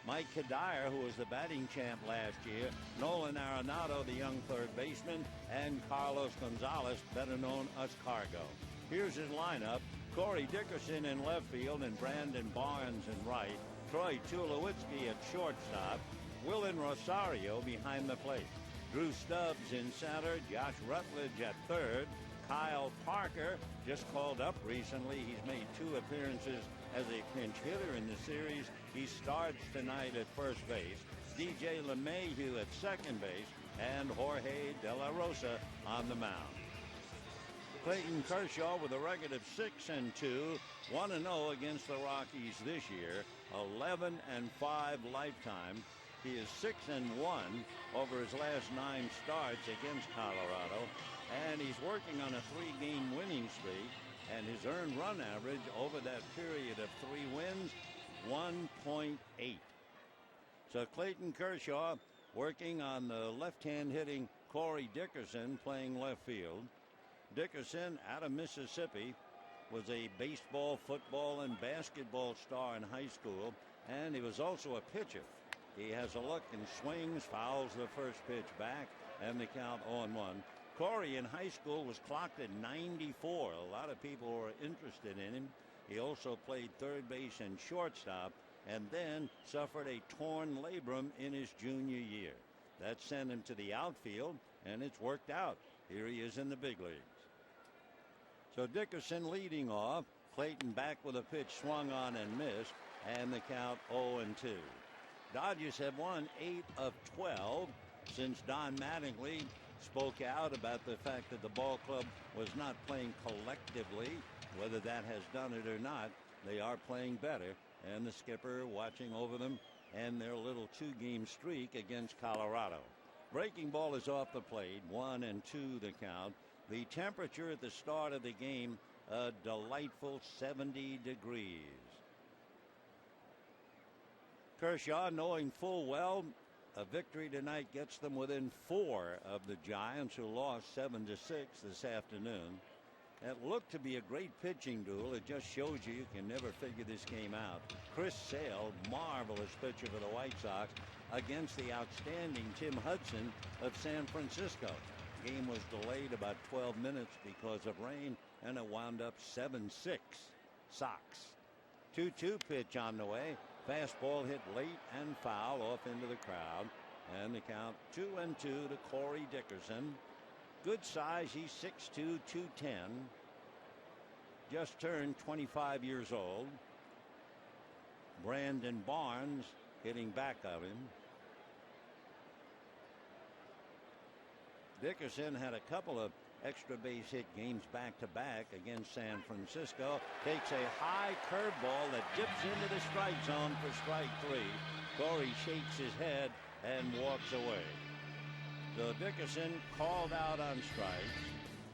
Mike Kadire, who was the batting champ last year, Nolan Arenado, the young third baseman, and Carlos Gonzalez, better known as Cargo. Here's his lineup. Corey Dickerson in left field and Brandon Barnes in right. Troy Tulowitzki at shortstop. Willen Rosario behind the plate. Drew Stubbs in center. Josh Rutledge at third. Kyle Parker, just called up recently. He's made 2 appearances as a pinch hitter in the series. He starts tonight at first base. DJ LeMahieu at second base. And Jorge De La Rosa on the mound. Clayton Kershaw with a record of 6-2, 1-0 against the Rockies this year, 11-5 lifetime. He is 6-1 over his last 9 starts against Colorado, and he's working on a 3-game winning streak, and his earned run average over that period of 3 wins, 1.8. So Clayton Kershaw working on the left-hand hitting Corey Dickerson playing left field. Dickerson, out of Mississippi, was a baseball, football, and basketball star in high school, and he was also a pitcher. He has a look and swings, fouls the first pitch back, and the count 0-1. Corey in high school was clocked at 94. A lot of people were interested in him. He also played third base and shortstop, and then suffered a torn labrum in his junior year. That sent him to the outfield, and it's worked out. Here he is in the big leagues. So Dickerson leading off. Clayton back with a pitch swung on and missed, and the count 0-2. Dodgers have won 8 of 12 since Don Mattingly spoke out about the fact that the ball club was not playing collectively. Whether that has done it or not, they are playing better, and the skipper watching over them and their little 2-game streak against Colorado. Breaking ball is off the plate, 1-2 the count. The temperature at the start of the game, a delightful 70 degrees. Kershaw, knowing full well a victory tonight gets them within 4 of the Giants, who lost 7-6 this afternoon. That looked to be a great pitching duel. It just shows you can never figure this game out. Chris Sale, marvelous pitcher for the White Sox, against the outstanding Tim Hudson of San Francisco. The game was delayed about 12 minutes because of rain, and it wound up 7-6 Sox. 2-2 pitch on the way. Fastball hit late and foul off into the crowd. And the count 2-2 to Corey Dickerson. Good size. He's 6'2", 210. Just turned 25 years old. Brandon Barnes hitting back of him. Dickerson had a couple of extra base hit games back-to-back against San Francisco. Takes a high curveball that dips into the strike zone for strike 3. Corey shakes his head and walks away. So Dickerson called out on strikes.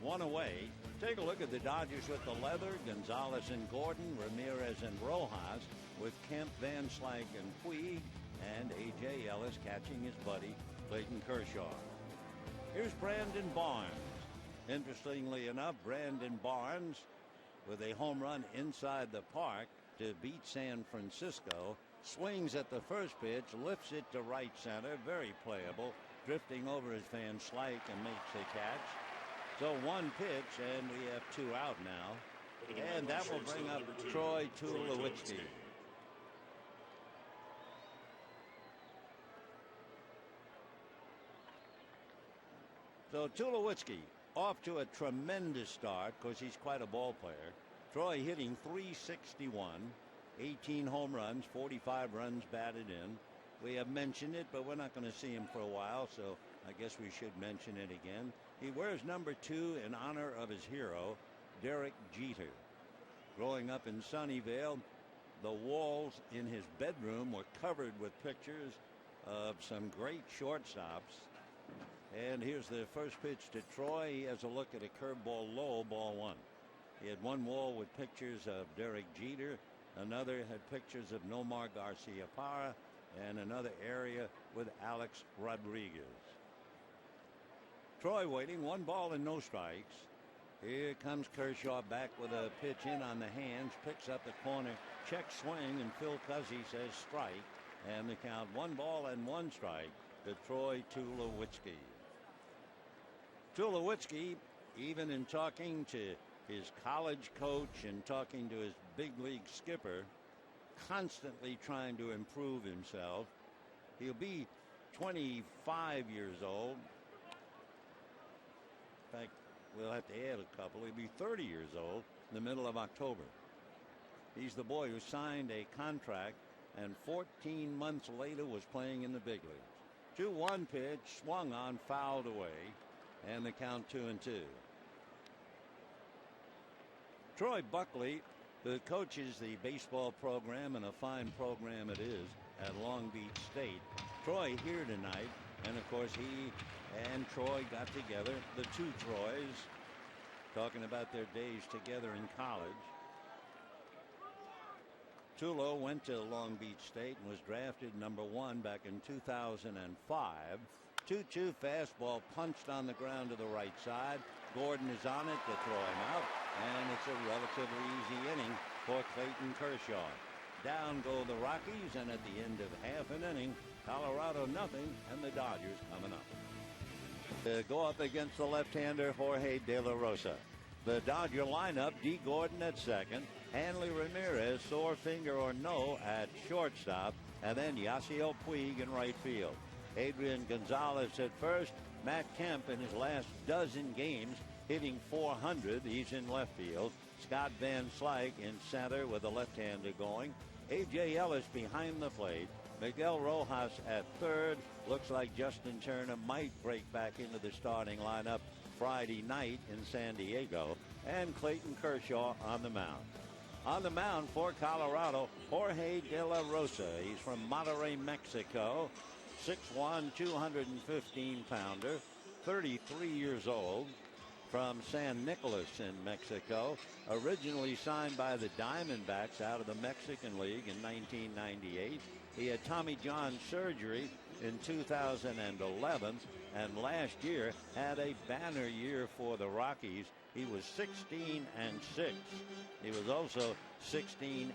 1 away. Take a look at the Dodgers with the leather. Gonzalez and Gordon, Ramirez and Rojas, with Kemp, Van Slyke and Puig, and A.J. Ellis catching his buddy Clayton Kershaw. Here's Brandon Barnes. Interestingly enough, Brandon Barnes with a home run inside the park to beat San Francisco. Swings at the first pitch, lifts it to right center, very playable, drifting over his Van Slyke and makes a catch. So 1 pitch, and we have 2 out now. And that will bring up Troy Tulowitzki. So Tulowitzki off to a tremendous start because he's quite a ball player. Troy hitting .361, 18 home runs, 45 runs batted in. We have mentioned it, but we're not going to see him for a while, so I guess we should mention it again. He wears number 2 in honor of his hero, Derek Jeter. Growing up in Sunnyvale, the walls in his bedroom were covered with pictures of some great shortstops. And here's the first pitch to Troy. He has a look at a curveball low, ball 1. He had one wall with pictures of Derek Jeter. Another had pictures of Nomar Garcia-Parra, and another area with Alex Rodriguez. Troy waiting, 1 ball and no strikes. Here comes Kershaw back with a pitch in on the hands, picks up the corner, check swing, and Phil Cuzzi says strike. and the count 1-1 to Troy Tulowitzki. Tulowitzki, even in talking to his college coach and talking to his big league skipper, constantly trying to improve himself. He'll be 25 years old. In fact, we'll have to add a couple. He'll be 30 years old in the middle of October. He's the boy who signed a contract and 14 months later was playing in the big leagues. 2-1 pitch, swung on, fouled away, and the count 2-2. Troy Buckley, who coaches the baseball program, and a fine program it is, at Long Beach State. Troy here tonight, and of course he and Troy got together, the two Troys, talking about their days together in college. Tulo went to Long Beach State and was drafted #1 back in 2005. 2-2 fastball punched on the ground to the right side. Gordon is on it to throw him out, and it's a relatively easy inning for Clayton Kershaw. Down go the Rockies, and at the end of half an inning, Colorado nothing, and the Dodgers coming up. To go up against the left-hander Jorge De La Rosa. The Dodger lineup: D. Gordon at second, Hanley Ramirez, sore finger or no, at shortstop, and then Yasiel Puig in right field. Adrian Gonzalez at first. Matt Kemp in his last dozen games hitting .400. He's in left field. Scott Van Slyke in center with a left-hander going. A.J. Ellis behind the plate. Miguel Rojas at third. Looks like Justin Turner might break back into the starting lineup Friday night in San Diego. And Clayton Kershaw on the mound. On the mound for Colorado, Jorge De La Rosa. He's from Monterrey, Mexico. 6'1", 215-pounder, 33 years old, from San Nicolas in Mexico. Originally signed by the Diamondbacks out of the Mexican League in 1998. He had Tommy John surgery in 2011, and last year had a banner year for the Rockies. He was 16-6. He was also 16-9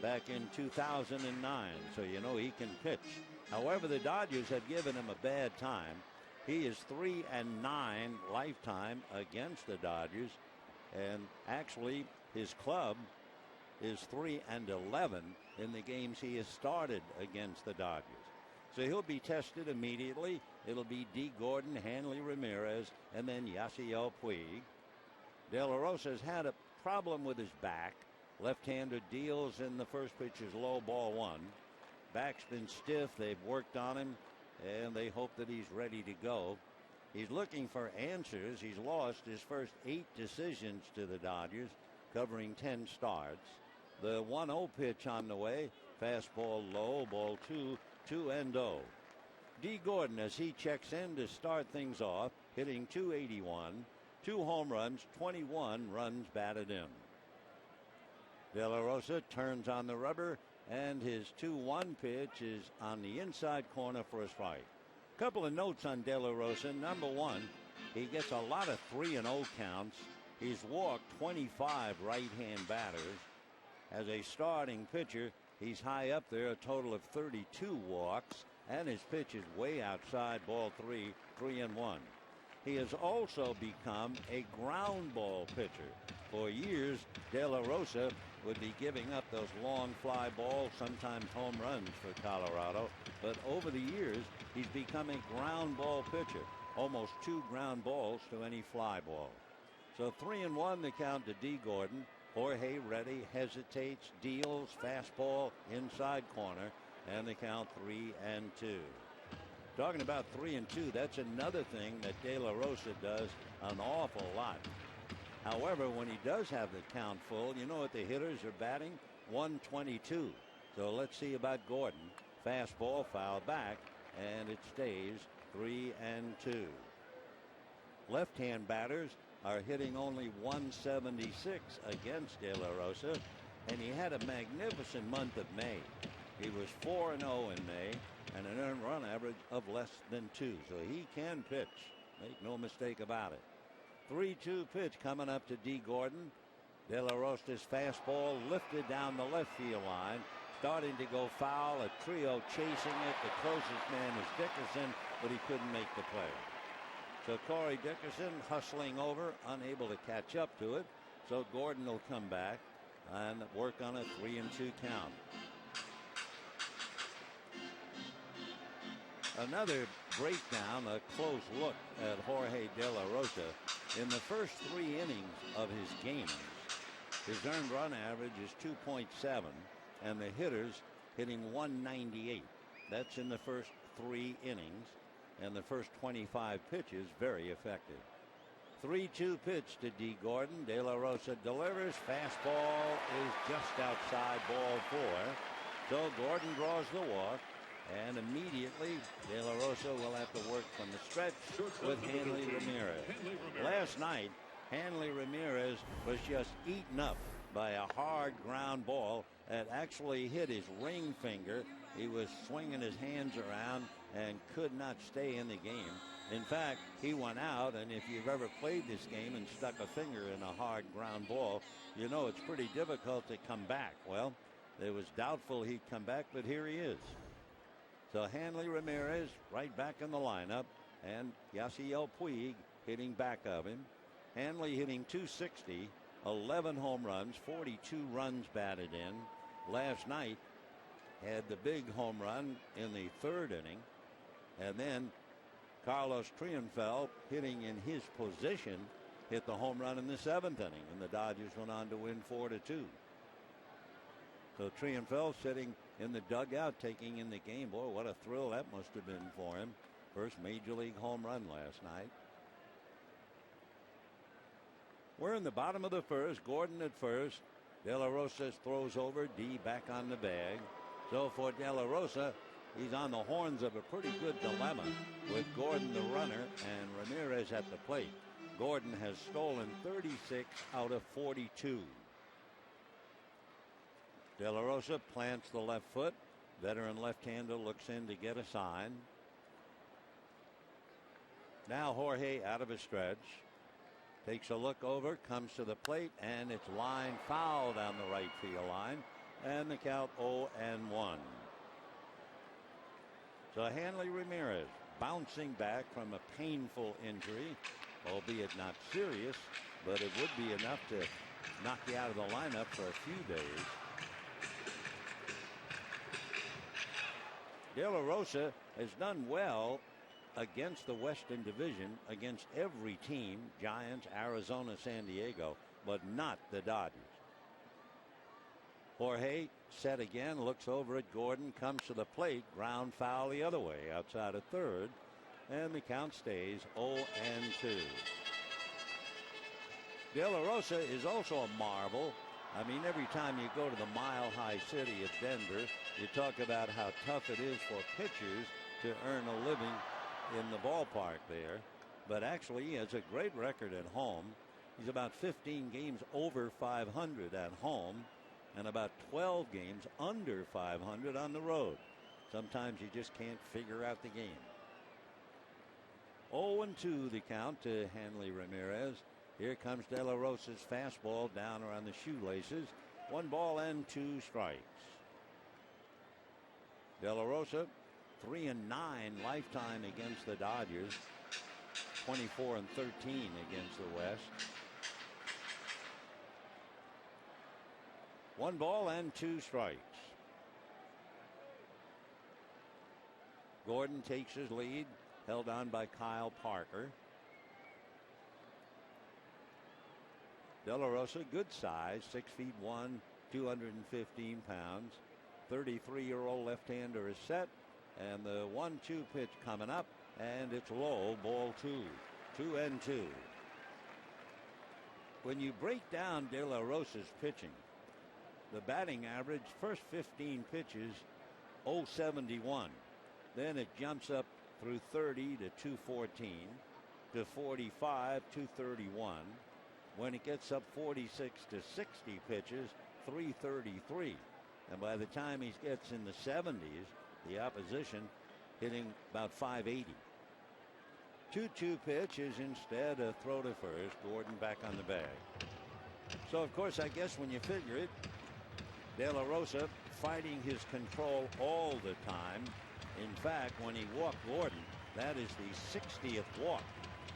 back in 2009, so you know he can pitch. However, the Dodgers have given him a bad time. He is 3-9 lifetime against the Dodgers, and actually his club is 3-11 in the games he has started against the Dodgers. So he'll be tested immediately. It'll be D. Gordon, Hanley Ramirez, and then Yasiel Puig. De La Rosa's had a problem with his back. Left-hander deals in the first pitch is low, ball one. Back's been stiff. They've worked on him, and they hope that he's ready to go. He's looking for answers. He's lost his first 8 decisions to the Dodgers, covering 10 starts. The 1-0 pitch on the way. Fastball low, ball 2, 2-0. D. Gordon, as he checks in to start things off, hitting .281, 2 home runs, 21 runs batted in. De La Rosa turns on the rubber, and his 2-1 pitch is on the inside corner for a strike. Couple of notes on De La Rosa. Number one, he gets a lot of 3-0 counts. He's walked 25 right-hand batters. As a starting pitcher, he's high up there, a total of 32 walks, and his pitch is way outside, ball 3, 3-1. He has also become a ground ball pitcher. For years, De La Rosa would be giving up those long fly balls, sometimes home runs for Colorado. But over the years, he's become a ground ball pitcher. Almost 2 ground balls to any fly ball. So 3-1 the count to D. Gordon. Jorge ready, hesitates, deals, fastball inside corner, and the count 3-2. Talking about 3-2, that's another thing that De La Rosa does an awful lot. However, when he does have the count full, you know what the hitters are batting? 122. So let's see about Gordon. Fastball foul back, and it stays 3-2. Left-hand batters are hitting only 176 against De La Rosa, and he had a magnificent month of May. He was 4-0 in May and an earned run average of less than 2, so he can pitch. Make no mistake about it. 3-2 pitch coming up to D. Gordon. De La Rosa's fastball lifted down the left field line starting to go foul. A trio chasing it. The closest man is Dickerson, but he couldn't make the play. So Corey Dickerson hustling over, unable to catch up to it. So Gordon will come back and work on a 3-2 count. Another breakdown, a close look at Jorge De La Rosa. In the first 3 innings of his games, his earned run average is 2.7, and the hitters hitting 198. That's in the first 3 innings, and the first 25 pitches very effective. 3-2 pitch to D. Gordon. De La Rosa delivers. Fastball is just outside ball 4. So Gordon draws the walk. And immediately, De La Rosa will have to work from the stretch with Hanley Ramirez. Last night, Hanley Ramirez was just eaten up by a hard ground ball that actually hit his ring finger. He was swinging his hands around and could not stay in the game. In fact, he went out, and if you've ever played this game and stuck a finger in a hard ground ball, you know it's pretty difficult to come back. Well, it was doubtful he'd come back, but here he is. So Hanley Ramirez right back in the lineup, and Yasiel Puig hitting back of him. Hanley hitting .260, 11 home runs, 42 runs batted in. Last night had the big home run in the 3rd inning, and then Carlos Triunfel, hitting in his position, hit the home run in the 7th inning, and the Dodgers went on to win 4-2. So Triunfel sitting in the dugout taking in the game. Boy, what a thrill that must have been for him. First major league home run last night. We're in the bottom of the first. Gordon at first. De La Rosa throws over. D back on the bag. So for De La Rosa, he's on the horns of a pretty good dilemma with Gordon the runner and Ramirez at the plate. Gordon has stolen 36 out of 42. De La Rosa plants the left foot. Veteran left-hander looks in to get a sign. Now Jorge out of a stretch. Takes a look over, comes to the plate, and it's line foul down the right field line. And the count 0-1. So Hanley Ramirez bouncing back from a painful injury, albeit not serious, but it would be enough to knock you out of the lineup for a few days. De La Rosa has done well against the Western Division, against every team, Giants, Arizona, San Diego, but not the Dodgers. Jorge set again, looks over at Gordon, comes to the plate, ground foul the other way, outside of third, and the count stays 0-2. De La Rosa is also a marvel. I mean, every time you go to the mile-high city of Denver, you talk about how tough it is for pitchers to earn a living in the ballpark there. But actually, he has a great record at home. He's about 15 games over 500 at home and about 12 games under 500 on the road. Sometimes you just can't figure out the game. 0-2 the count to Hanley Ramirez. Here comes De La Rosa's fastball down around the shoelaces. 1 ball and 2 strikes. De La Rosa 3-9 lifetime against the Dodgers. 24-13 against the West. 1 ball and 2 strikes. Gordon takes his lead, held on by Kyle Parker. De La Rosa, good size, 6'1", 215 pounds. 33-year-old left-hander is set, and the 1-2 pitch coming up, and it's low, ball 2. 2-2. When you break down De La Rosa's pitching, the batting average, first 15 pitches, 0.71. Then it jumps up through 30 to 214, to 45, 231. When it gets up 46 to 60 pitches, 333. And by the time he gets in the 70s, the opposition hitting about 580. 2-2 pitch is instead a throw to first. Gordon back on the bag. So, of course, I guess when you figure it, De La Rosa fighting his control all the time. In fact, when he walked Gordon, that is the 60th walk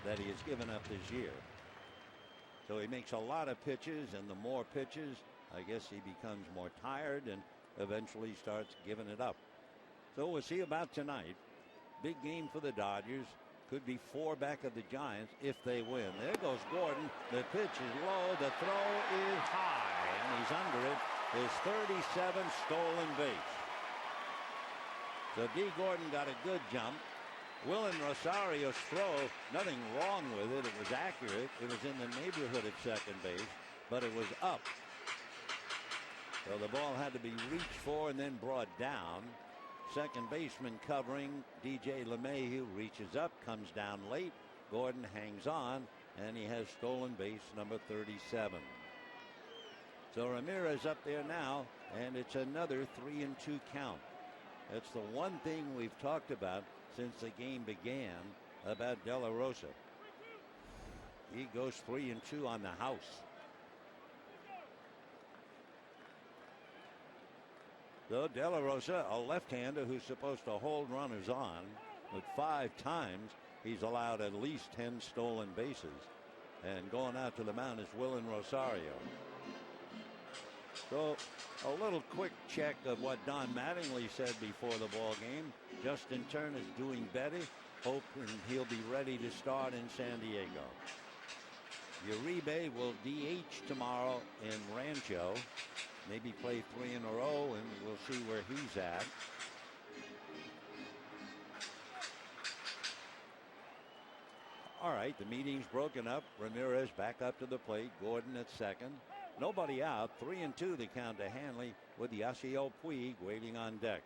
that he has given up this year. So he makes a lot of pitches, and the more pitches, I guess he becomes more tired and eventually starts giving it up. So we'll see about tonight. Big game for the Dodgers. Could be 4 back of the Giants if they win. There goes Gordon. The pitch is low. The throw is high, and he's under it. His 37th stolen base. So D. Gordon got a good jump. Willen Rosario's throw, nothing wrong with it. It was accurate. It was in the neighborhood of second base, but it was up. So the ball had to be reached for and then brought down. Second baseman covering DJ LeMahieu reaches up, comes down late. Gordon hangs on, and he has stolen base number 37. So Ramirez up there now, and it's another 3-2 count. That's the one thing we've talked about since the game began about De La Rosa. He goes 3-2 on the house. So De La Rosa, a left-hander who's supposed to hold runners on, but 5 times he's allowed at least 10 stolen bases. And going out to the mound is Willen Rosario. So a little quick check of what Don Mattingly said before the ball game. Justin Turner's doing better, hoping he'll be ready to start in San Diego. Uribe will DH tomorrow in Rancho. Maybe play 3 in a row, and we'll see where he's at. All right, the meeting's broken up. Ramirez back up to the plate. Gordon at second. Nobody out. 3-2 the count to Hanley with Yasiel Puig waiting on deck.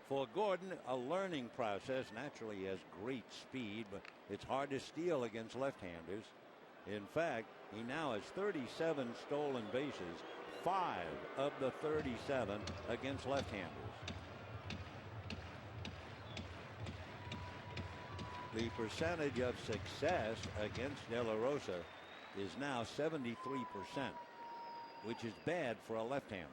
For Gordon, a learning process. Naturally, he has great speed, but it's hard to steal against left-handers. In fact, he now has 37 stolen bases, 5 of the 37 against left-handers. The percentage of success against De La Rosa is now 73%, which is bad for a left-hander.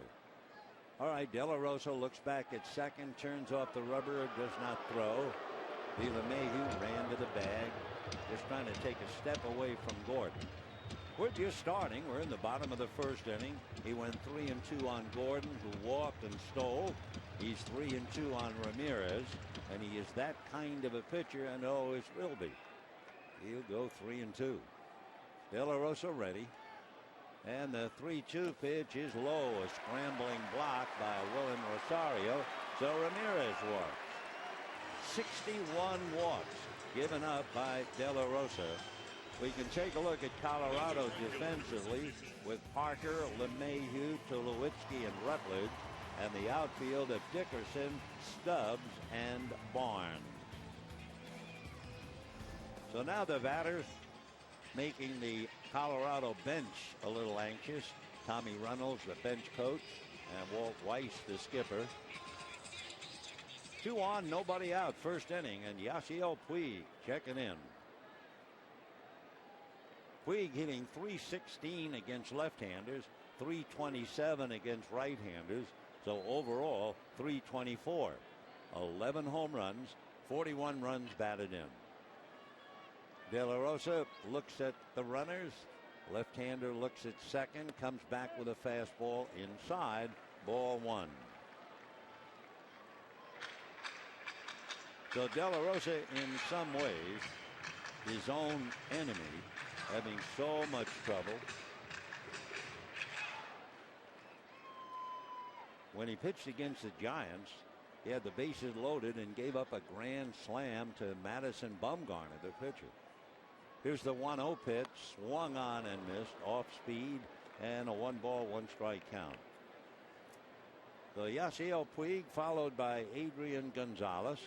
All right, De La Rosa looks back at second, turns off the rubber, does not throw. LeMahieu ran to the bag, just trying to take a step away from Gordon. We're just starting. We're in the bottom of the first inning. He went 3-2 on Gordon, who walked and stole. He's 3-2 on Ramirez, and he is that kind of a pitcher, and always will be. He'll go 3-2. De La Rosa ready. And the 3-2 pitch is low. A scrambling block by Willen Rosario. So Ramirez walks. 61 walks given up by De La Rosa. We can take a look at Colorado defensively with Parker, LeMahieu, Tulowitzki, and Rutledge, and the outfield of Dickerson, Stubbs, and Barnes. So now the batters making the Colorado bench a little anxious. Tommy Reynolds, the bench coach, and Walt Weiss, the skipper. 2 on, nobody out, first inning, and Yasiel Puig checking in. Puig hitting .316 against left-handers, .327 against right-handers, so overall .324. 11 home runs, 41 runs batted in. De La Rosa looks at the runners. Left-hander looks at second, comes back with a fastball inside, ball 1. So De La Rosa, in some ways, his own enemy, having so much trouble. When he pitched against the Giants, he had the bases loaded and gave up a grand slam to Madison Bumgarner, the pitcher. Here's the 1-0 pitch, swung on and missed, off speed, and a 1-ball, 1-strike count. So Yasiel Puig followed by Adrian Gonzalez.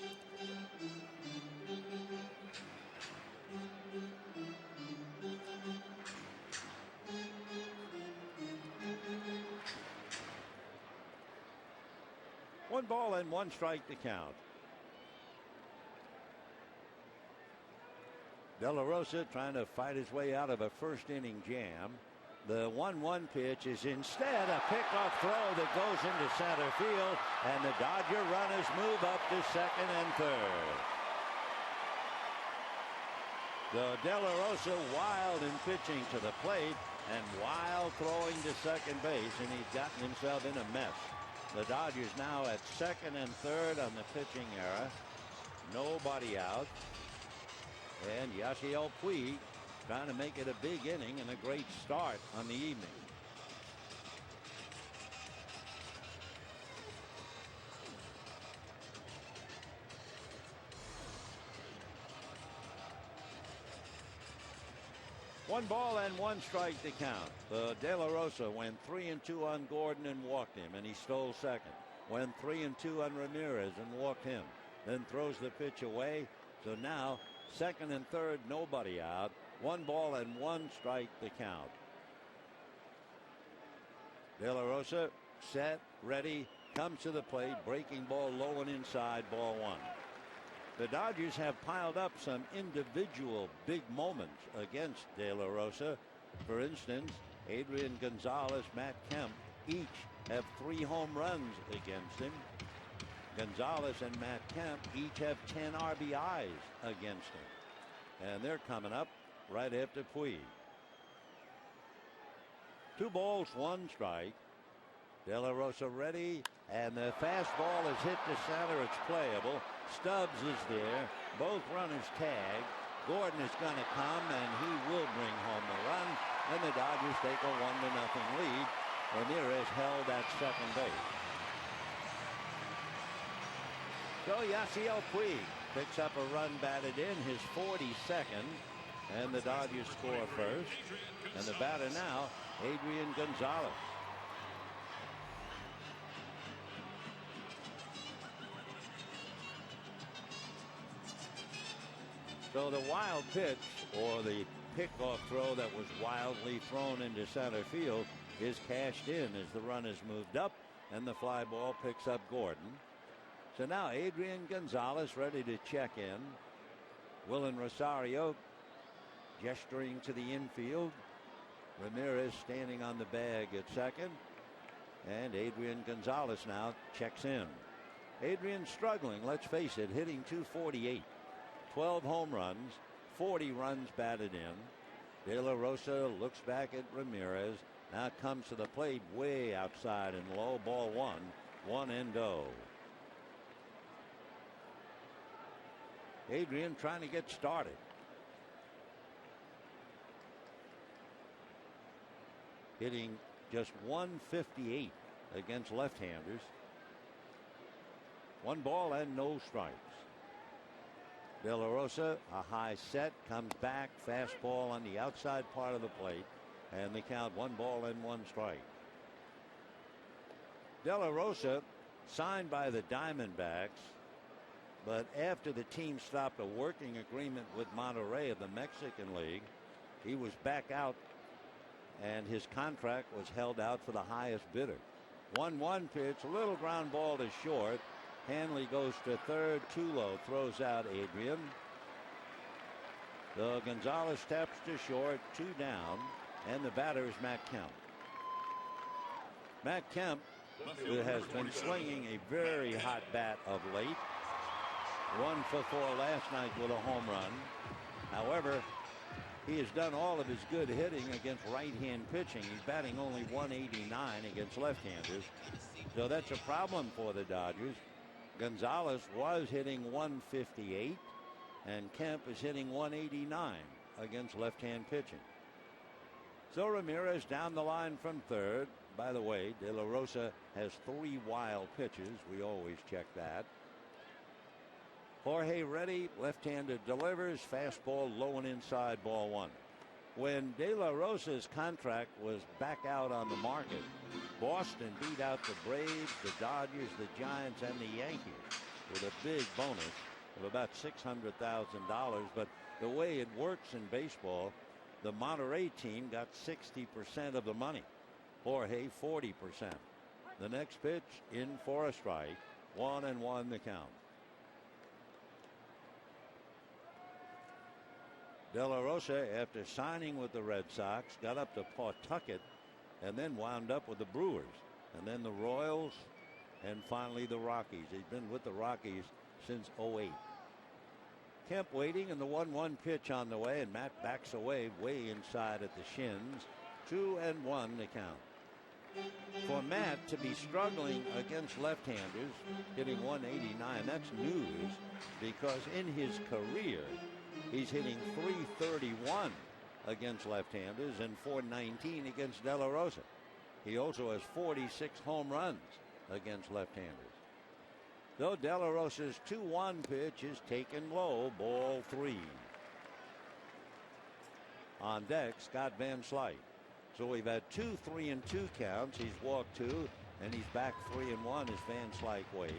One ball and 1 strike to count. De La Rosa trying to fight his way out of a first inning jam. The 1-1 pitch is instead a pickoff throw that goes into center field, and the Dodger runners move up to second and third. So De La Rosa wild in pitching to the plate and wild throwing to second base, and he's gotten himself in a mess. The Dodgers now at second and third on the pitching era. Nobody out. And Yasiel Puig trying to make it a big inning and a great start on the evening. One ball and one strike to count. De La Rosa went 3-2 on Gordon and walked him, and he stole second. Went 3-2 on Ramirez and walked him. Then throws the pitch away. So now second and third, nobody out. One ball and one strike to count. De La Rosa set, ready, comes to the plate, breaking ball low and inside, ball one. The Dodgers have piled up some individual big moments against De La Rosa. For instance, Adrian Gonzalez, Matt Kemp each have 3 home runs against him. Gonzalez and Matt Kemp each have 10 RBIs against him. And they're coming up right after Puig. 2 balls, 1 strike. De La Rosa ready, and the fastball is hit to center. It's playable. Stubbs is there. Both runners tag. Gordon is going to come, and he will bring home the run. And the Dodgers take a 1-0 lead. Ramirez held at second base. So Yasiel Puig picks up a run batted in, his 42nd. And the Dodgers score first. And the batter now, Adrian Gonzalez. So the wild pitch, or the pickoff throw that was wildly thrown into center field, is cashed in as the run is moved up, and the fly ball picks up Gordon. So now Adrian Gonzalez ready to check in. Willen Rosario gesturing to the infield. Ramirez standing on the bag at second. And Adrian Gonzalez now checks in. Adrian struggling, let's face it, hitting .248. 12 home runs, 40 runs batted in. De La Rosa looks back at Ramirez. Now comes to the plate way outside and low. Ball one, 1-0. Adrian trying to get started. Hitting just .158 against left-handers. 1 ball and no strikes. De La Rosa, a high set, comes back, fastball on the outside part of the plate, and they count 1 ball and 1 strike. De La Rosa signed by the Diamondbacks, but after the team stopped a working agreement with Monterrey of the Mexican League, he was back out, and his contract was held out for the highest bidder. 1-1 pitch, a little ground ball to short. Hanley goes to third. Tulo throws out Adrian. The Gonzalez steps to short, 2 down, and the batter is Matt Kemp. Matt Kemp has been swinging a very hot bat of late. 1 for 4 last night with a home run. However, he has done all of his good hitting against right-hand pitching. He's batting only .189 against left-handers. So that's a problem for the Dodgers. Gonzalez was hitting .158, and Kemp is hitting .189 against left-hand pitching. So Ramirez down the line from third. By the way, De La Rosa has 3 wild pitches. We always check that. Jorge ready, left-handed delivers, fastball low and inside, ball 1. When De La Rosa's contract was back out on the market, Boston beat out the Braves, the Dodgers, the Giants, and the Yankees with a big bonus of about $600,000. But the way it works in baseball, the Monterrey team got 60% of the money. Jorge 40%. The next pitch in for a strike. 1-1 the count. De La Rosa, after signing with the Red Sox, got up to Pawtucket and then wound up with the Brewers and then the Royals and finally the Rockies. He's been with the Rockies since '08. Kemp waiting, and the 1-1 pitch on the way, and Matt backs away way inside at the shins. 2-1 the count. For Matt to be struggling against left-handers, hitting 189, that's news, because in his career he's hitting .331 against left-handers and .419 against De La Rosa. He also has 46 home runs against left-handers. Though De La Rosa's 2-1 pitch is taken low, ball 3. On deck, Scott Van Slyke. So we've had 2 3-2 counts. He's walked 2, and he's back 3-1 as Van Slyke waits.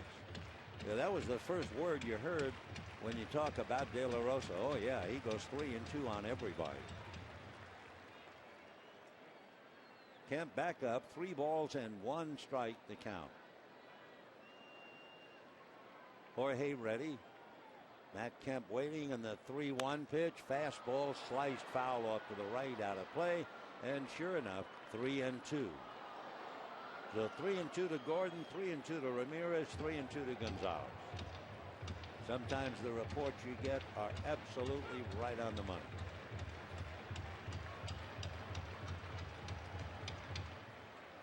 Yeah, that was the first word you heard when you talk about De La Rosa. Oh yeah, he goes 3-2 on everybody. Kemp back up, 3 balls and 1 strike to count. Jorge ready. Matt Kemp waiting, and the 3-1 pitch. Fastball sliced foul off to the right, out of play. And sure enough, 3-2. So 3-2 to Gordon, 3-2 to Ramirez, 3-2 to Gonzalez. Sometimes the reports you get are absolutely right on the money.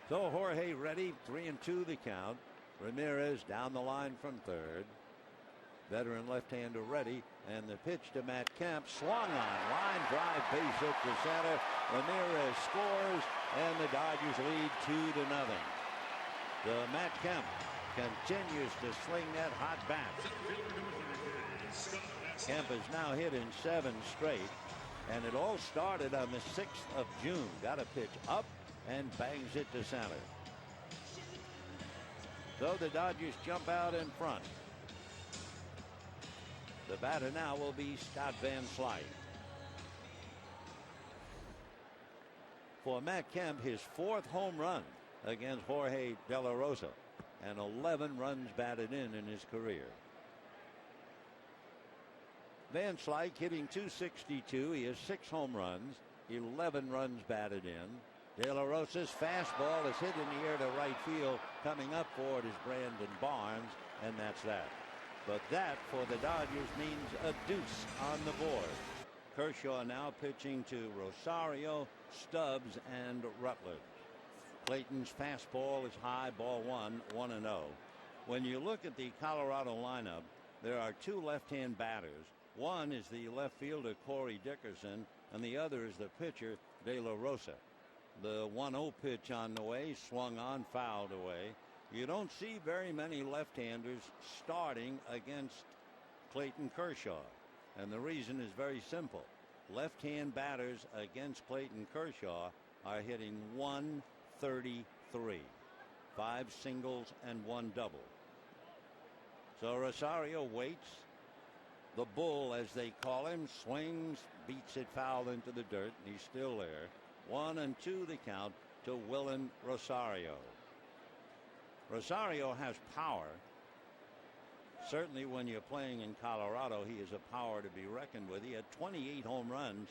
So Jorge ready, 3-2 the count. Ramirez down the line from third. Veteran left-hander ready, and the pitch to Matt Kemp, swung on, line drive, base hit to center. Ramirez scores, and the Dodgers lead 2-0. The Matt Kemp continues to sling that hot bat. Kemp is now hit in 7 straight, and it all started on the 6th of June. Got a pitch up and bangs it to center. So the Dodgers jump out in front. The batter now will be Scott Van Slyke. For Matt Kemp, his 4th home run against Jorge De La Rosa, and 11 runs batted in his career. Van Slyke hitting .262. He has 6 home runs, 11 runs batted in. De La Rosa's fastball is hit in the air to right field. Coming up for it is Brandon Barnes, and that's that. But that, for the Dodgers, means a deuce on the board. Kershaw now pitching to Rosario, Stubbs, and Rutledge. Clayton's fastball is high, ball 1, 1-0. When you look at the Colorado lineup, there are 2 left-hand batters. One is the left fielder, Corey Dickerson, and the other is the pitcher, De La Rosa. The 1-0 pitch on the way, swung on, fouled away. You don't see very many left-handers starting against Clayton Kershaw. And the reason is very simple. Left-hand batters against Clayton Kershaw are hitting .133. 5 singles and 1 double. So Rosario waits. The bull, as they call him, swings, beats it foul into the dirt. And he's still there. 1-2 the count to Willen Rosario. Rosario has power. Certainly when you're playing in Colorado, he is a power to be reckoned with. He had 28 home runs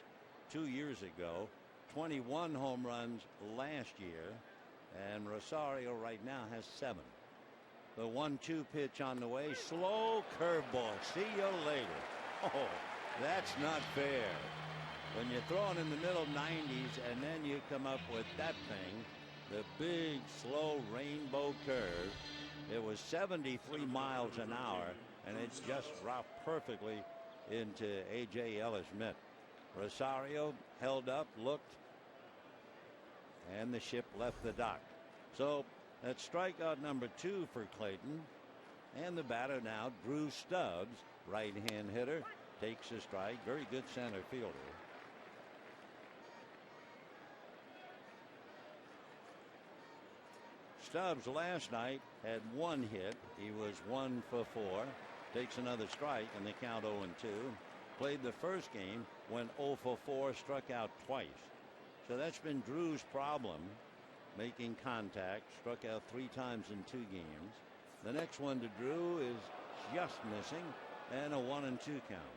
2 years ago, 21 home runs last year, and Rosario right now has 7. The 1-2 pitch on the way, slow curveball. See you later. Oh, that's not fair. When you're throwing in the middle 90s and then you come up with that thing, the big, slow rainbow curve. It was 73 miles an hour, and it just dropped perfectly into A.J. Ellis' mitt. Rosario held up, looked, and the ship left the dock. So that's strikeout number 2 for Clayton. And the batter now, Drew Stubbs, right-hand hitter, takes a strike. Very good center fielder. Stubbs last night had 1 hit. He was 1 for 4. Takes another strike, and the count 0-2. Played the first game, went 0 for 4, struck out twice. So that's been Drew's problem, making contact. Struck out 3 times in 2 games. The next one to Drew is just missing, and a 1-2 count.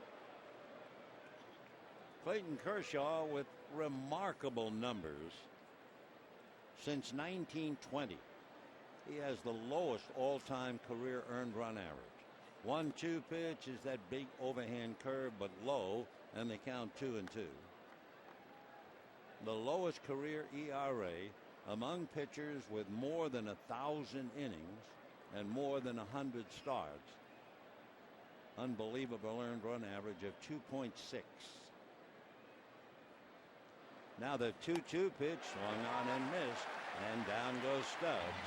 Clayton Kershaw with remarkable numbers. Since 1920, he has the lowest all-time career earned run average. 1-2 pitch is that big overhand curve, but low, and they count 2-2. The lowest career ERA among pitchers with more than 1,000 innings and more than 100 starts. Unbelievable earned run average of 2.6. Now the 2-2 pitch swung on and missed, and down goes Stubbs.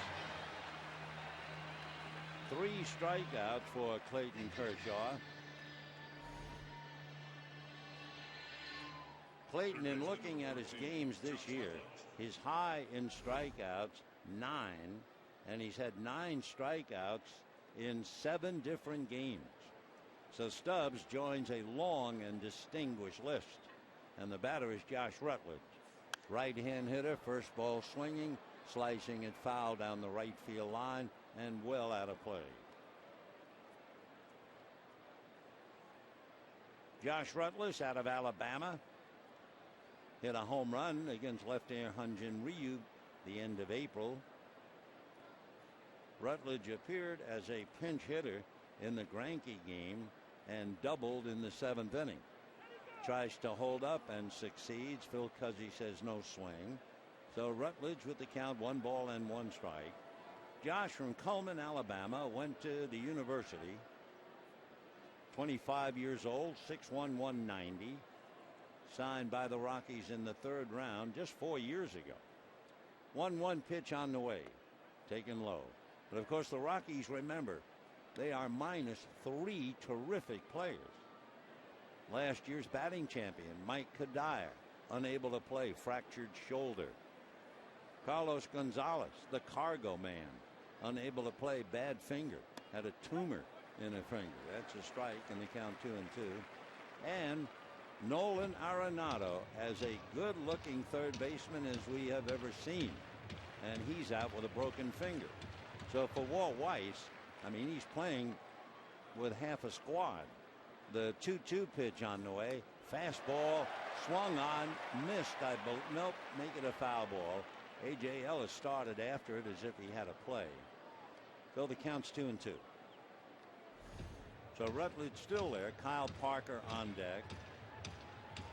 3 strikeouts for Clayton Kershaw. Clayton, in looking at his games this year, his high in strikeouts, 9, and he's had 9 strikeouts in 7 different games. So Stubbs joins a long and distinguished list. And the batter is Josh Rutledge. Right-hand hitter, first ball swinging, slicing it foul down the right field line and well out of play. Josh Rutledge out of Alabama hit a home run against left-hander Hyun-Jin Ryu the end of April. Rutledge appeared as a pinch hitter in the Greinke game and doubled in the 7th inning. Tries to hold up and succeeds. Phil Cuzzy says no swing. So Rutledge with the count, 1 ball and 1 strike. Josh from Cullman, Alabama, went to the university. 25 years old, 6'1", 190. Signed by the Rockies in the 3rd round just 4 years ago. 1-1 pitch on the way, taken low. But of course the Rockies, remember, they are minus 3 terrific players. Last year's batting champion, Mike Kadire, unable to play, fractured shoulder. Carlos Gonzalez, the cargo man, unable to play, bad finger, had a tumor in a finger. That's a strike, and they count 2-2. And Nolan Arenado as a good-looking third baseman as we have ever seen. And he's out with a broken finger. So for Walt Weiss, I mean, he's playing with half a squad. The 2-2 pitch on the way. Fastball swung on, missed. Nope, make it a foul ball. A.J. Ellis started after it as if he had a play. So the count's 2-2. So Rutledge still there. Kyle Parker on deck.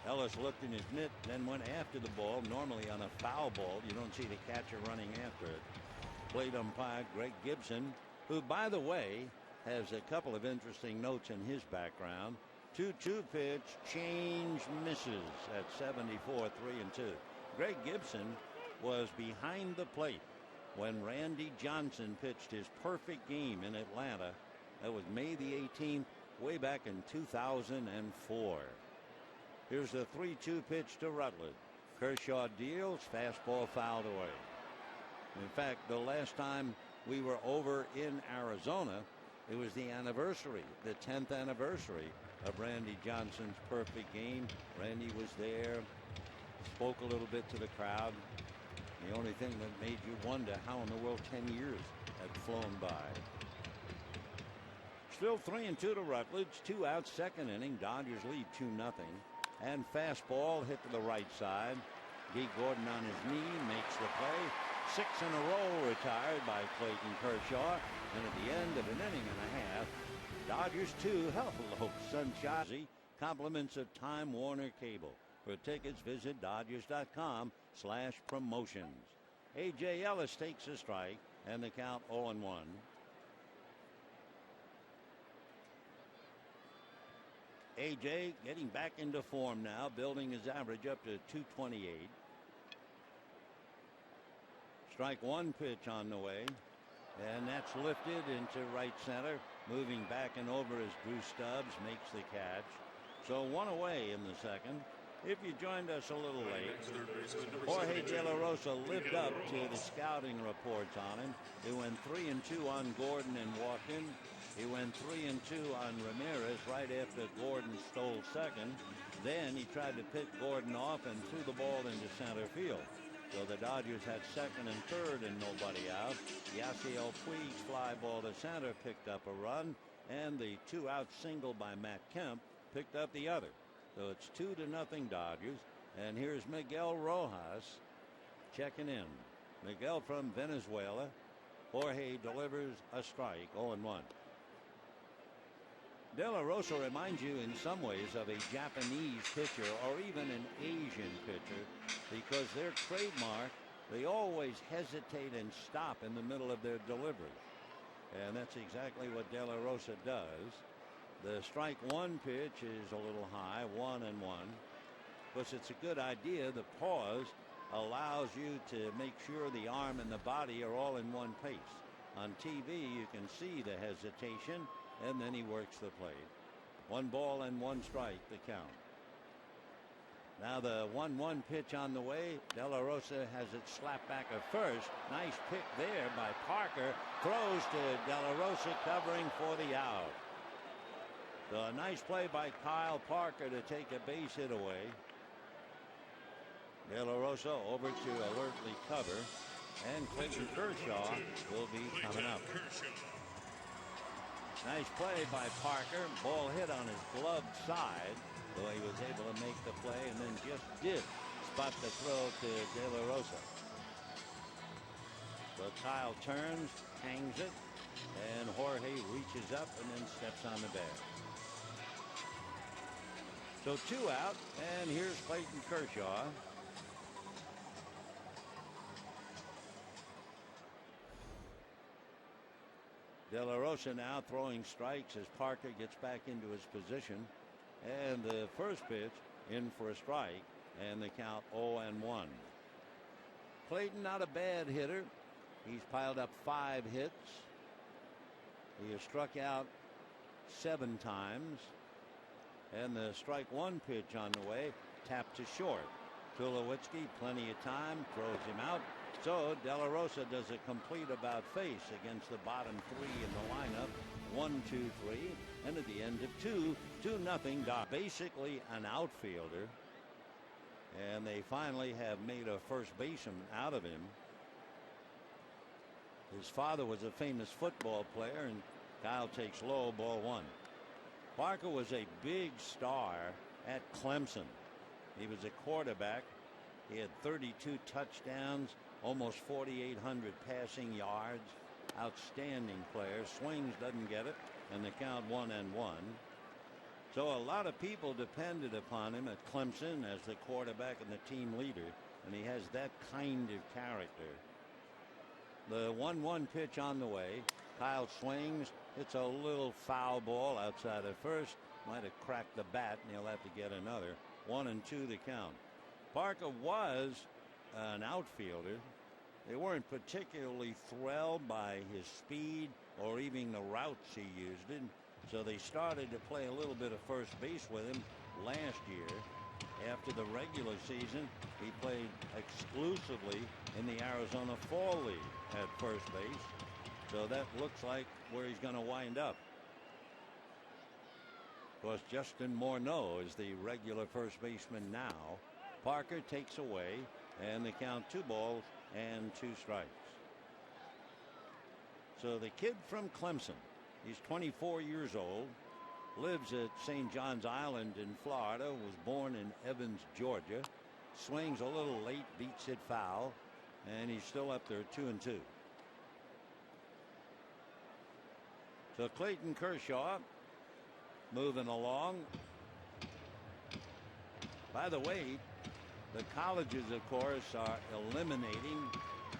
Ellis looked in his mitt, then went after the ball. Normally on a foul ball, you don't see the catcher running after it. Plate umpire Greg Gibson, who, by the way, has a couple of interesting notes in his background. 2-2 pitch, change, misses at 74, 3-2. Greg Gibson was behind the plate when Randy Johnson pitched his perfect game in Atlanta. That was May the 18th, way back in 2004. Here's the 3-2 pitch to Rutledge. Kershaw deals, fastball fouled away. In fact, the last time we were over in Arizona, it was the anniversary, the 10th anniversary of Randy Johnson's perfect game. Randy was there, spoke a little bit to the crowd. The only thing that made you wonder how in the world 10 years had flown by. Still 3-2 to Rutledge, 2 outs, 2nd inning. Dodgers lead 2-0. And fastball hit to the right side. Dee Gordon on his knee makes the play. 6 in a row retired by Clayton Kershaw. And at the end of an inning and a half, Dodgers 2, hello, sunshine. Compliments of Time Warner Cable. For tickets, visit Dodgers.com/promotions. A.J. Ellis takes a strike, and the count 0-1. A.J. getting back into form now, building his average up to 228. Strike 1 pitch on the way, and that's lifted into right center. Moving back and over as Bruce Stubbs makes the catch. So 1 away in the 2nd. If you joined us a little late, Jorge De La Rosa lived up to the scouting reports on him. He went 3-2 on Gordon and Walken. He went 3-2 on Ramirez right after Gordon stole second. Then he tried to pick Gordon off and threw the ball into center field. So the Dodgers had 2nd and 3rd and nobody out. Yasiel Puig's fly ball to center picked up a run, and the 2-out single by Matt Kemp picked up the other. So it's 2-0 Dodgers. And here's Miguel Rojas checking in. Miguel from Venezuela. Jorge delivers a strike, 0-1. De La Rosa reminds you in some ways of a Japanese pitcher or even an Asian pitcher, because their trademark, they always hesitate and stop in the middle of their delivery. And that's exactly what De La Rosa does. The strike one pitch is a little high, 1-1. Because it's a good idea. The pause allows you to make sure the arm and the body are all in one pace. On TV, you can see the hesitation, and then he works the plate. 1 ball and 1 strike, the count. Now the 1-1 pitch on the way. De La Rosa has it slapped back at first. Nice pick there by Parker. Throws to De La Rosa, covering for the out. So a nice play by Kyle Parker to take a base hit away. De La Rosa over to alertly cover. And Clayton Kershaw will be coming up. Nice play by Parker. Ball hit on his gloved side, though he was able to make the play and then just did spot the throw to De La Rosa. So Kyle turns, hangs it, and Jorge reaches up and then steps on the bag. So 2 out, and here's Clayton Kershaw. De La Rosa now throwing strikes as Parker gets back into his position. And the first pitch in for a strike, and the count 0-1. Clayton not a bad hitter. He's piled up 5 hits. He has struck out 7 times. And the strike one pitch on the way, tapped to short. Tulowitzki, plenty of time, throws him out. So De La Rosa does a complete about face against the bottom 3 in the lineup. 1, 2, 3, and at the end of 2-0. Basically an outfielder, and they finally have made a first baseman out of him. His father was a famous football player, and Kyle takes low, ball 1. Parker was a big star at Clemson. He was a quarterback. He had 32 touchdowns, almost 4,800 passing yards. Outstanding player. Swings, doesn't get it, and the count 1-1. So a lot of people depended upon him at Clemson as the quarterback and the team leader, and he has that kind of character. The 1-1 pitch on the way. Kyle swings. It's a little foul ball outside of first. Might have cracked the bat, and he'll have to get another. 1-2 the count. Parker was an outfielder. They weren't particularly thrilled by his speed or even the routes he used it. So they started to play a little bit of first base with him last year. After the regular season, he played exclusively in the Arizona Fall League at first base. So that looks like where he's going to wind up. Of course, Justin Morneau is the regular first baseman now. Parker takes away, and they count 2 balls and 2 strikes. So the kid from Clemson, he's 24 years old, lives at St. John's Island in Florida, was born in Evans, Georgia, swings a little late, beats it foul, and he's still up there 2-2. So Clayton Kershaw moving along. By the way, the colleges, of course, are eliminating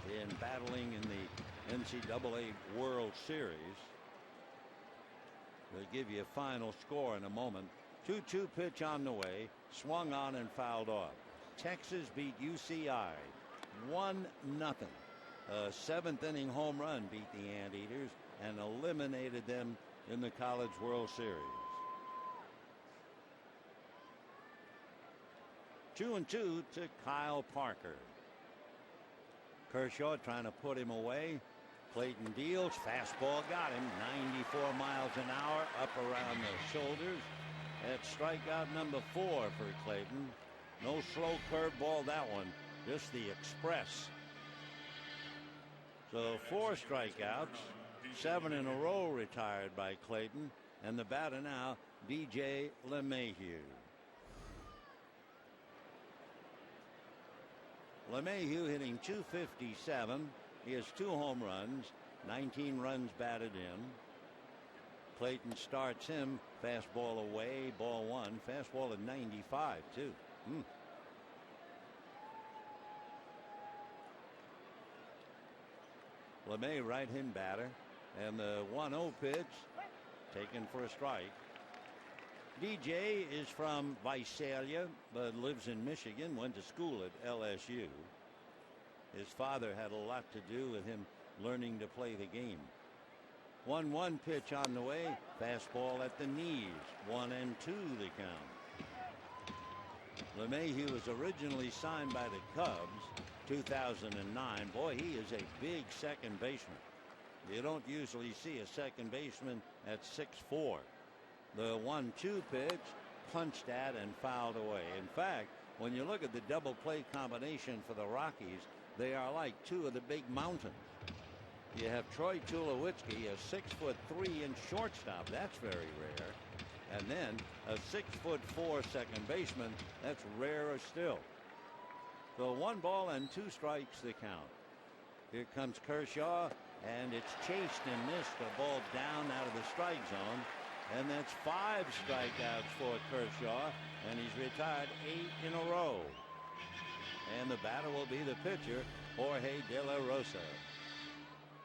in battling in the NCAA World Series. They'll give you a final score in a moment. 2-2 pitch on the way, swung on and fouled off. Texas beat UCI 1-0. A 7th inning home run beat the Anteaters and eliminated them in the College World Series. 2-2 to Kyle Parker. Kershaw trying to put him away. Clayton deals. Fastball got him. 94 miles an hour up around the shoulders. That's strikeout number 4 for Clayton. No slow curveball that one. Just the express. So 4 strikeouts. 7 in a row retired by Clayton. And the batter now, B.J. LeMahieu. LeMahieu hitting .257. He has 2 home runs, 19 runs batted in. Clayton starts him. Fastball away, ball 1. Fastball at 95 too. LeMay, right-hand batter, and the 1-0 pitch taken for a strike. DJ is from Visalia but lives in Michigan. Went to school at LSU. His father had a lot to do with him learning to play the game. 1-1 pitch on the way. Fastball at the knees. 1-2 the count. LeMahieu was originally signed by the Cubs 2009. Boy, he is a big second baseman. You don't usually see a second baseman at 6'4". The 1-2 pitch punched at and fouled away. In fact, when you look at the double play combination for the Rockies, they are like 2 of the big mountains. You have Troy Tulowitzki, a 6'3" shortstop. That's very rare. And then a 6'4" second baseman. That's rarer still. So 1 ball and 2 strikes the count. Here comes Kershaw, and it's chased and missed. A ball down out of the strike zone. And that's 5 strikeouts for Kershaw, and he's retired 8 in a row. And the batter will be the pitcher, Jorge De La Rosa.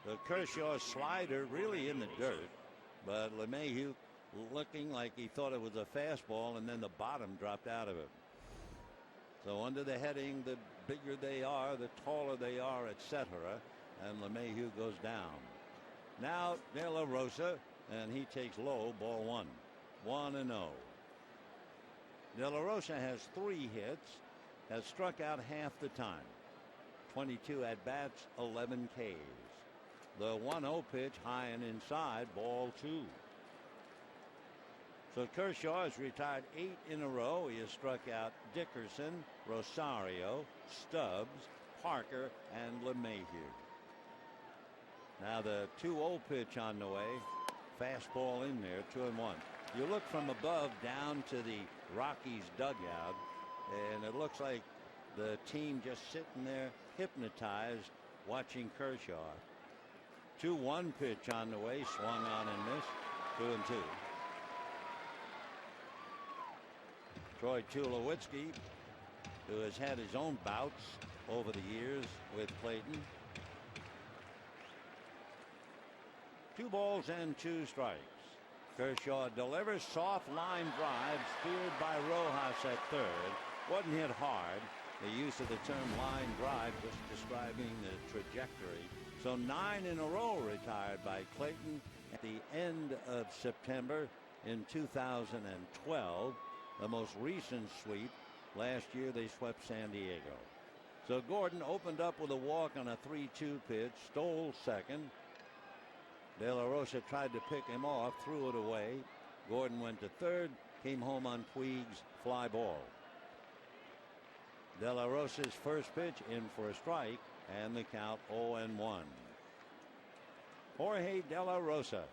The Kershaw slider really in the dirt, but LeMahieu looking like he thought it was a fastball, and then the bottom dropped out of it. So under the heading, the bigger they are, the taller they are, etc. And LeMahieu goes down. Now De La Rosa, and he takes low, ball 1. 1-0. De La Rosa has 3 hits, has struck out half the time. 22 at-bats, 11 Ks. The 1-0 pitch high and inside, ball 2. So Kershaw has retired 8 in a row. He has struck out Dickerson, Rosario, Stubbs, Parker, and LeMahieu. Now the 2-0 pitch on the way. Fastball in there, 2-1. You look from above down to the Rockies dugout, and it looks like the team just sitting there hypnotized watching Kershaw. 2-1 pitch on the way, swung on and missed. 2-2. Troy Tulowitzki, who has had his own bouts over the years with Clayton. 2 balls and 2 strikes. Kershaw delivers soft line drive, speared by Rojas at third. Wasn't hit hard. The use of the term line drive just describing the trajectory. So 9 in a row retired by Clayton at the end of September in 2012. The most recent sweep. Last year they swept San Diego. So Gordon opened up with a walk on a 3-2 pitch, stole second. De La Rosa tried to pick him off, threw it away. Gordon went to third, came home on Puig's fly ball. De La Rosa's first pitch in for a strike, and the count 0-1. Jorge De La Rosa,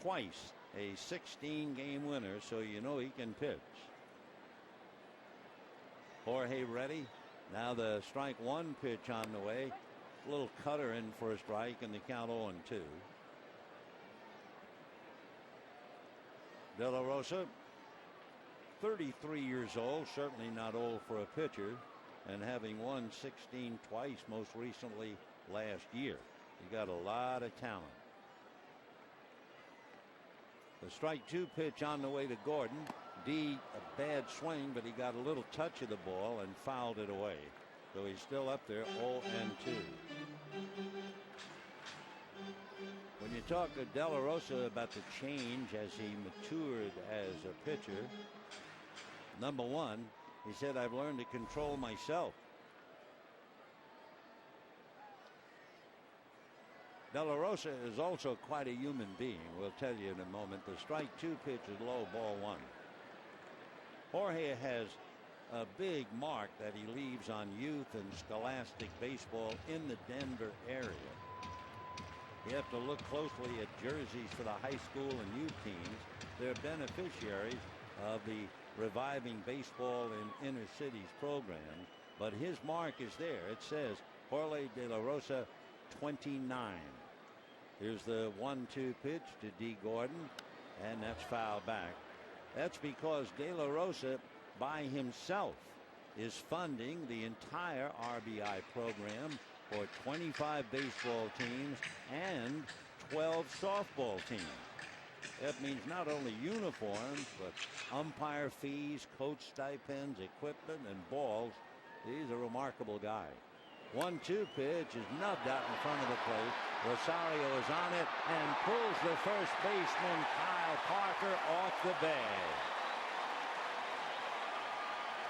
twice a 16-game winner, so you know he can pitch. Jorge ready. Now the strike 1 pitch on the way. A little cutter in for a strike, and the count 0-2. De La Rosa, 33 years old, certainly not old for a pitcher, and having won 16 twice, most recently last year. He got a lot of talent. The strike 2 pitch on the way to Gordon. D, a bad swing, but he got a little touch of the ball and fouled it away. So he's still up there, 0-2. When you talk to De La Rosa about the change as he matured as a pitcher, number 1, he said, I've learned to control myself. De La Rosa is also quite a human being. We'll tell you in a moment. The strike 2 pitch is low, ball 1. Jorge has a big mark that he leaves on youth and scholastic baseball in the Denver area. You have to look closely at jerseys for the high school and youth teams. They're beneficiaries of the Reviving Baseball in Inner Cities program. but his mark is there. It says Jorge De La Rosa 29. Here's the 1-2 pitch to D. Gordon, and that's foul back. That's because De La Rosa by himself is funding the entire RBI program for 25 baseball teams and 12 softball teams. That means not only uniforms, but umpire fees, coach stipends, equipment, and balls. He's a remarkable guy. 1-2 pitch is nubbed out in front of the plate. Rosario is on it and pulls the first baseman, Kyle Parker, off the bag.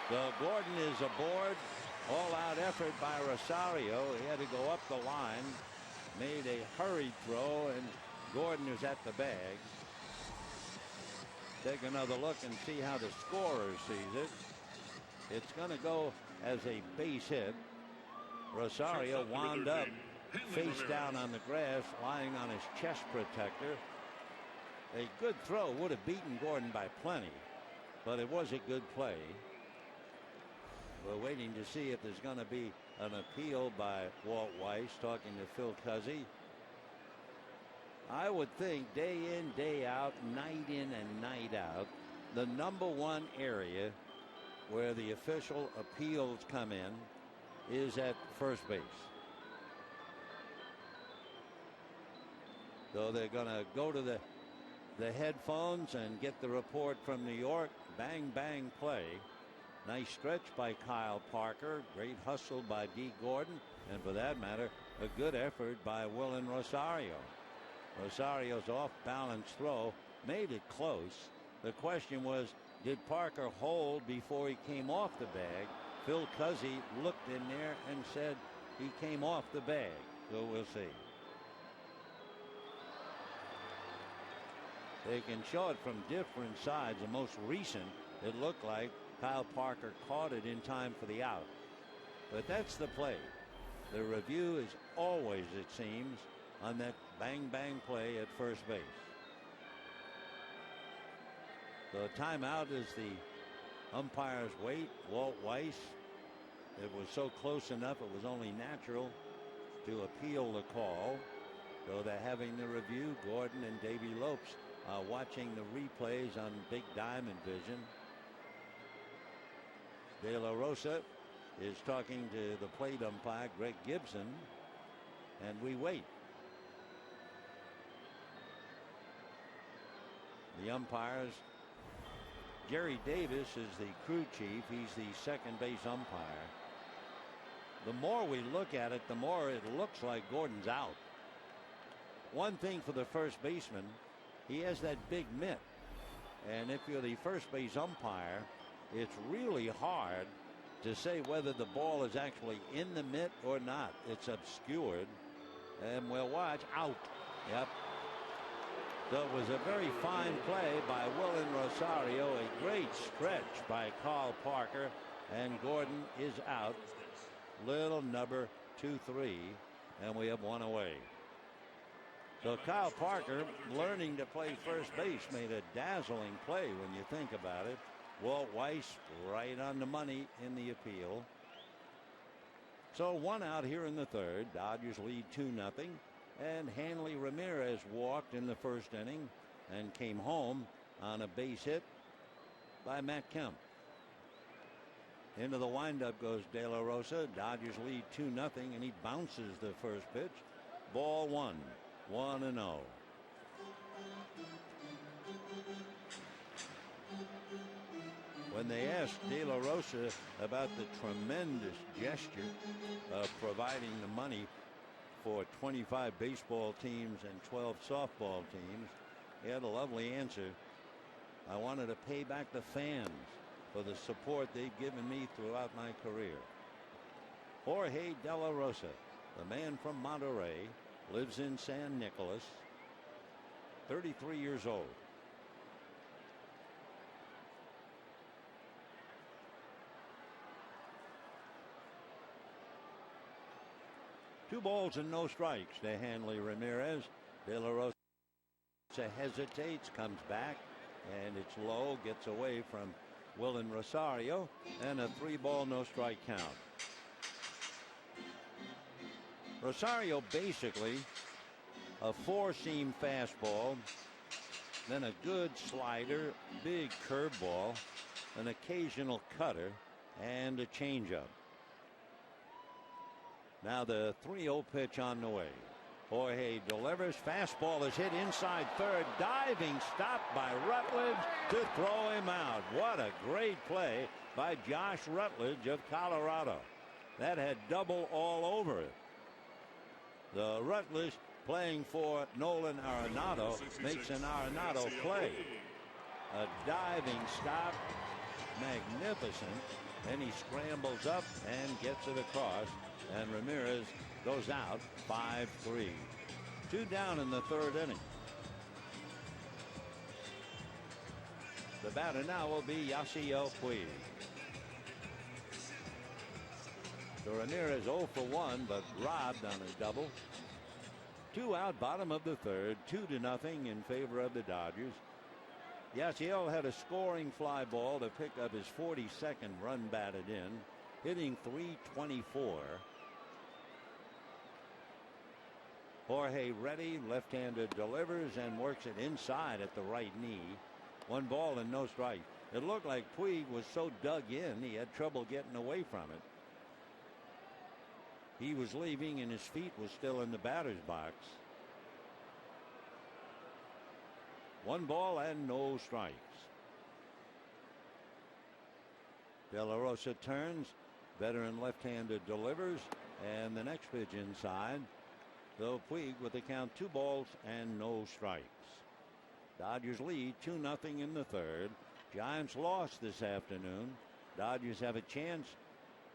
So Gordon is aboard. All-out effort by Rosario. He had to go up the line, made a hurried throw, and Gordon is at the bag. Take another look and see how the scorer sees it. It's going to go as a base hit. Rosario wound up face down on the grass, lying on his chest protector. A good throw would have beaten Gordon by plenty, but it was a good play. We're waiting to see if there's going to be an appeal by Walt Weiss, talking to Phil Cuzzy. I would think day in, day out, night in and night out, the #1 area where the official appeals come in is at first base. So they're going to go to the headphones and get the report from New York. Bang, bang, play. Nice stretch by Kyle Parker. Great hustle by D. Gordon. And for that matter, a good effort by Willen Rosario. Rosario's off-balance throw made it close. The question was, did Parker hold before he came off the bag? Phil Cuzzy looked in there and said he came off the bag. So we'll see. They can show it from different sides. The most recent, it looked like Kyle Parker caught it in time for the out. But that's the play. The review is always, it seems, on that bang-bang play at first base. The timeout is the umpire's wait. Walt Weiss. It was so close enough it was only natural to appeal the call. So they're having the review. Gordon and Davey Lopes watching the replays on Big Diamond Vision. De La Rosa is talking to the plate umpire, Greg Gibson, and we wait. The umpires, Jerry Davis is the crew chief. He's the second base umpire. The more we look at it, the more it looks like Gordon's out. One thing for the first baseman, he has that big mitt. And if you're the first base umpire, it's really hard to say whether the ball is actually in the mitt or not. It's obscured. And we'll watch. Out. Yep. So it was a very fine play by Willen Rosario. A great stretch by Kyle Parker. And Gordon is out. Little number 2-3. And we have one away. So Kyle Parker, learning to play first base, made a dazzling play when you think about it. Walt Weiss right on the money in the appeal. So one out here in the third. Dodgers lead 2-0. And Hanley Ramirez walked in the first inning and came home on a base hit by Matt Kemp. Into the windup goes De La Rosa. Dodgers lead 2-0, and he bounces the first pitch. Ball one. 1-0. When they asked De La Rosa about the tremendous gesture of providing the money for 25 baseball teams and 12 softball teams, he had a lovely answer. I wanted to pay back the fans for the support they've given me throughout my career. Jorge De La Rosa, the man from Monterey, lives in San Nicolas, 33 years old. Two balls and no strikes to Hanley Ramirez. De La Rosa hesitates, comes back, and it's low, gets away from Willen Rosario, and a 3-ball, no-strike count. Rosario basically a 4-seam fastball, then a good slider, big curveball, an occasional cutter, and a changeup. Now the 3-0 pitch on the way. Jorge delivers. Fastball is hit inside third. Diving stop by Rutledge to throw him out. What a great play by Josh Rutledge of Colorado. That had double all over it. The Rutledge playing for Nolan Arenado makes an Arenado play. A diving stop. Magnificent. Then he scrambles up and gets it across. And Ramirez goes out 5-3. 2 down in the 3rd inning. The batter now will be Yasiel Puig. So Ramirez 0 for 1, but robbed on a double. 2 out, bottom of the 3rd, 2-0 in favor of the Dodgers. Yasiel had a scoring fly ball to pick up his 42nd run batted in, hitting .324. Jorge ready, left-handed delivers and works it inside at the right knee. 1 ball and no strike. It looked like Puig was so dug in he had trouble getting away from it. He was leaving and his feet was still in the batter's box. 1 ball and no strikes. De La Rosa turns. Veteran left-handed delivers. And the next pitch inside. Though Puig with the count 2 balls and no strikes. Dodgers lead 2-0 in the 3rd. Giants lost this afternoon. Dodgers have a chance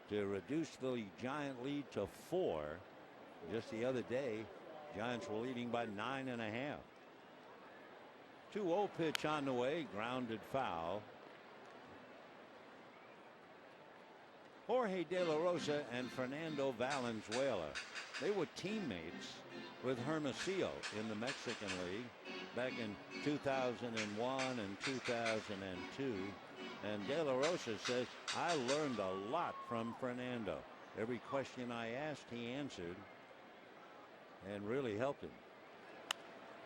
to reduce the Giant lead to 4. Just the other day, Giants were leading by 9.5. 2-0 pitch on the way, grounded foul. Jorge De La Rosa and Fernando Valenzuela, they were teammates with Hermosillo in the Mexican League back in 2001 and 2002. And De La Rosa says, I learned a lot from Fernando. Every question I asked, he answered and really helped him.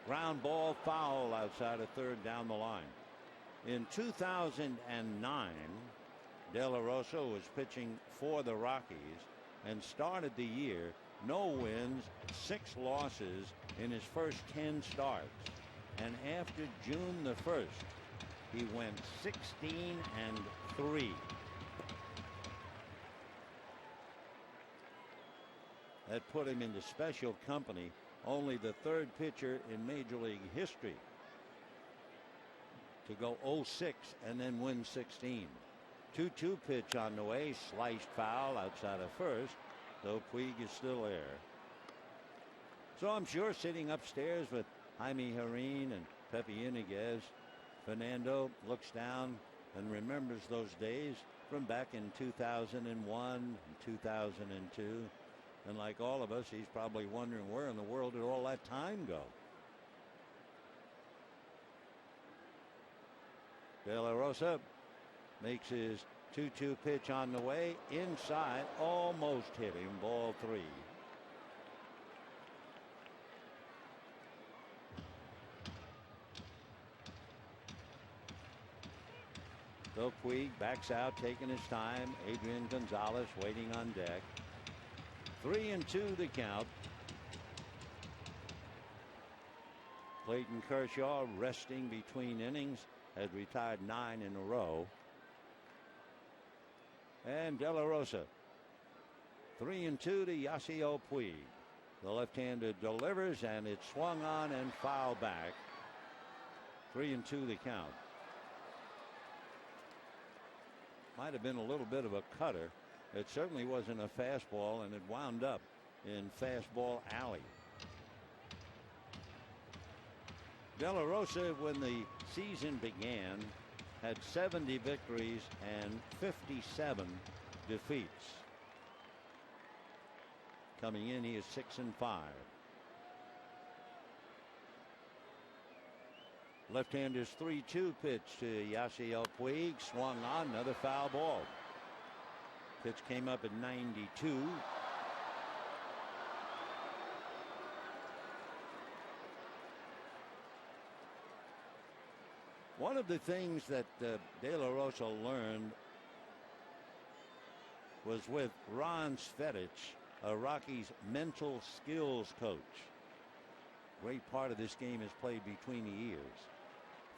Ground ball, foul outside of third down the line. In 2009, De La Rosa was pitching for the Rockies and started the year no wins, 6 losses in his first 10 starts. And after June the 1st, he went 16-3. That put him into special company, only the 3rd pitcher in Major League history to go 0-6 and then win 16. 2-2 pitch on the way, sliced foul outside of first, though Puig is still there. So I'm sure sitting upstairs with Jaime Jarrín and Pepe Iniguez, Fernando looks down and remembers those days from back in 2001 and 2002. And like all of us, he's probably wondering where in the world did all that time go. De La Rosa makes his 2-2 pitch on the way. Inside, almost hit him. Ball 3. So Puig backs out, taking his time. Adrian Gonzalez waiting on deck. 3-2 the count. Clayton Kershaw resting between innings, had retired 9 in a row. And De La Rosa 3-2 to Yasiel Puig. The left-handed delivers and it's swung on and fouled back. 3-2 the count. Might have been a little bit of a cutter. It certainly wasn't a fastball, and it wound up in fastball alley. De La Rosa, when the season began, had 70 victories and 57 defeats. Coming in, he is 6-5. Left-hander's 3-2 pitch to Yasiel Puig. Swung on, another foul ball. Pitch came up at 92. One of the things that De La Rosa learned was with Ron Svedich, a Rockies mental skills coach. Great part of this game is played between the ears.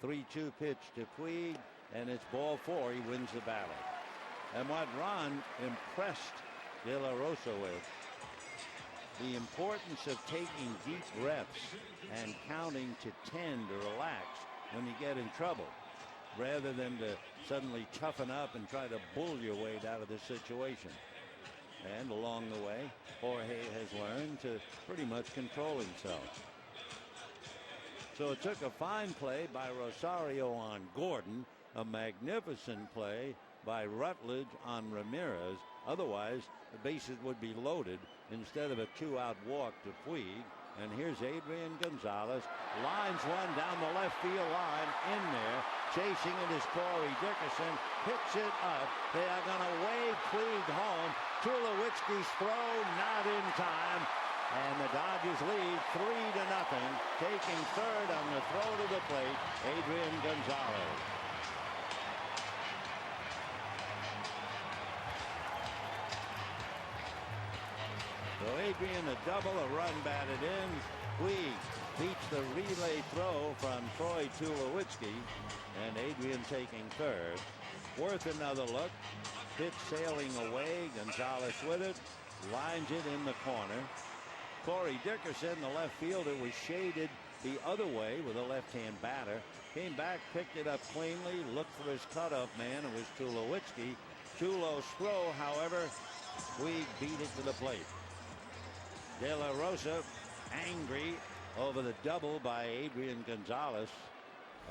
3-2 pitch to Puig, and it's ball 4. He wins the battle. And what Ron impressed De La Rosa with, the importance of taking deep breaths and counting to 10 to relax when you get in trouble, rather than to suddenly toughen up and try to bull your way out of this situation. And along the way, Jorge has learned to pretty much control himself. So it took a fine play by Rosario on Gordon, a magnificent play by Rutledge on Ramirez. Otherwise, the bases would be loaded instead of a 2-out walk to Puig. And here's Adrian Gonzalez, lines one down the left field line, in there. Chasing it is Corey Dickerson, picks it up. They are going to wave Puig home. Tulowitzki's throw not in time. And the Dodgers lead 3-0. Taking third on the throw to the plate, Adrian Gonzalez. So Adrian a double, a run batted in. Puig beats the relay throw from Troy Tulowitzki, and Adrian taking third. Worth another look. Pitch sailing away. Gonzalez with it. Lines it in the corner. Corey Dickerson, the left fielder, was shaded the other way with a left-hand batter. Came back, picked it up cleanly, looked for his cutoff man. It was Tulowitzki. Tulo's throw, however, Puig beat it to the plate. De La Rosa angry over the double by Adrian Gonzalez.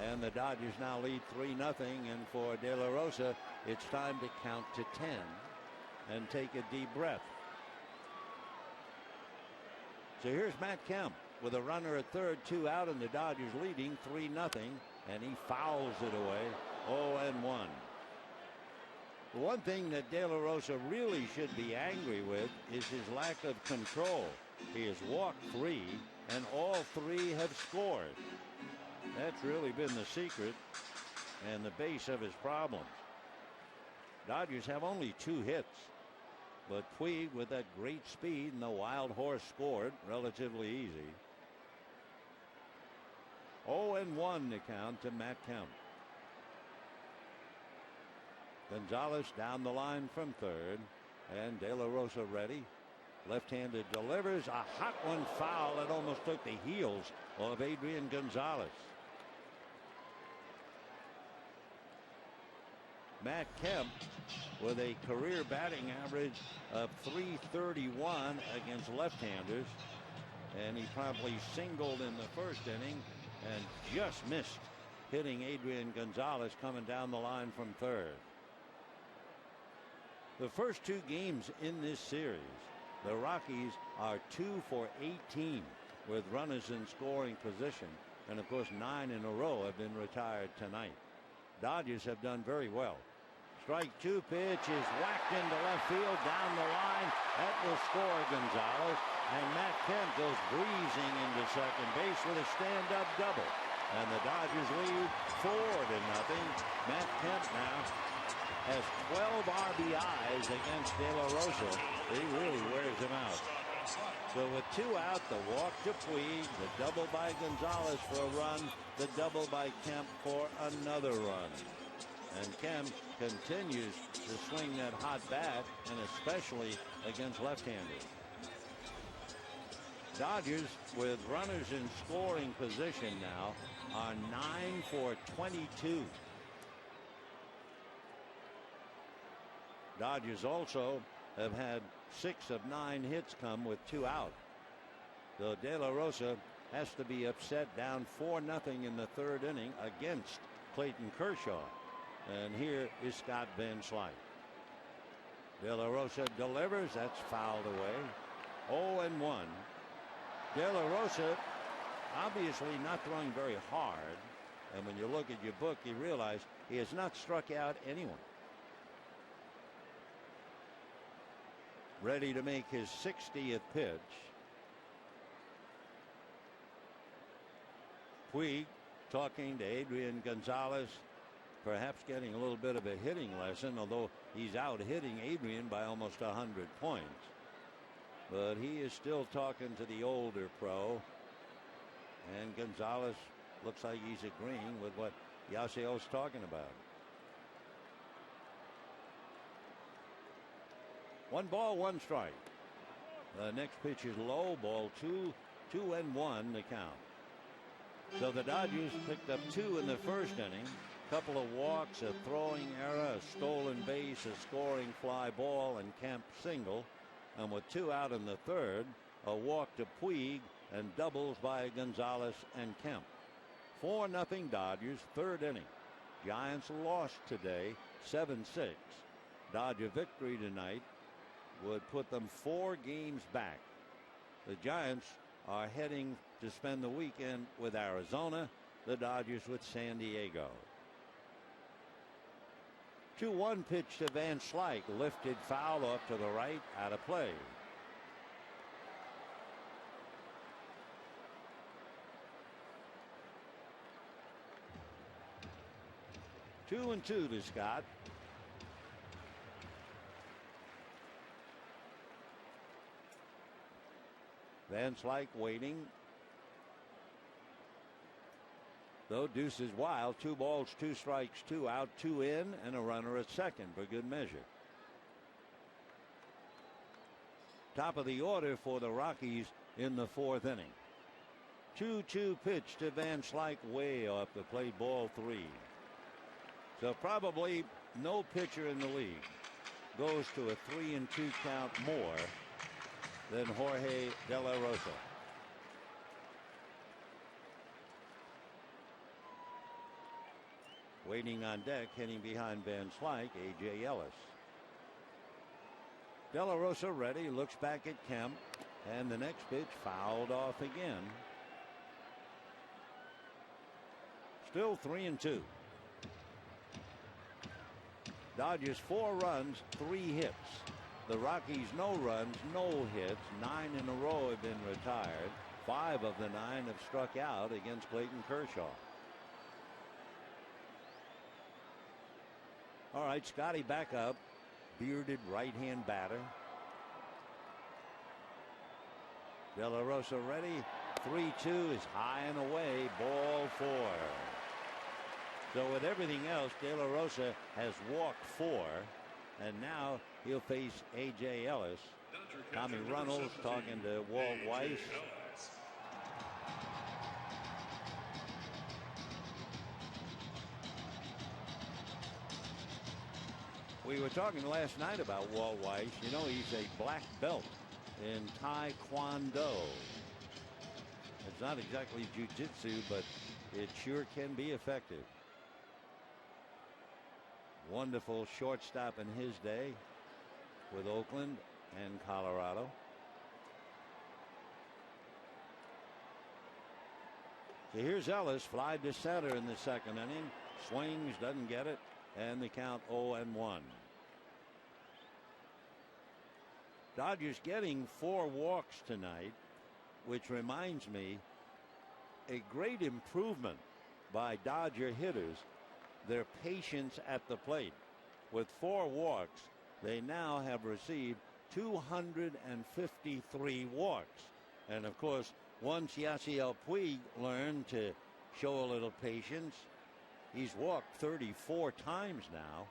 And the Dodgers now lead 3-0. And for De La Rosa, it's time to count to 10 and take a deep breath. So here's Matt Kemp with a runner at third, 2 out, and the Dodgers leading 3-0. And he fouls it away, 0-1. The one thing that De La Rosa really should be angry with is his lack of control. He has walked 3, and all 3 have scored. That's really been the secret and the base of his problems. Dodgers have only 2 hits. But Puig, with that great speed, and the wild horse scored relatively easy. 0-1 to count to Matt Kemp. Gonzalez down the line from third, and De La Rosa ready. Left-handed delivers a hot one, foul that almost took the heels of Adrian Gonzalez. Matt Kemp with a career batting average of .331 against left-handers, and he probably singled in the first inning and just missed hitting Adrian Gonzalez coming down the line from third. The first 2 games in this series, the Rockies are 2 for 18 with runners in scoring position, and of course 9 in a row have been retired tonight. Dodgers have done very well. Strike 2 pitch is whacked into left field down the line. That will score Gonzalez. And Matt Kemp goes breezing into second base with a stand-up double. And the Dodgers lead 4-0. Matt Kemp now has 12 RBIs against De La Rosa. He really wears him out. So with 2 out, the walk to Puig, the double by Gonzalez for a run, the double by Kemp for another run. And Kemp continues to swing that hot bat, and especially against left-handers. Dodgers, with runners in scoring position now, are 9 for 22. Dodgers also have had 6 of 9 hits come with 2 out. So De La Rosa has to be upset, down 4-0 in the third inning against Clayton Kershaw. And here is Scott Van Slyke. De La Rosa delivers. That's fouled away. 0-1. De La Rosa obviously not throwing very hard. And when you look at your book, you realize he has not struck out anyone. Ready to make his 60th pitch. Puig talking to Adrian Gonzalez, perhaps getting a little bit of a hitting lesson, although he's out hitting Adrian by almost 100 points. But he is still talking to the older pro. And Gonzalez looks like he's agreeing with what Yasiel's talking about. 1 ball, 1 strike. The next pitch is low, ball 2, 2-1 the count. So the Dodgers picked up 2 in the first inning. Couple of walks, a throwing error, a stolen base, a scoring fly ball, and Kemp single. And with 2 out in the third, a walk to Puig and doubles by Gonzalez and Kemp. 4-0 Dodgers, third inning. Giants lost today, 7-6. Dodger victory tonight would put them 4 games back. The Giants are heading to spend the weekend with Arizona, the Dodgers with San Diego. 2-1 pitch to Van Slyke, lifted foul off to the right, out of play. Two and 2 to Scott. Van Slyke waiting. Though deuce is wild. 2 balls, 2 strikes, 2 out, 2 in, and a runner at second for good measure. Top of the order for the Rockies in the 4th inning. 2-2 pitch to Van Slyke, way off the plate, ball 3. So probably no pitcher in the league goes to a 3-2 count more than Jorge De La Rosa. Waiting on deck, hitting behind Van Slyke, A.J. Ellis. De La Rosa ready, looks back at Kemp, and the next pitch fouled off again. Still 3-2. Dodgers 4 runs, 3 hits. The Rockies no runs, no hits. 9 in a row have been retired. 5 of the 9 have struck out against Clayton Kershaw. All right, Scotty back up. Bearded right-hand batter. De La Rosa ready. 3-2 is high and away. Ball 4. So with everything else, De La Rosa has walked 4. And now he'll face A.J. Ellis. Tommy Runnels talking to Walt Weiss. We were talking last night about Walt Weiss. You know, he's a black belt in Taekwondo. It's not exactly jiu-jitsu, but it sure can be effective. Wonderful shortstop in his day with Oakland and Colorado. So here's Ellis, fly to center in the second inning. Swings, doesn't get it, and the count 0-1. Dodgers getting 4 walks tonight, which reminds me, a great improvement by Dodger hitters, their patience at the plate. With 4 walks, they now have received 253 walks. And of course, once Yasiel Puig learned to show a little patience, he's walked 34 times now.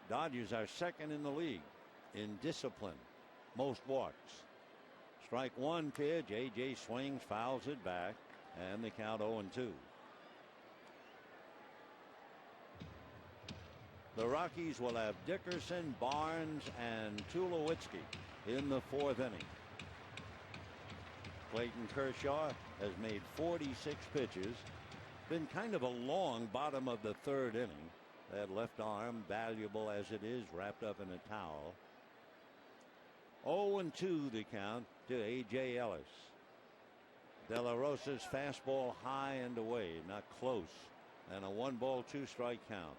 Dodgers are second in the league in discipline, most walks. Strike 1 pitch, A.J. swings, fouls it back, and the count 0-2. The Rockies will have Dickerson, Barnes, and Tulowitzki in the 4th inning. Clayton Kershaw has made 46 pitches. Been kind of a long bottom of the 3rd inning. That left arm, valuable as it is, wrapped up in a towel. 0-2 the count to A.J. Ellis. De La Rosa's fastball high and away, not close, and a 1-ball 2-strike count.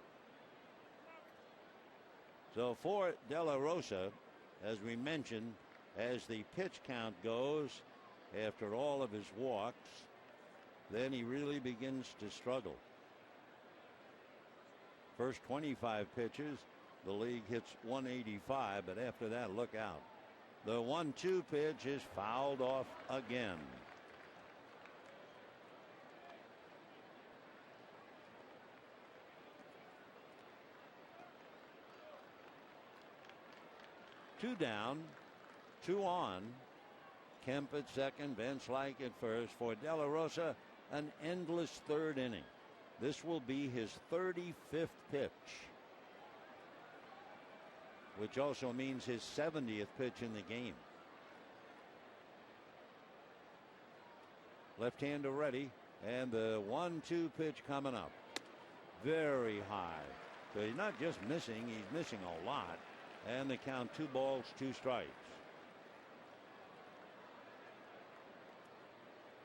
So for De La Rosa, as we mentioned, as the pitch count goes, after all of his walks, then he really begins to struggle. First 25 pitches, the league hits 185, but after that, look out. The 1-2 pitch is fouled off again. Two down, two on. Kemp at second, Van Slyke at first. For De La Rosa, an endless third inning. This will be his 35th pitch, which also means his 70th pitch in the game. Left-hander ready, and the 1-2 pitch coming up. Very high. So he's not just missing, he's missing a lot. And the count 2 balls, 2 strikes.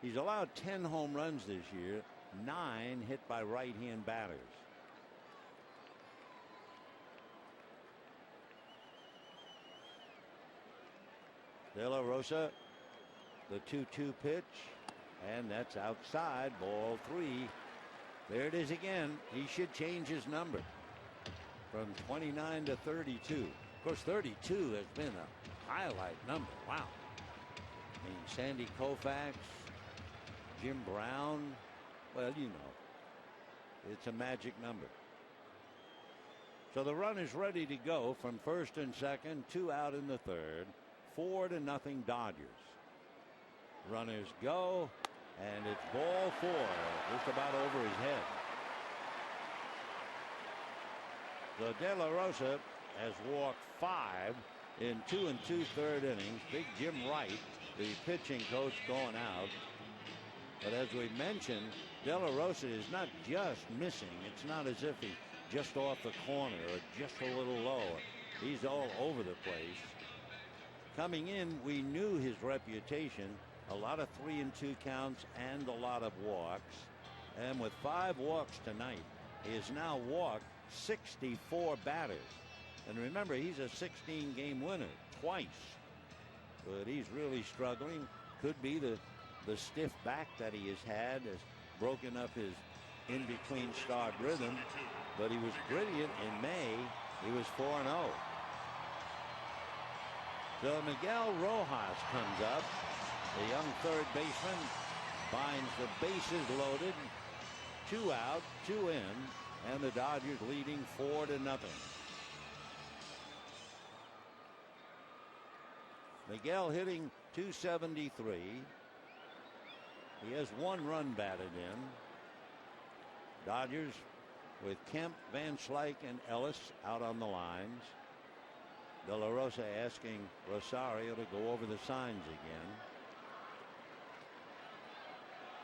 He's allowed 10 home runs this year, 9 hit by right-hand batters. De La Rosa, the 2-2 pitch, and that's outside, ball 3. There it is again. He should change his number from 29 to 32. Of course, 32 has been a highlight number. Wow. I mean, Sandy Koufax, Jim Brown, well, you know, it's a magic number. So the run is ready to go from first and second, 2 out in the third, 4-0 Dodgers. Runners go, and it's ball 4, just about over his head. So De La Rosa has walked 5 in 2 2/3 innings. Big Jim Wright, the pitching coach, going out. But as we mentioned, De La Rosa is not just missing. It's not as if he's just off the corner or just a little low. He's all over the place. Coming in, we knew his reputation. A lot of 3-2 counts and a lot of walks. And with 5 walks tonight, he has now walked 64 batters. And remember, he's a 16-game winner twice. But he's really struggling. Could be the stiff back that he has had has broken up his in-between start rhythm. But he was brilliant in May. He was 4-0. So Miguel Rojas comes up. The young third baseman finds the bases loaded. 2 out, 2 in. And the Dodgers leading 4-0. Miguel hitting .273. He has 1 run batted in. Dodgers with Kemp, Van Slyke, and Ellis out on the lines. De La Rosa asking Rosario to go over the signs again.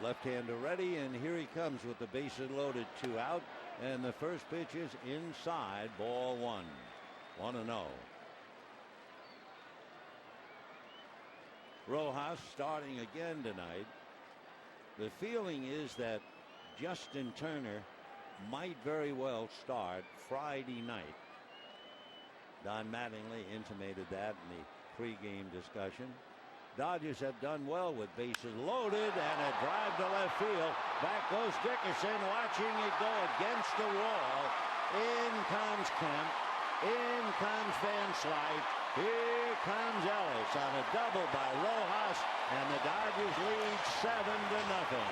Left-hander ready, and here he comes with the bases loaded, 2 out. And the first pitch is inside, ball 1. 1-0. Rojas starting again tonight. The feeling is that Justin Turner might very well start Friday night. Don Mattingly intimated that in the pregame discussion. Dodgers have done well with bases loaded, and a drive to left field. Back goes Dickerson, watching it go against the wall. In comes Kemp. In comes Van Slyke. Here comes Ellis on a double by Rojas, and the Dodgers lead 7-0.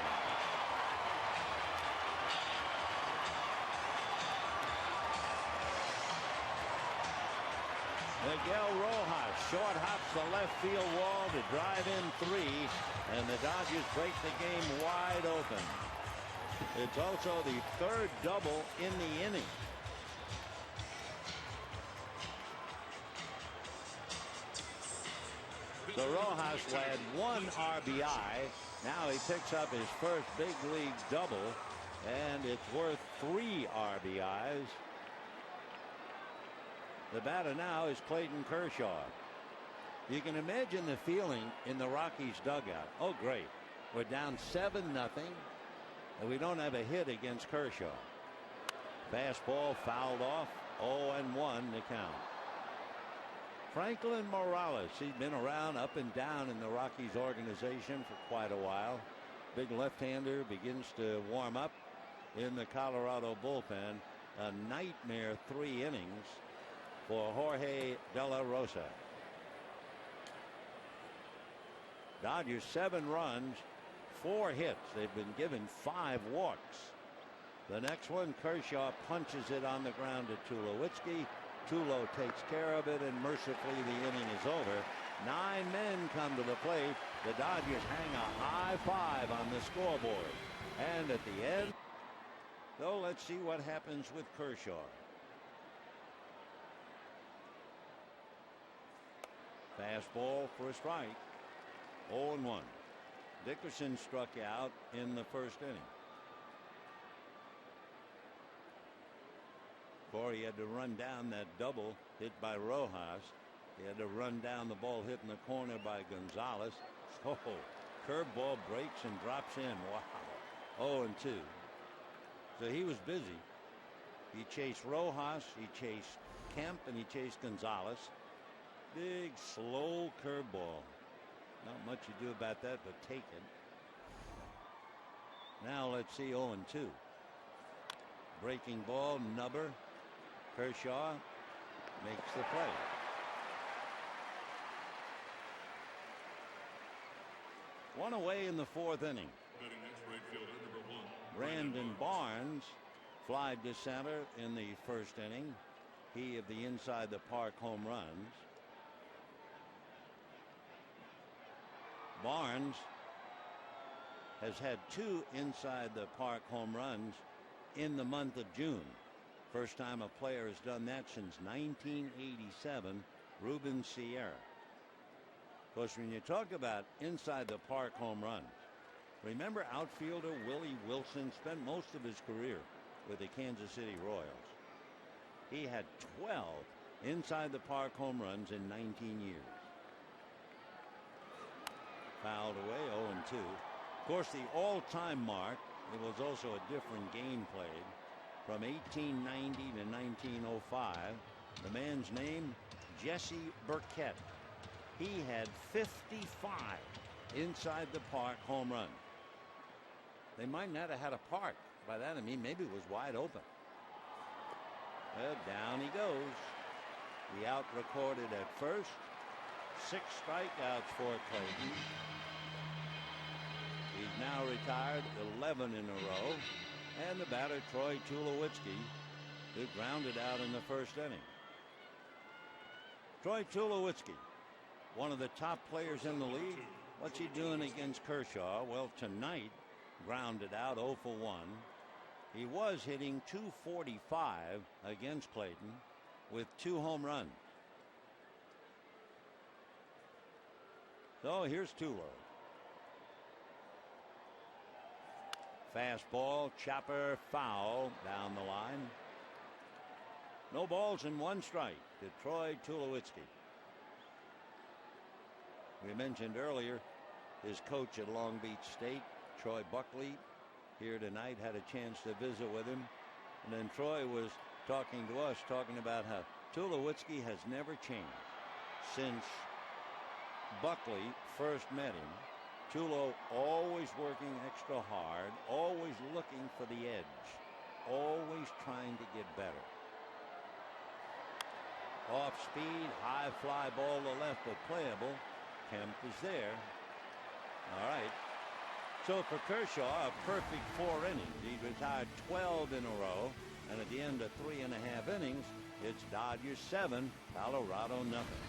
Miguel Rojas short hops the left field wall to drive in 3, and the Dodgers break the game wide open. It's also the 3rd double in the inning. So Rojas had 1 RBI. Now he picks up his first big league double, and it's worth 3 RBIs. The batter now is Clayton Kershaw. You can imagine the feeling in the Rockies dugout. Oh, great. We're down 7-0, and we don't have a hit against Kershaw. Fastball fouled off. 0-1 the count. Franklin Morales, he's been around up and down in the Rockies organization for quite a while. Big left-hander begins to warm up in the Colorado bullpen. A nightmare 3 innings for Jorge De La Rosa. Dodgers 7 runs, 4 hits. They've been given 5 walks. The next one, Kershaw punches it on the ground to Tulowitzki. Tulo takes care of it, and mercifully the inning is over. 9 men come to the plate. The Dodgers hang a high 5 on the scoreboard. And at the end, though, let's see what happens with Kershaw. Fastball for a strike. 0-1. Dickerson struck out in the first inning. Corey had to run down that double hit by Rojas. He had to run down the ball hit in the corner by Gonzalez. Oh, curveball breaks and drops in. Wow. 0-2. So he was busy. He chased Rojas, he chased Kemp, and he chased Gonzalez. Big, slow curveball. Not much you do about that but take it. Now let's see 0-2. Breaking ball, nubber. Kershaw makes the play. One away in the 4th inning. Brandon Barnes flied to center in the first inning. He of the inside the park home runs. Barnes has had 2 inside the park home runs in the month of June. First time a player has done that since 1987, Ruben Sierra. Of course, when you talk about inside the park home runs, remember outfielder Willie Wilson spent most of his career with the Kansas City Royals. He had 12 inside the park home runs in 19 years. Fouled away, 0-2. Of course, the all-time mark, it was also a different game played. From 1890 to 1905, the man's name, Jesse Burkett. He had 55 inside the park home runs. They might not have had a park. By that I mean maybe it was wide open. Well, down he goes. The out recorded at first. 6 strikeouts for Clayton. He's now retired 11 in a row. And the batter, Troy Tulowitzki, who grounded out in the first inning. Troy Tulowitzki, one of the top players in the league. What's he doing against Kershaw? Well, tonight, grounded out 0 for 1. He was hitting .245 against Clayton with 2 home runs. So here's Tulo. Fastball, chopper, foul down the line. No balls and 1 strike to Troy Tulowitzki. We mentioned earlier his coach at Long Beach State, Troy Buckley, here tonight, had a chance to visit with him. And then Troy was talking to us, talking about how Tulowitzki has never changed since Buckley first met him. Tulo always working extra hard, always looking for the edge, always trying to get better. Off speed, high fly ball to left, but playable. Kemp is there. All right. So for Kershaw, a perfect 4 innings. He retired 12 in a row, and at the end of 3.5 innings, it's Dodgers 7, Colorado nothing.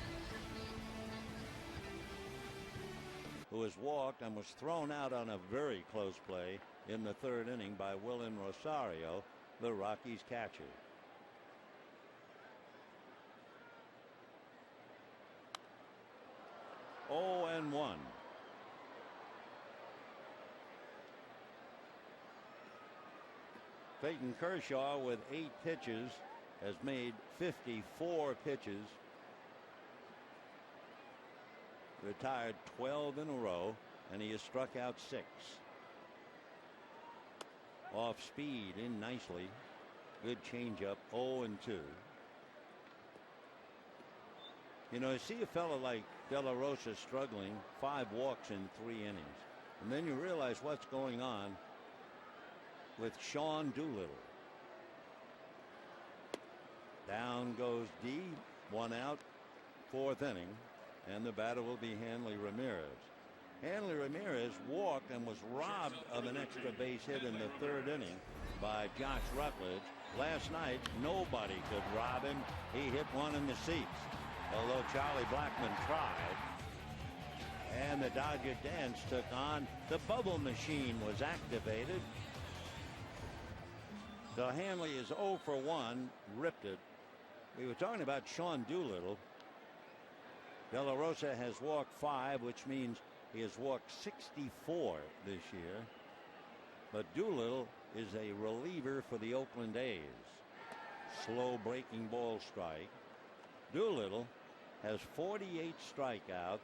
Who was walked and was thrown out on a very close play in the 3rd inning by Willen Rosario, the Rockies catcher. Oh, and 1. Clayton Kershaw with 8 pitches has made 54 pitches. Retired 12 in a row. and he has struck out 6. Off speed, in nicely. Good changeup, 0-2. You know, I see a fellow like De La Rosa struggling, 5 walks in 3 innings. And then you realize what's going on with Sean Doolittle. Down goes D, 1 out, 4th inning, and the batter will be Hanley Ramirez. Hanley Ramirez walked and was robbed of an extra base hit in the 3rd inning by Josh Rutledge. Last night, nobody could rob him. He hit one in the seats, although Charlie Blackmon tried. And the Dodger dance took on. The bubble machine was activated. So Hanley is 0 for 1, ripped it. We were talking about Sean Doolittle. De La Rosa has walked 5, which means he has walked 64 this year. But Doolittle is a reliever for the Oakland A's. Slow breaking ball strike. Doolittle has 48 strikeouts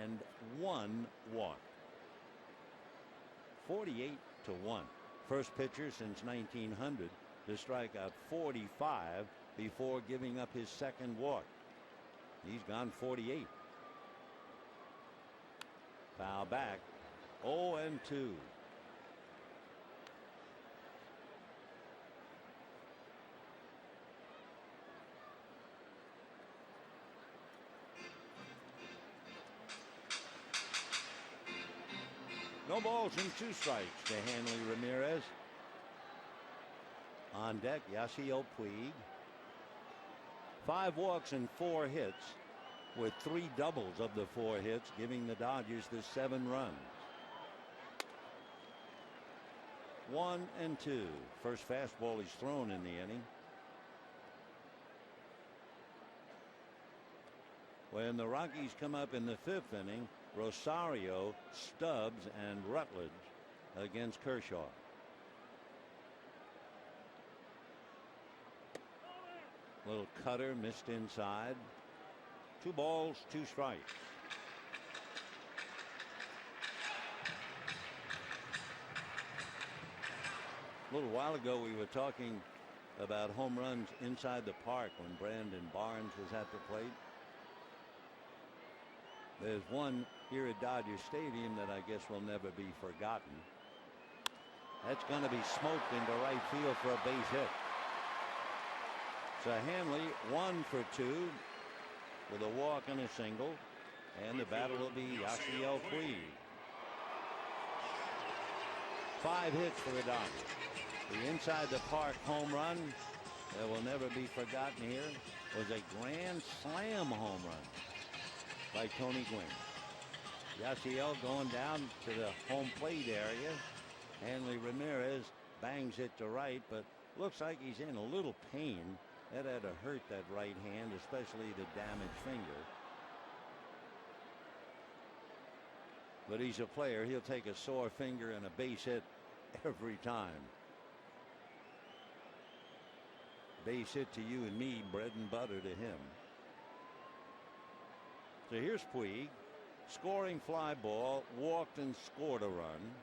and 1 walk. 48 to 1. First pitcher since 1900 to strike out 45 before giving up his 2nd walk. He's gone 48. Foul back, 0-2. No balls and 2 strikes to Hanley Ramirez. On deck, Yasiel Puig. 5 walks and 4 hits, with 3 doubles of the 4 hits, giving the Dodgers the 7 runs. 1-2. First fastball he's thrown in the inning. When the Rockies come up in the 5th inning, Rosario, Stubbs, and Rutledge against Kershaw. Little cutter missed inside. 2 balls, 2 strikes. A little while ago we were talking about home runs inside the park when Brandon Barnes was at the plate. There's one here at Dodger Stadium that I guess will never be forgotten. That's going to be smoked into right field for a base hit. So Hanley 1 for 2 with a walk and a single, and the batter will be Yasiel Puig. 5 hits for the Dodgers. The inside the park home run that will never be forgotten here was a grand slam home run by Tony Gwynn. Yasiel going down to the home plate area. Hanley Ramirez bangs it to right, but looks like he's in a little pain. That had to hurt that right hand, especially the damaged finger. But he's a player. He'll take a sore finger and a base hit every time. Base hit to you and me, bread and butter to him. So here's Puig, scoring fly ball, walked and scored a run.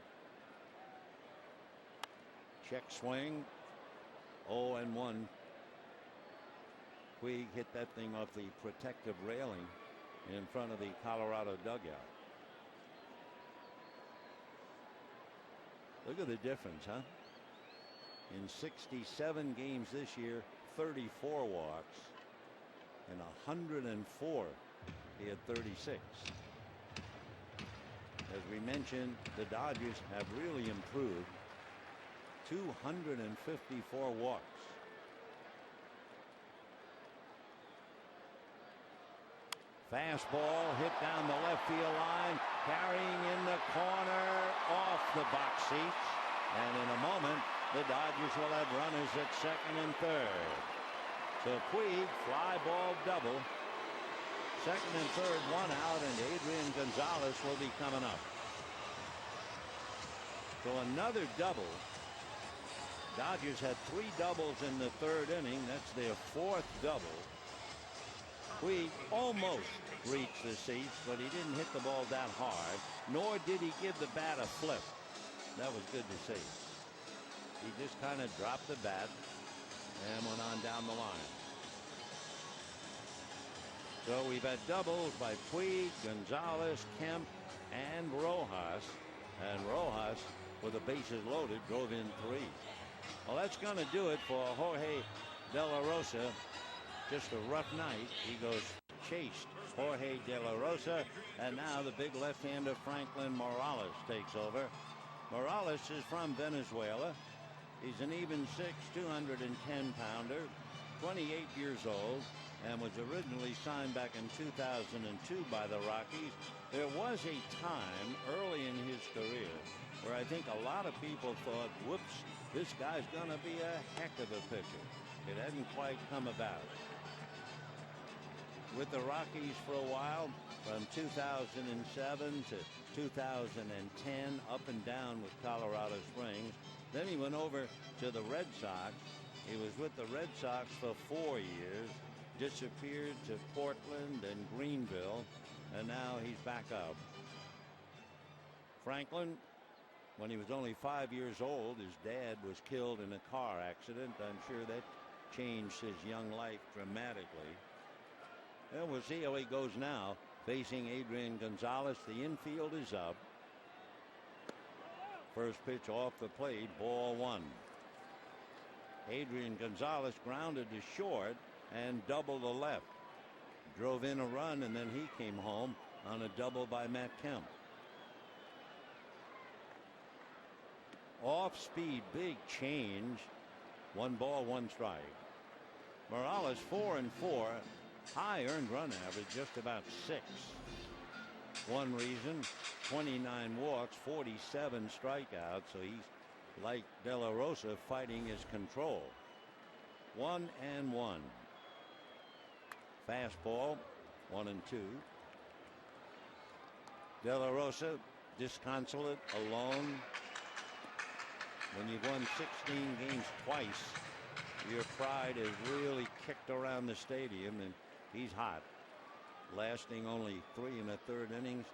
Check swing, 0-1. Puig hit that thing off the protective railing in front of the Colorado dugout. Look at the difference, huh? In 67 games this year, 34 walks, and 104. He had 36. As we mentioned, the Dodgers have really improved. 254 walks. Fastball hit down the left field line, carrying in the corner, off the box seats. And in a moment, the Dodgers will have runners at 2nd and 3rd. So Puig, fly ball double. 2nd and 3rd, 1 out, and Adrian Gonzalez will be coming up. So another double. Dodgers had 3 doubles in the 3rd inning. That's their 4th double. Puig almost reached the seats, but he didn't hit the ball that hard, nor did he give the bat a flip. That was good to see. He just kind of dropped the bat and went on down the line. So we've had doubles by Puig, Gonzalez, Kemp, and Rojas. And Rojas, with the bases loaded, drove in 3. Well, that's going to do it for Jorge De La Rosa. Just a rough night. He goes chased Jorge De La Rosa, and now the big left-hander Franklin Morales takes over. Morales is from Venezuela. He's an even 6, 210-pounder, 28 years old, and was originally signed back in 2002 by the Rockies. There was a time early in his career where I think a lot of people thought, whoops, this guy's going to be a heck of a pitcher. It hadn't quite come about. With the Rockies for a while, from 2007 to 2010, up and down with Colorado Springs. Then he went over to the Red Sox. He was with the Red Sox for 4 years, disappeared to Portland and Greenville, and now he's back up. Franklin, when he was only 5 years old, his dad was killed in a car accident. I'm sure that changed his young life dramatically. And we'll see how he goes now, facing Adrian Gonzalez. The infield is up. First pitch off the plate, ball 1. Adrian Gonzalez grounded to short and doubled to left. Drove in a run, and then he came home on a double by Matt Kemp. Off speed, big change. 1 ball, 1 strike. Morales 4-4. High earned run average, just about 6. One reason, 29 walks, 47 strikeouts, so he's like De La Rosa fighting his control. 1-1. Fastball, 1-2. De La Rosa disconsolate, alone. When you've won 16 games twice, your pride has really kicked around the stadium, and he's hot, lasting only 3 1/3 innings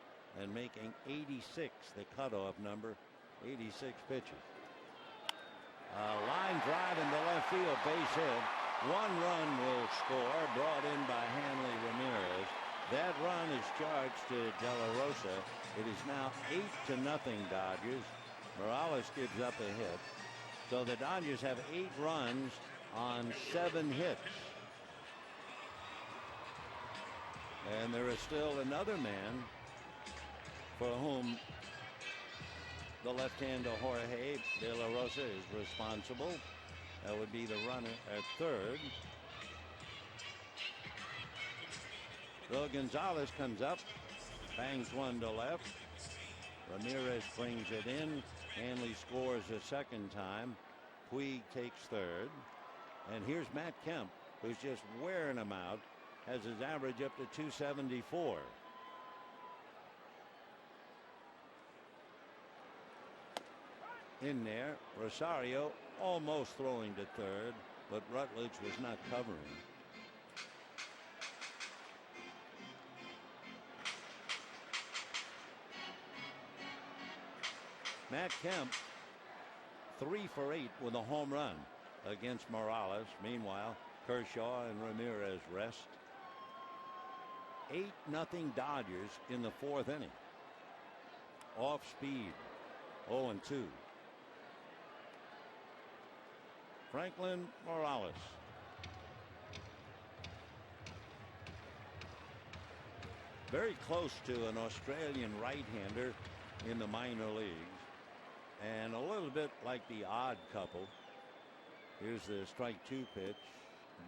and making 86 the cutoff number, 86 pitches. Line drive into left field, base hit. 1 run will score, brought in by Hanley Ramirez. That run is charged to De La Rosa. It is now 8-0 Dodgers. Morales gives up a hit. So the Dodgers have 8 runs on 7 hits. And there is still another man for whom the left-hander Jorge De La Rosa is responsible. That would be the runner at third. So Gonzalez comes up, bangs 1 to left. Ramirez brings it in. Hanley scores a second time. Puig takes third. And here's Matt Kemp, who's just wearing him out. Has his average up to 274. In there, Rosario almost throwing to third, but Rutledge was not covering. Matt Kemp 3 for 8 with a home run against Morales. Meanwhile, Kershaw and Ramirez rest. 8-0 Dodgers in the 4th inning. Off speed, 0-2. Franklin Morales. Very close to an Australian right-hander in the minor leagues. And a little bit like the odd couple. Here's the strike 2 pitch,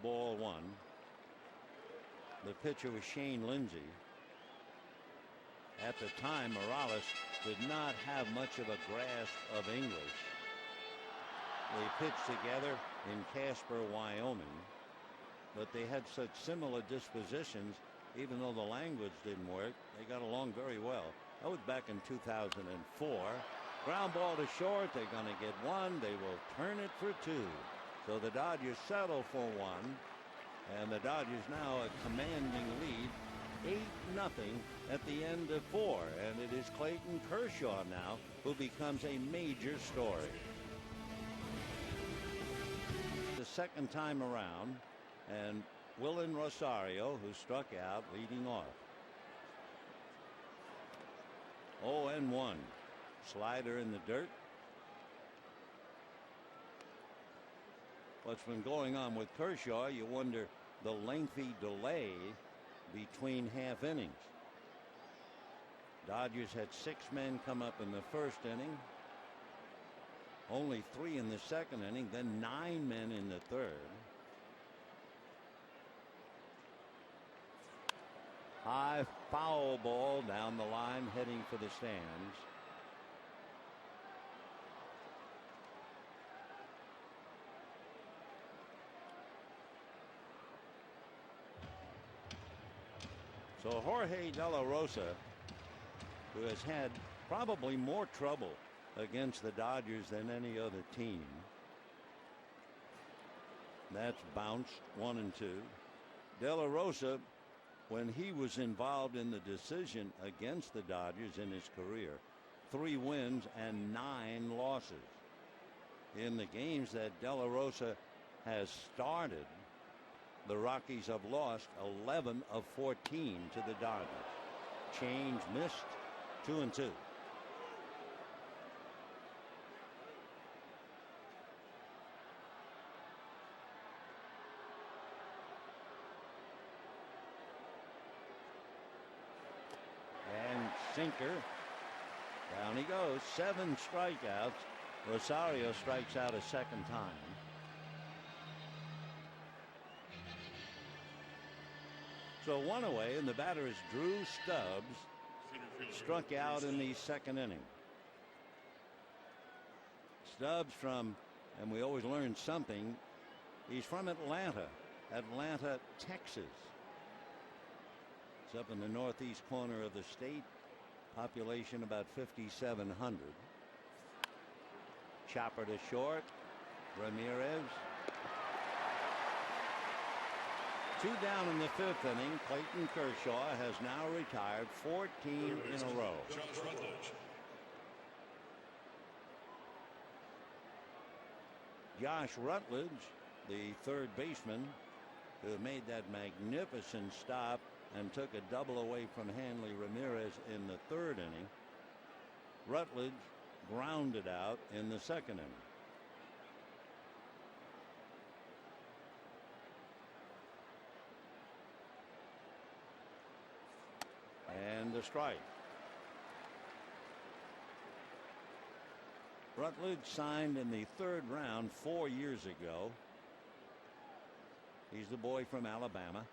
ball 1. The pitcher was Shane Lindsay. At the time, Morales did not have much of a grasp of English. They pitched together in Casper, Wyoming, but they had such similar dispositions. Even though the language didn't work, they got along very well. That was back in 2004. Ground ball to short. They're going to get 1. They will turn it for 2. So the Dodgers settle for 1. And the Dodgers now a commanding lead, 8-0 at the end of 4. And it is Clayton Kershaw now who becomes a major story. The second time around, and Willen Rosario, who struck out, leading off. 0-1. Slider in the dirt. What's been going on with Kershaw, you wonder the lengthy delay between half innings. Dodgers had 6 men come up in the first inning. Only 3 in the second inning, then 9 men in the third. High foul ball down the line, heading for the stands. So Jorge De La Rosa, who has had probably more trouble against the Dodgers than any other team. That's bounced 1-2. De La Rosa, when he was involved in the decision against the Dodgers in his career, 3 wins and 9 losses. In the games that De La Rosa has started, the Rockies have lost 11 of 14 to the Dodgers. Change missed, 2-2. And sinker. Down he goes. 7 strikeouts. Rosario strikes out a second time. So 1 away, and the batter is Drew Stubbs. Struck out in the second inning. Stubbs from, and we always learn something, he's from Atlanta, Texas. It's up in the northeast corner of the state. Population about 5,700. Chopper to short. Ramirez. 2 down in the 5th inning. Clayton Kershaw has now retired 14 in a row. Josh Rutledge, the third baseman, who made that magnificent stop and took a double away from Hanley Ramirez in the 3rd inning. Rutledge grounded out in the 2nd inning. And the strike. Rutledge signed in the 3rd round 4 years ago. He's the boy from Alabama.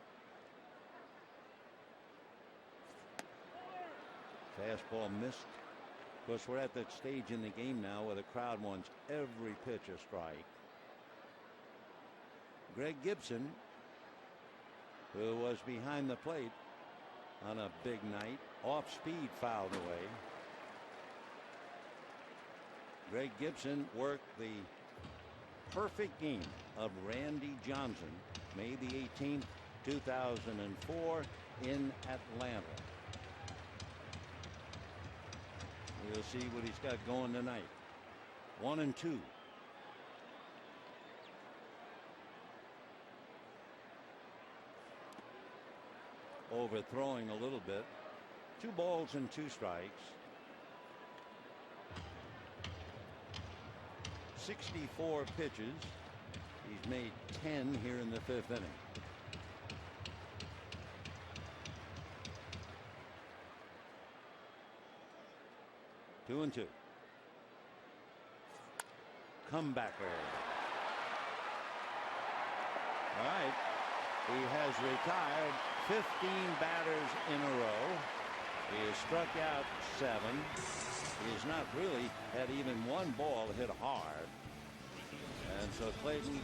Fastball missed. Of course, we're at that stage in the game now where the crowd wants every pitch a strike. Greg Gibson, who was behind the plate on a big night, off speed, fouled away. Greg Gibson worked the perfect game of Randy Johnson, May the 18th, 2004 in Atlanta. We'll see what he's got going tonight. 1-2. Overthrowing a little bit. 2 balls and 2 strikes. 64 pitches. He's made 10 here in the 5th inning. Two and 2. Comebacker. All right. He has retired 15 batters in a row. He has struck out 7. He has not really had even one ball hit hard. And so Clayton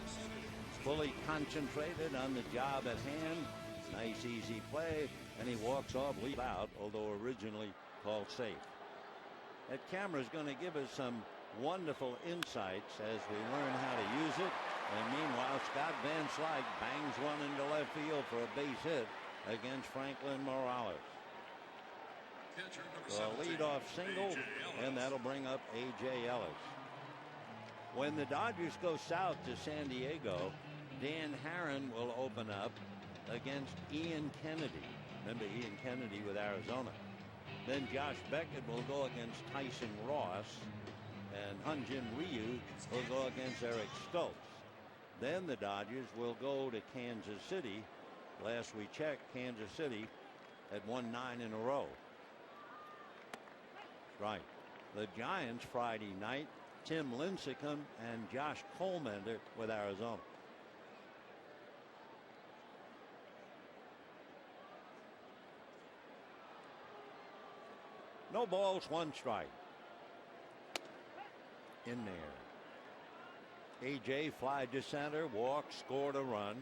fully concentrated on the job at hand. Nice easy play, and he walks off lead out, although originally called safe. That camera is going to give us some wonderful insights as we learn how to use it. And meanwhile, Scott Van Slyke bangs one into left field for a base hit against Franklin Morales. A leadoff single, and that'll bring up A.J. Ellis. When the Dodgers go south to San Diego, Dan Herron will open up against Ian Kennedy. Remember Ian Kennedy with Arizona. Then Josh Beckett will go against Tyson Ross, and Hyun-Jin Ryu will go against Eric Stokes. Then the Dodgers will go to Kansas City. Last we checked, Kansas City had won 9 in a row. Right. The Giants Friday night, Tim Lincecum and Josh Colmender with Arizona. No balls, 1 strike. In there. A.J. fly to center, walk, scored a run.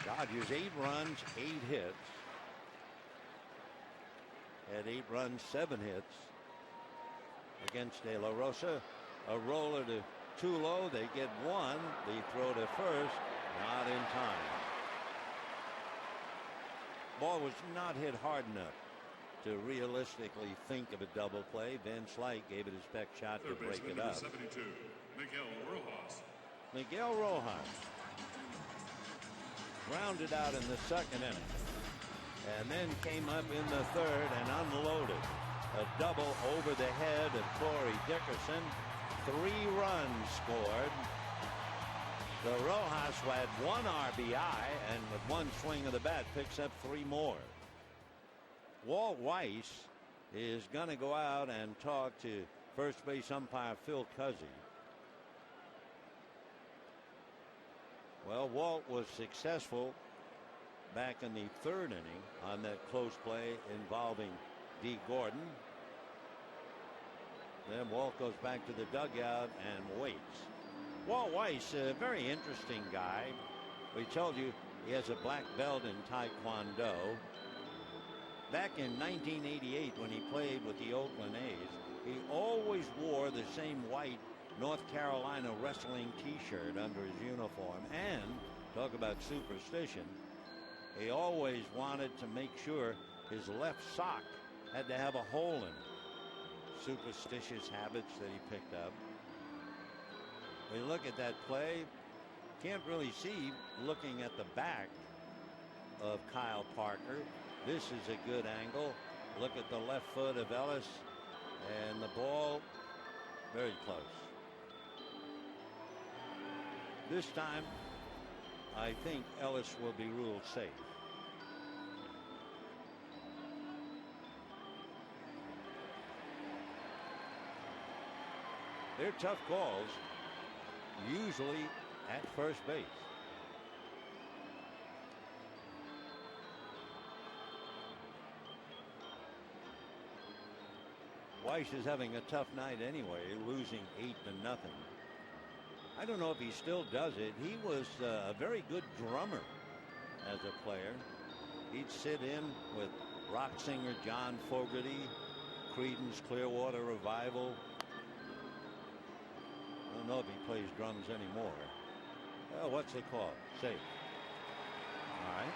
Dodgers 8 runs, 8 hits. Had 8 runs, 7 hits against De La Rosa. A roller to Tulo. They get 1. They throw to first. Not in time. Ball was not hit hard enough to realistically think of a double play. Van Slyke gave it his best shot to break it up. 72, Miguel Rojas. Miguel Rojas grounded out in the 2nd inning, and then came up in the 3rd and unloaded a double over the head of Corey Dickerson. 3 runs scored. The Rojas had 1 RBI, and with 1 swing of the bat picks up 3 more. Walt Weiss is going to go out and talk to first base umpire Phil Cuzzy. Well, Walt was successful back in the 3rd inning on that close play involving D. Gordon. Then Walt goes back to the dugout and waits. Walt Weiss, a very interesting guy. We told you he has a black belt in Taekwondo. Back in 1988, when he played with the Oakland A's, he always wore the same white North Carolina wrestling t-shirt under his uniform. And talk about superstition, he always wanted to make sure his left sock had to have a hole in it. Superstitious habits that he picked up. We look at that play, can't really see looking at the back of Kyle Parker. This is a good angle. Look at the left foot of Ellis, and the ball very close. This time I think Ellis will be ruled safe. They're tough calls, usually at first base. Weiss is having a tough night anyway, losing 8-0. I don't know if he still does it. He was a very good drummer as a player. He'd sit in with rock singer John Fogerty, Creedence Clearwater Revival. I don't know if he plays drums anymore. Well, what's the call? Safe. All right.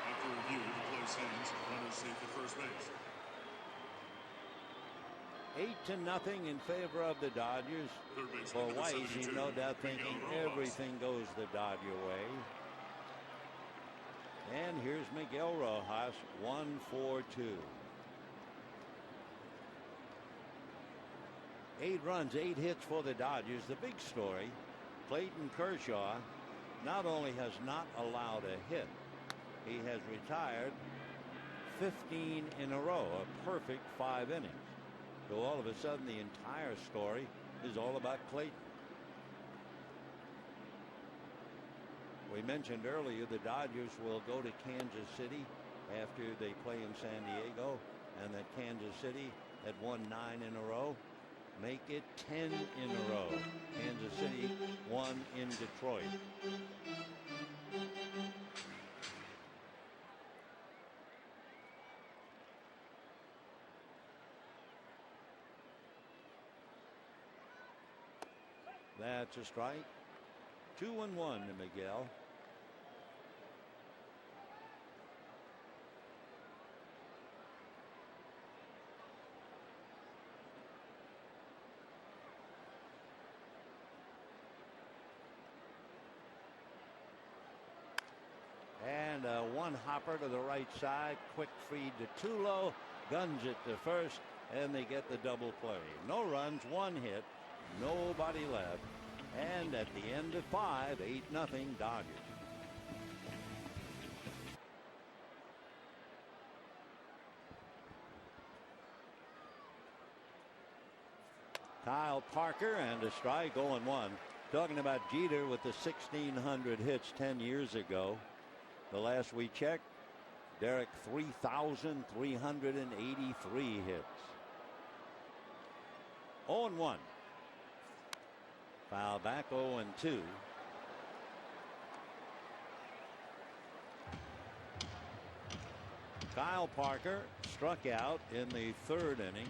After review, the play stands. Runners safe at first base. 8-0 in favor of the Dodgers. For Weiss, he's no doubt thinking everything goes the Dodger way. And here's Miguel Rojas, 1-4-2. 8 runs, 8 hits for the Dodgers. The big story, Clayton Kershaw not only has not allowed a hit, he has retired 15 in a row, a perfect 5 innings. So all of a sudden the entire story is all about Clayton. We mentioned earlier the Dodgers will go to Kansas City after they play in San Diego, and that Kansas City had won 9 in a row. Make it 10 in a row. Kansas City won in Detroit. That's a strike. 2-1 to Miguel. And one hopper to the right side. Quick feed to Tulo. Guns it to first. And they get the double play. No runs, one hit. Nobody left. And at the end of 5, 8-0 Dodgers. Kyle Parker and a strike, 0-1. Talking about Jeter with the 1,600 hits 10 years ago. The last we checked, Derek 3,383 hits. 0-1. Foul back, 0-2. Kyle Parker struck out in the 3rd inning.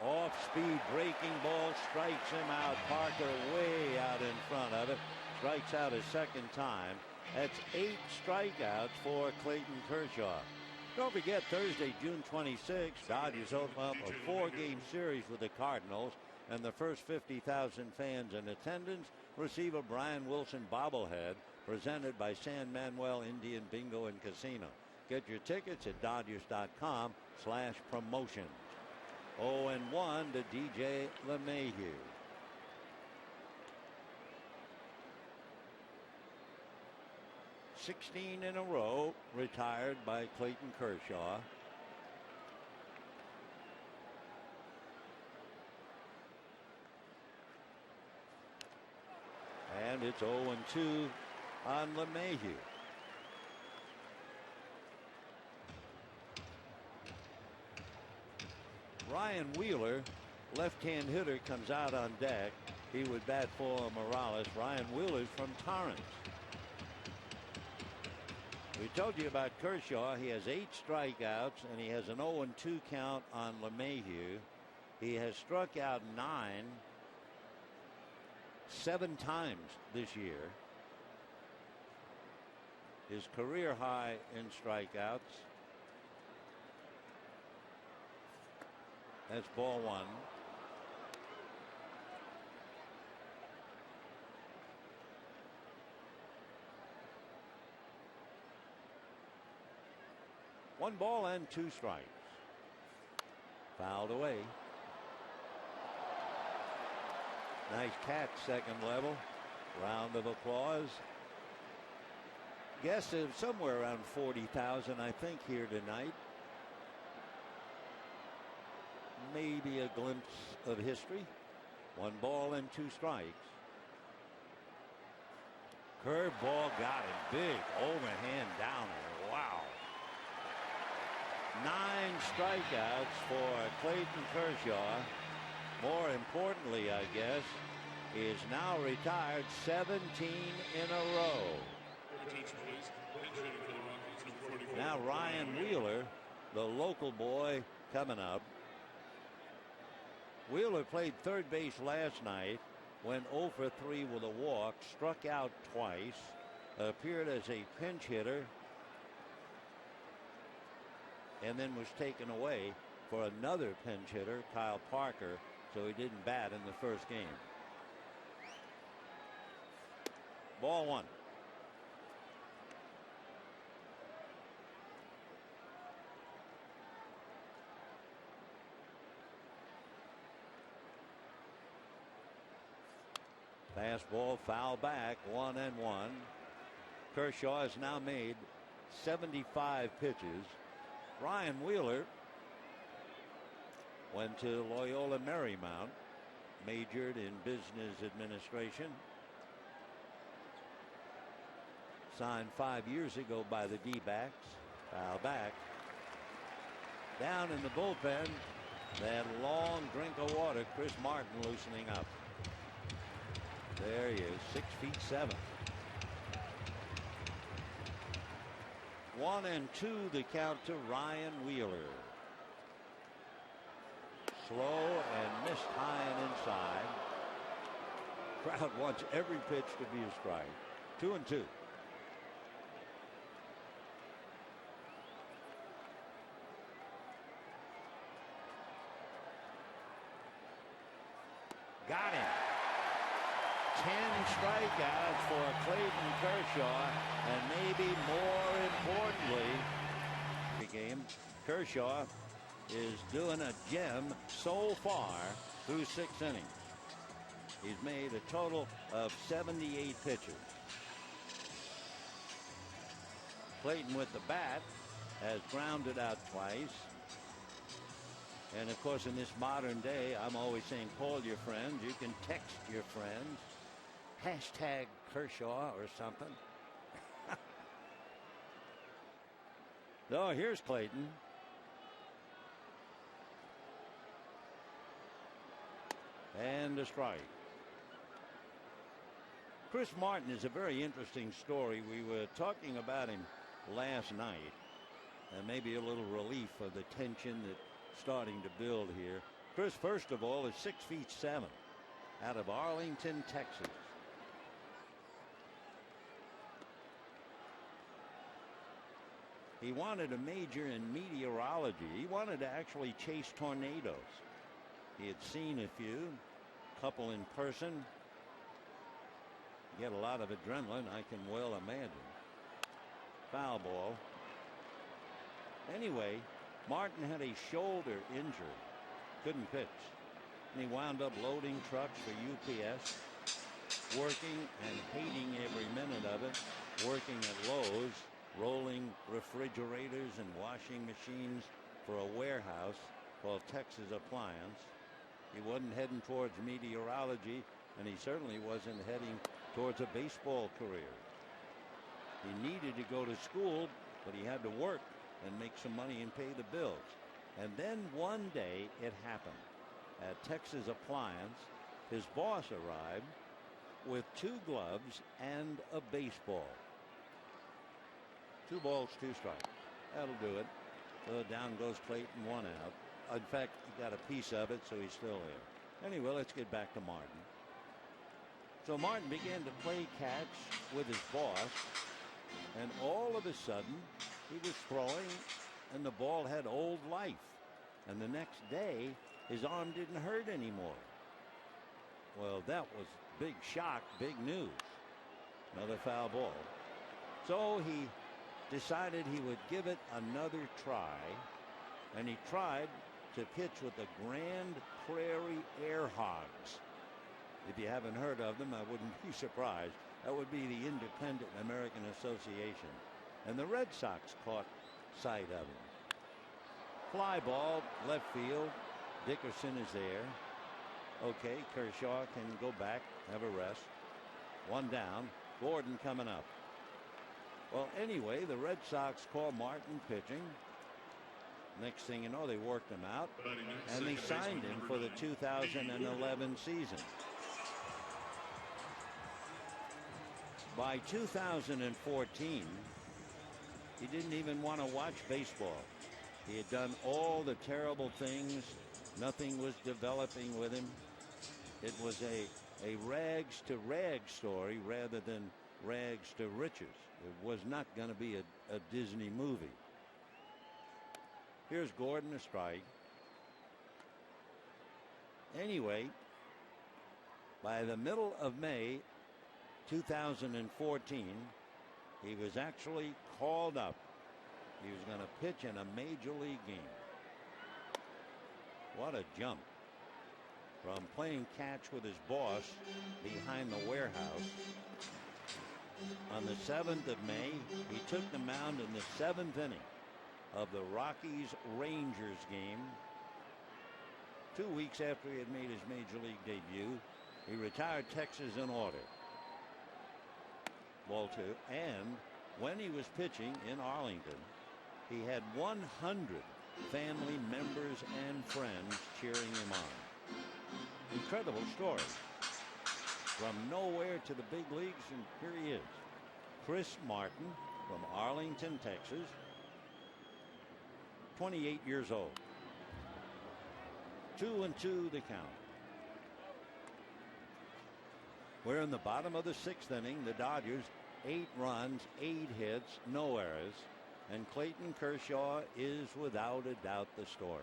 Off-speed breaking ball strikes him out. Parker way out in front of it. Strikes out a second time. That's 8 strikeouts for Clayton Kershaw. Don't forget, Thursday, June 26th, Dodgers open up a 4-game series with the Cardinals, and the first 50,000 fans in attendance receive a Brian Wilson bobblehead presented by San Manuel Indian Bingo and Casino. Get your tickets at Dodgers.com/promotions. 0-1 to DJ LeMahieu. $16 in a row retired by Clayton Kershaw. And it's 0-2 on LeMahieu. Ryan Wheeler, left-hand hitter, comes out on deck. He would bat for Morales. Ryan Wheeler's from Torrance. We told you about Kershaw. He has 8 strikeouts, and he has an 0-2 count on LeMahieu. He has struck out 7 times this year. His career high in strikeouts. That's ball 1. One ball and 2 strikes. Fouled away. Nice catch, second level. Round of applause. Guess of somewhere around 40,000, I think, here tonight. Maybe a glimpse of history. 1 ball and 2 strikes. Curveball got him. Big overhand downer. Wow. 9 strikeouts for Clayton Kershaw. More importantly, I guess, is now retired 17 in a row. Now Ryan Wheeler, the local boy, coming up. Wheeler played third base last night, went 0 for 3 with a walk, struck out twice, appeared as a pinch hitter, and then was taken away for another pinch hitter, Kyle Parker, so he didn't bat in the first game. Ball 1. Fastball foul back, 1-1. Kershaw has now made 75 pitches. Ryan Wheeler went to Loyola Marymount, majored in business administration. Signed 5 years ago by the D-backs. Foul back. Down in the bullpen, that long drink of water, Chris Martin loosening up. There he is, 6'7". 1-2 the count to Ryan Wheeler. Slow and missed high and inside. Crowd wants every pitch to be a strike. 2-2. Got him. 10 strikeouts for Clayton Kershaw, and maybe more importantly, the game, Kershaw is doing a gem so far through 6 innings. He's made a total of 78 pitches. Clayton with the bat has grounded out twice. And of course, in this modern day, I'm always saying call your friends. You can text your friends. Hashtag Kershaw or something. Oh, here's Clayton. And a strike. Chris Martin is a very interesting story. We were talking about him last night, and maybe a little relief of the tension that's starting to build here. Chris, first of all, is 6'7" out of Arlington, Texas. He wanted to major in meteorology. He wanted to actually chase tornadoes. He had seen a few, couple in person. Get a lot of adrenaline, I can well imagine. Foul ball. Anyway, Martin had a shoulder injury. Couldn't pitch. And he wound up loading trucks for UPS, working and hating every minute of it, working at Lowe's, rolling refrigerators and washing machines for a warehouse called Texas Appliance. He wasn't heading towards meteorology, and he certainly wasn't heading towards a baseball career. He needed to go to school, but he had to work and make some money and pay the bills. And then one day it happened. At Texas Appliance, his boss arrived with 2 gloves and a baseball. 2 balls, 2 strikes. That'll do it. So down goes Clayton, 1 out. In fact, he got a piece of it, so he's still there. Anyway, let's get back to Martin. So Martin began to play catch with his boss, and all of a sudden, he was throwing, and the ball had old life. And the next day, his arm didn't hurt anymore. Well, that was big shock, big news. Another foul ball. So he decided he would give it another try, and he tried to pitch with the Grand Prairie Air Hogs. If you haven't heard of them, I wouldn't be surprised. That would be the Independent American Association. And the Red Sox caught sight of him. Fly ball, left field. Dickerson is there. Okay, Kershaw can go back, have a rest. 1 down. Gordon coming up. Well, anyway, the Red Sox call Martin pitching. Next thing you know, they worked him out, and they signed him for the 2011 season. By 2014, he didn't even want to watch baseball. He had done all the terrible things. Nothing was developing with him. It was a rags to rags story rather than rags to riches. It was not going to be a Disney movie. Here's Gordon, a strike. Anyway, by the middle of May 2014, he was actually called up. He was going to pitch in a major league game. What a jump from playing catch with his boss behind the warehouse. On the 7th of May, he took the mound in the 7th inning of the Rockies Rangers game. 2 weeks after he had made his major league debut, he retired Texas in order. Ball 2. And when he was pitching in Arlington, he had 100 family members and friends cheering him on. Incredible story. From nowhere to the big leagues, and here he is. Chris Martin, from Arlington, Texas. 28 years old. 2-2 the count. We're in the bottom of the 6th inning. The Dodgers 8 runs, 8 hits, no errors, and Clayton Kershaw is without a doubt the story.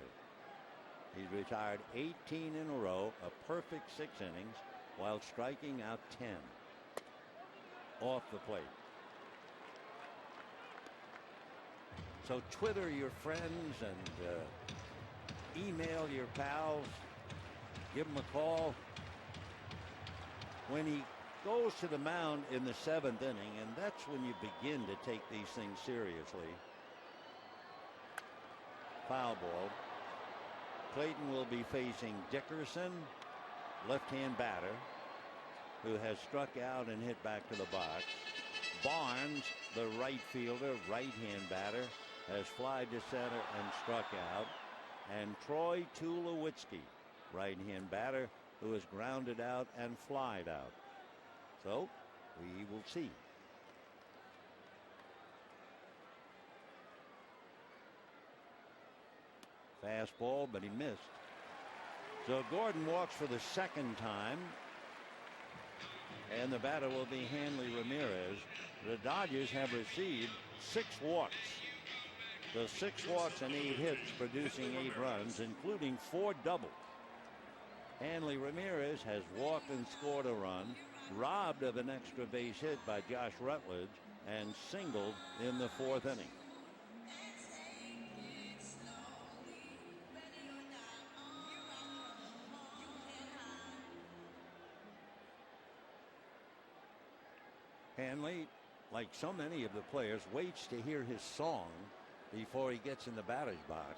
He's retired 18 in a row, a perfect 6 innings, while striking out 10 off the plate. So Twitter your friends and email your pals. Give them a call. When he goes to the mound in the 7th inning, and that's when you begin to take these things seriously. Foul ball. Clayton will be facing Dickerson, left-hand batter, who has struck out and hit back to the box. Barnes, the right fielder, right-hand batter, has flied to center and struck out. And Troy Tulowitzki, right-hand batter, who has grounded out and flied out. So we will see. Fastball, but he missed. So Gordon walks for the 2nd time. And the batter will be Hanley Ramirez. The Dodgers have received 6 walks. So 6 walks and 8 hits, producing 8 runs, including 4 doubles. Hanley Ramirez has walked and scored a run, robbed of an extra base hit by Josh Rutledge, and singled in the 4th inning. Hanley, like so many of the players, waits to hear his song before he gets in the batter's box.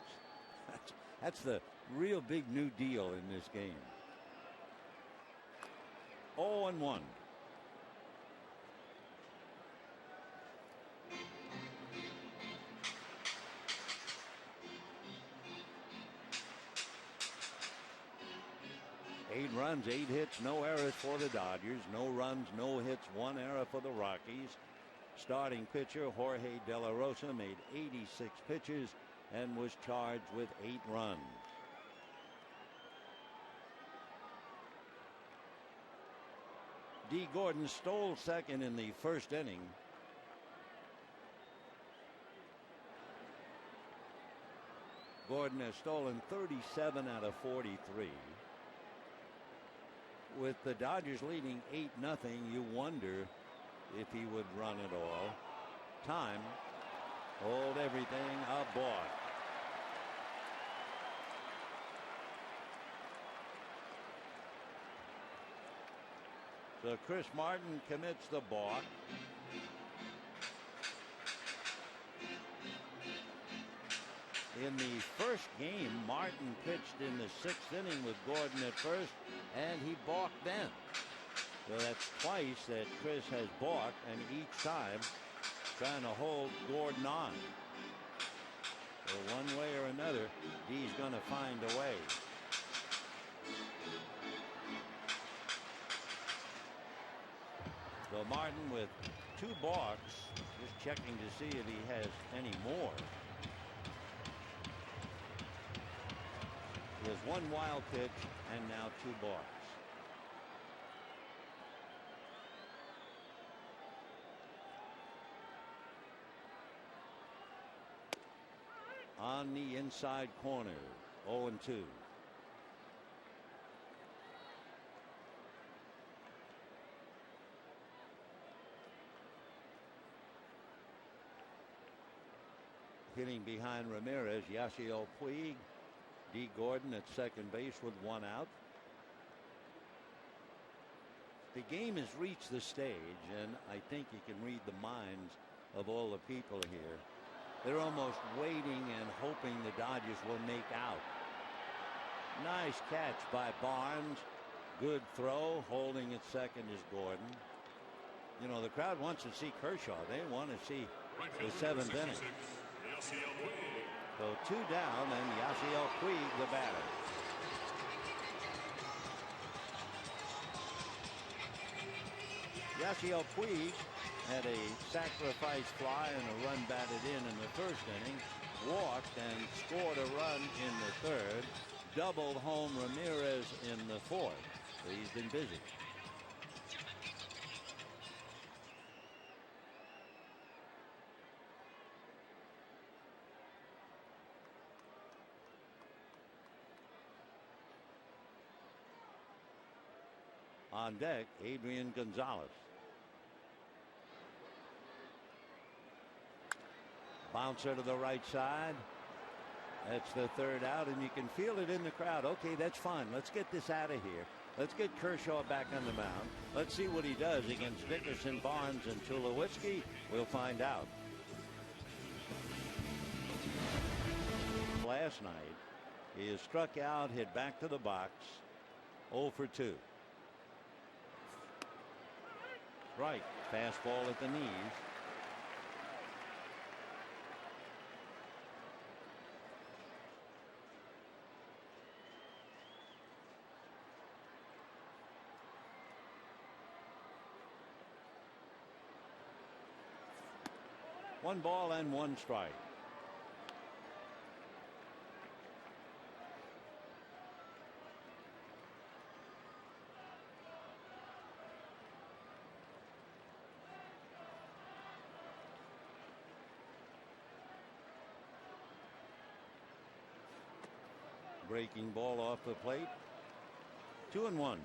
That's the real big new deal in this game. 0-1. Eight runs, 8 hits, no errors for the Dodgers. No runs, no hits, 1 error for the Rockies. Starting pitcher Jorge De La Rosa made 86 pitches and was charged with 8 runs. D. Gordon stole second in the 1st inning. Gordon has stolen 37 out of 43. With the Dodgers leading 8-0, you wonder if he would run it all. Time. Hold everything. A balk. So Chris Martin commits the balk. In the 1st game, Martin pitched in the 6th inning with Gordon at first, and he balked then. So that's twice that Chris has balked, and each time trying to hold Gordon on. So one way or another, he's going to find a way. So Martin with 2 balks, just checking to see if he has any more. He has 1 wild pitch and now 2 balks. On the inside corner, 0-2. Hitting behind Ramirez, Yasiel Puig. D. Gordon at second base with 1 out. The game has reached the stage, and I think you can read the minds of all the people here. They're almost waiting and hoping the Dodgers will make out. Nice catch by Barnes. Good throw. Holding at second is Gordon. You know, the crowd wants to see Kershaw. They want to see the 7th inning. So 2 down, and Yasiel Puig the batter. Yasiel Puig had a sacrifice fly and a run batted in the first inning, walked and scored a run in the third, doubled home Ramirez in the fourth. So he's been busy. On deck, Adrian Gonzalez. Bouncer to the right side. That's the third out, and you can feel it in the crowd. Okay, that's fine. Let's get this out of here. Let's get Kershaw back on the mound. Let's see what he does against Dickerson, Barnes, and Tulowitzki. We'll find out. Last night, he is struck out, hit back to the box, 0 for 2. Right, fastball at the knees. One ball and one strike. Breaking ball off the plate. 2-1.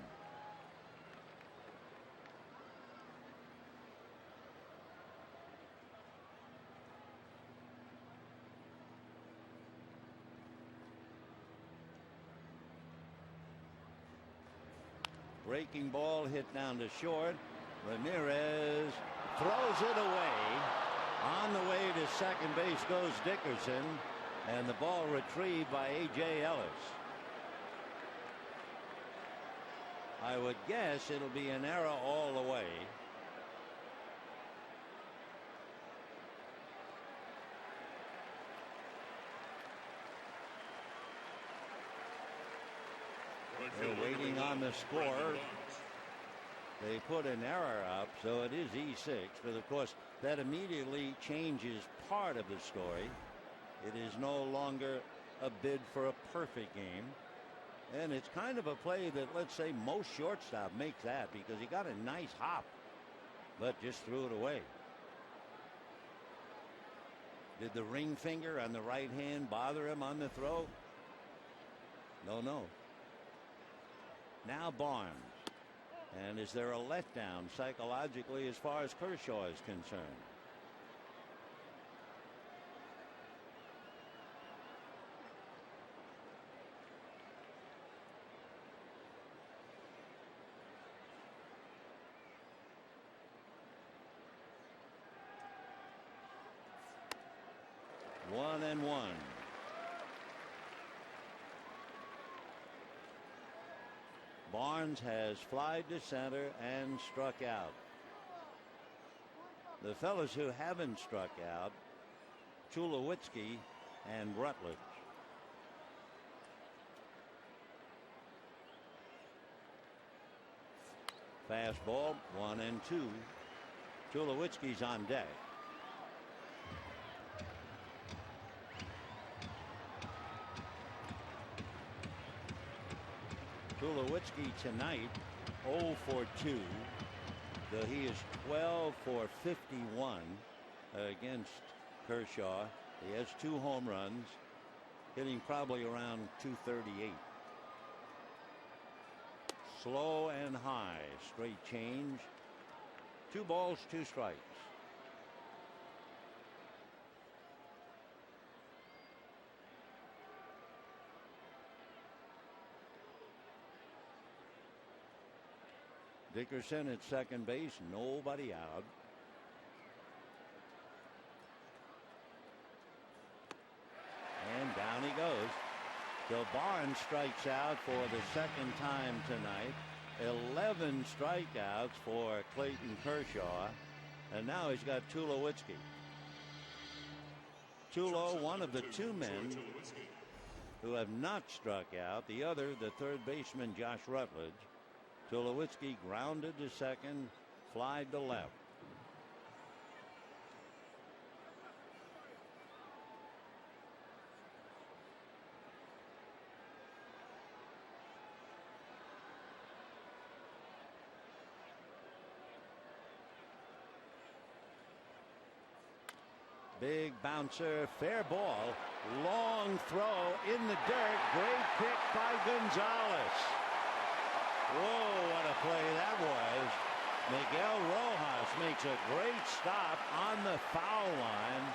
Breaking ball hit down to short. Ramirez throws it away. On the way to second base goes Dickerson. And the ball retrieved by A.J. Ellis. I would guess it'll be an error all the way. They're waiting on the score. They put an error up, so it is E6. But of course, that immediately changes part of the story. It is no longer a bid for a perfect game. And it's kind of a play that, let's say, most shortstop make that because he got a nice hop, but just threw it away. Did the ring finger on the right hand bother him on the throw? No. Now Barnes. And is there a letdown psychologically as far as Kershaw is concerned? One and one. Barnes has flied to center and struck out. The fellows who haven't struck out, Tulowitzki and Rutledge. Fastball, 1-2. Tulowitzki's on deck. Tulowitzki tonight 0 for 2, though he is 12 for 51 against Kershaw. He has 2 home runs, hitting probably around 238. Slow and high, straight change. 2 balls, 2 strikes. Dickerson at second base, nobody out. And down he goes. So Barnes strikes out for the second time tonight. 11 strikeouts for Clayton Kershaw. And now he's got Tulowitzki. Tulo, one of the 2 men who have not struck out. The other, the third baseman, Josh Rutledge. Tulowitzki grounded to second, flied to left. Big bouncer, fair ball, long throw in the dirt. Great pick by Gonzalez. Whoa, what a play that was. Miguel Rojas makes a great stop on the foul line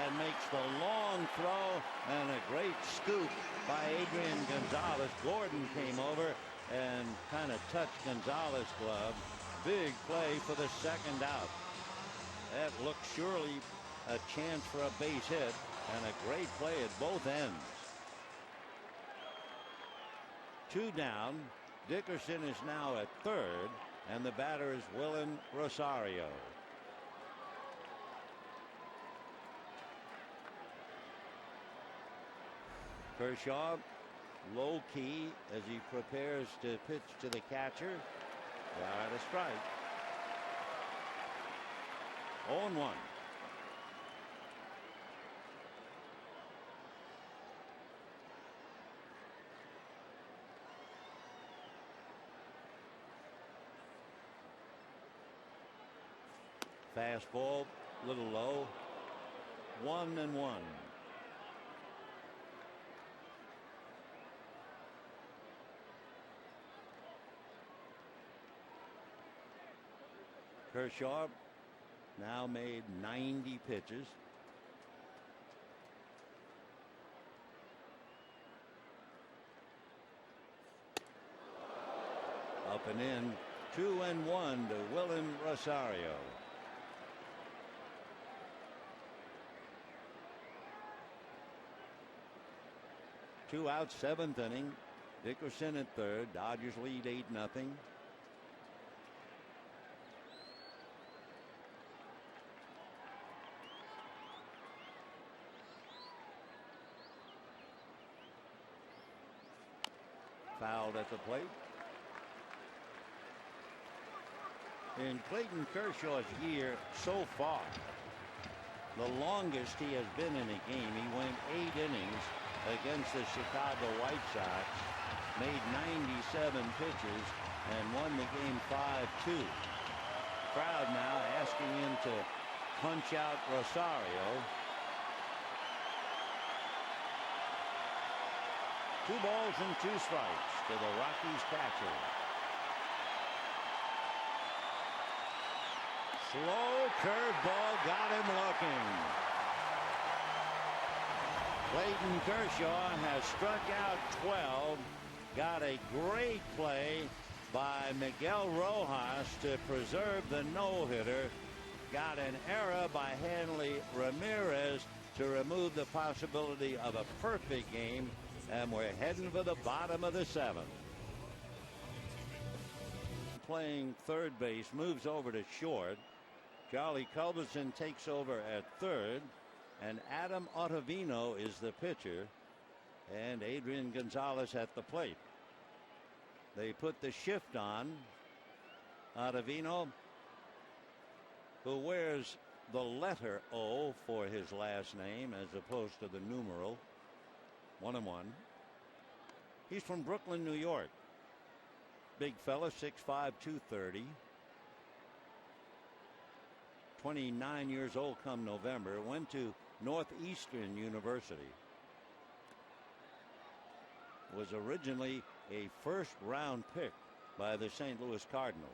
and makes the long throw, and a great scoop by Adrian Gonzalez. Gordon came over and kind of touched Gonzalez's glove. Big play for the second out. That looked surely a chance for a base hit, and a great play at both ends. 2 down. Dickerson is now at third, and the batter is Willem Rosario. Kershaw low key as he prepares to pitch to the catcher. Got a strike. 0-1. Fastball, little low. 1-1. Kershaw now made 90 pitches. Up and in. 2-1 to Willem Rosario. Two out, 7th inning. Dickerson at third. Dodgers lead 8-0. Fouled at the plate. In Clayton Kershaw's year so far, the longest he has been in a game, he went 8 innings against the Chicago White Sox, made 97 pitches, and won the game 5-2. Crowd now asking him to punch out Rosario. 2 balls and 2 strikes to the Rockies catcher. Slow curveball got him looking. Clayton Kershaw has struck out 12. Got a great play by Miguel Rojas to preserve the no-hitter. Got an error by Hanley Ramirez to remove the possibility of a perfect game. And we're heading for the bottom of the 7th. Playing third base, moves over to short. Charlie Culberson takes over at third, and Adam Ottavino is the pitcher, and Adrian Gonzalez at the plate. They put the shift on. Ottavino, who wears the letter O for his last name as opposed to the numeral. 1-1. He's from Brooklyn, New York. Big fella, 6'5", 230. 29 years old come November. Went to Northeastern University. Was originally a first-round pick by the St. Louis Cardinals.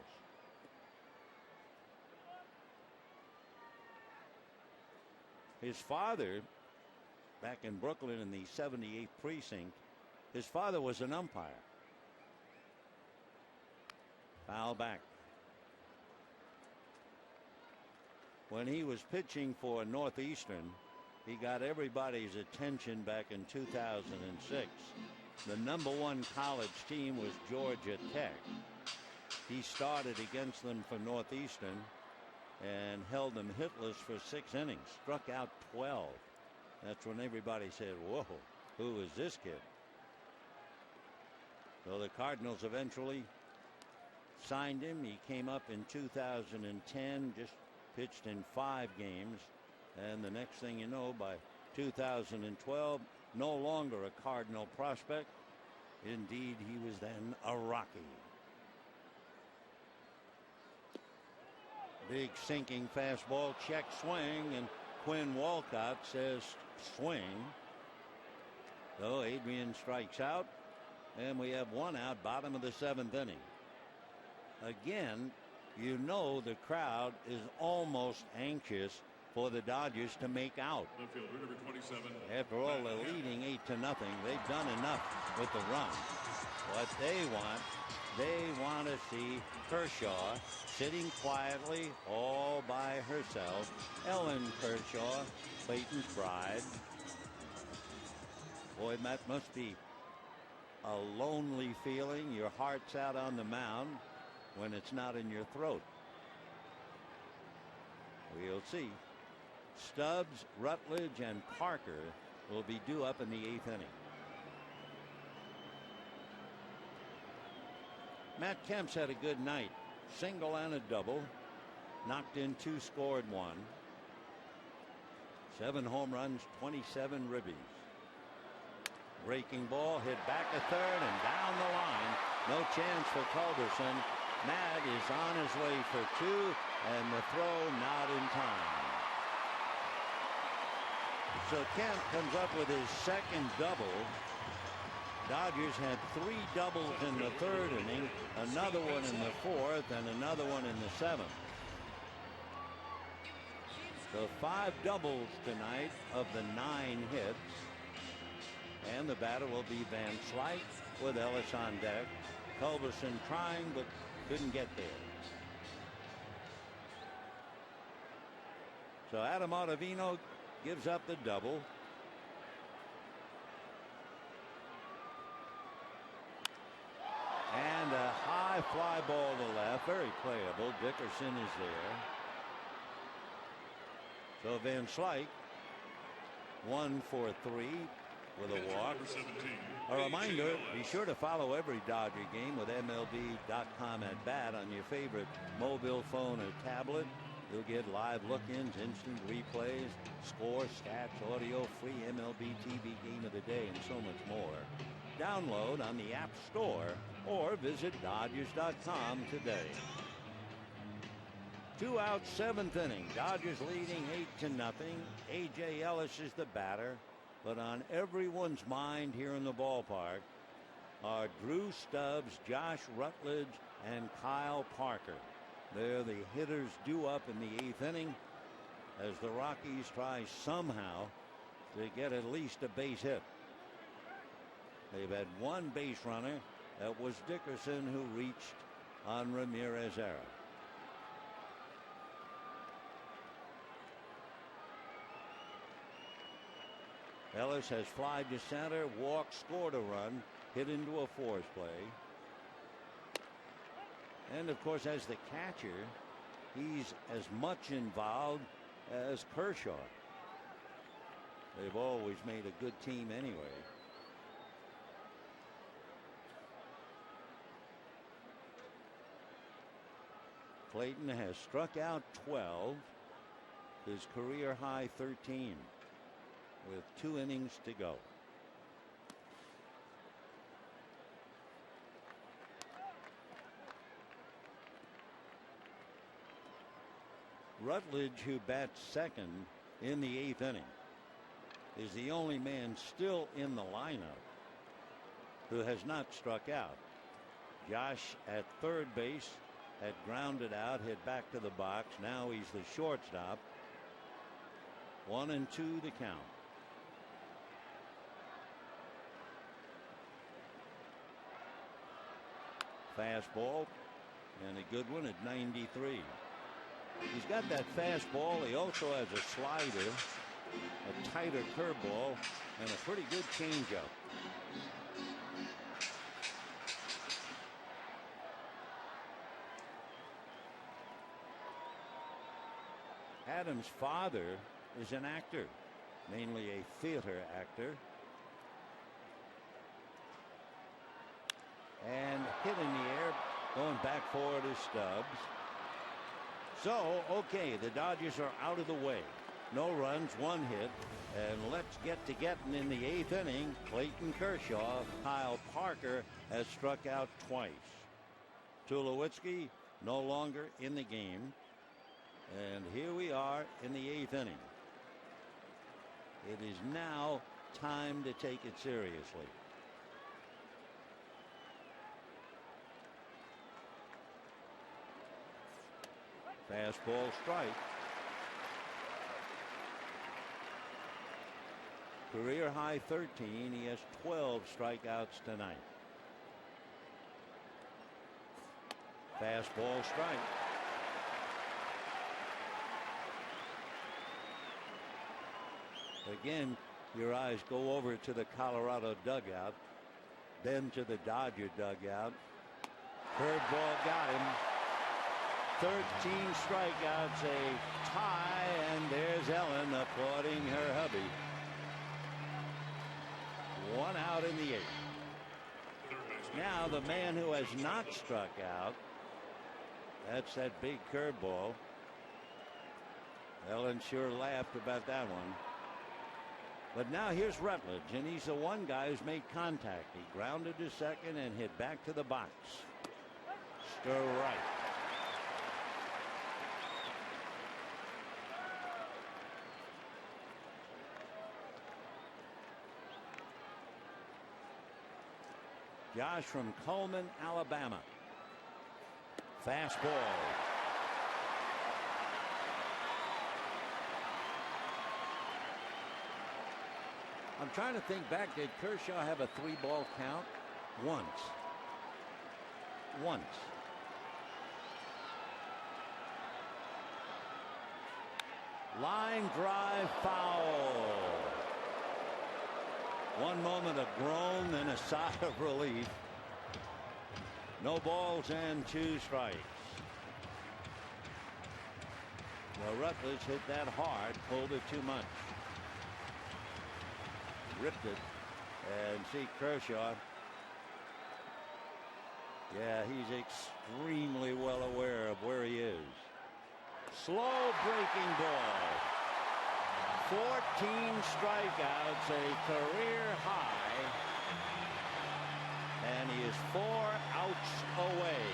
His father, back in Brooklyn in the 78th precinct, his father was an umpire. Foul back. When he was pitching for Northeastern, he got everybody's attention back in 2006. The #1 college team was Georgia Tech. He started against them for Northeastern and held them hitless for 6 innings. Struck out 12. That's when everybody said, whoa, who is this kid? So the Cardinals eventually signed him. He came up in 2010, just pitched in 5 games. And the next thing you know, by 2012, no longer a Cardinal prospect. Indeed, he was then a Rocky. Big sinking fastball, check swing, and Quinn Walcott says swing. So Adrian strikes out, and we have one out, bottom of the 7th inning. Again, you know the crowd is almost anxious for the Dodgers to make out. Left fielder, number 27. After all, they're leading 8-0. They've done enough with the run. What they want to see Kershaw sitting quietly all by herself. Ellen Kershaw, Clayton's bride. Boy, that must be a lonely feeling. Your heart's out on the mound when it's not in your throat. We'll see. Stubbs, Rutledge, and Parker will be due up in the 8th inning. Matt Kemp's had a good night. Single and a double. Knocked in 2, scored 1. 7 home runs, 27 ribbies. Breaking ball hit back to third and down the line. No chance for Culberson. Matt is on his way for 2, and the throw not in time. So Kemp comes up with his second double. Dodgers had 3 doubles in the 3rd inning, another one in the 4th, and another one in the 7th. So 5 doubles tonight of the 9 hits. And the batter will be Van Slyke with Ellis on deck. Culberson trying, but couldn't get there. So Adam Ottavino gives up the double. And a high fly ball to left, very playable. Dickerson is there. So Van Slyke 1 for 3 with a walk. A reminder, be sure to follow every Dodger game with MLB.com at bat on your favorite mobile phone or tablet. You'll get live look-ins, instant replays, score, stats, audio, free MLB TV game of the day, and so much more. Download on the App Store or visit Dodgers.com today. 2 out, 7th inning. Dodgers leading 8-0. A.J. Ellis is the batter. But on everyone's mind here in the ballpark are Drew Stubbs, Josh Rutledge, and Kyle Parker. They're the hitters due up in the 8th inning as the Rockies try somehow to get at least a base hit. They've had 1 base runner. That was Dickerson, who reached on Ramirez error. Ellis has flied to center, walked, scored a run, hit into a force play. And of course, as the catcher, he's as much involved as Kershaw. They've always made a good team anyway. Clayton has struck out 12, his career high 13. With 2 innings to go. Rutledge, who bats second in the 8th inning, is the only man still in the lineup who has not struck out. Josh at third base had grounded out, hit back to the box. Now he's the shortstop. 1-2 the count. Fastball, and a good one at 93. He's got that fastball. He also has a slider, a tighter curveball, and a pretty good changeup. Adams' father is an actor, mainly a theater actor. And hit in the air, going back forward is Stubbs. So, okay, the Dodgers are out of the way. No runs, 1 hit. And let's get to getting in the 8th inning. Clayton Kershaw, Kyle Parker has struck out twice. Tulowitzki no longer in the game. And here we are in the 8th inning. It is now time to take it seriously. Fastball strike. Career high 13. He has 12 strikeouts tonight. Fastball strike. Again, your eyes go over to the Colorado dugout, then to the Dodger dugout. Curveball got him. 13 strikeouts, a tie, and there's Ellen applauding her hubby. 1 out in the 8th. Now the man who has not struck out, that's that big curveball. Ellen sure laughed about that one. But now here's Rutledge, and he's the one guy who's made contact. He grounded to second and hit back to the box. Stir right. Josh from Coleman, Alabama. Fastball. I'm trying to think back. Did Kershaw have a 3-ball count? Once. Line drive foul. One moment of groan, then a sigh of relief. No balls and 2 strikes. Well, Rutledge hit that hard, pulled it too much. Ripped it. And see Kershaw. Yeah, he's extremely well aware of where he is. Slow breaking ball. 14 strikeouts, a career high. And he is 4 outs away.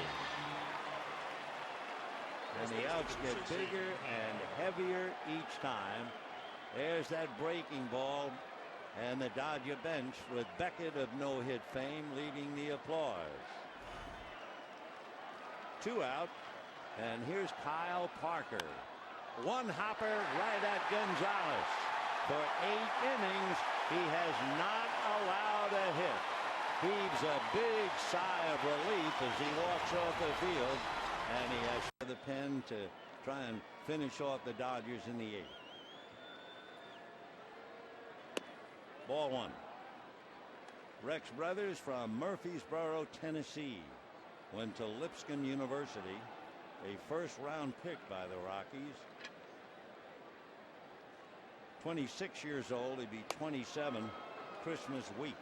And the outs get bigger and heavier each time. There's that breaking ball. And the Dodger bench with Beckett of no-hit fame leading the applause. 2 out. And here's Kyle Parker. 1 hopper right at Gonzalez. For 8 innings, he has not allowed a hit. Heaves a big sigh of relief as he walks off the field. And he has the pen to try and finish off the Dodgers in the 8th. Ball 1. Rex Brothers from Murfreesboro, Tennessee, went to Lipscomb University, a first-round pick by the Rockies. 26 years old, he'd be 27 Christmas week.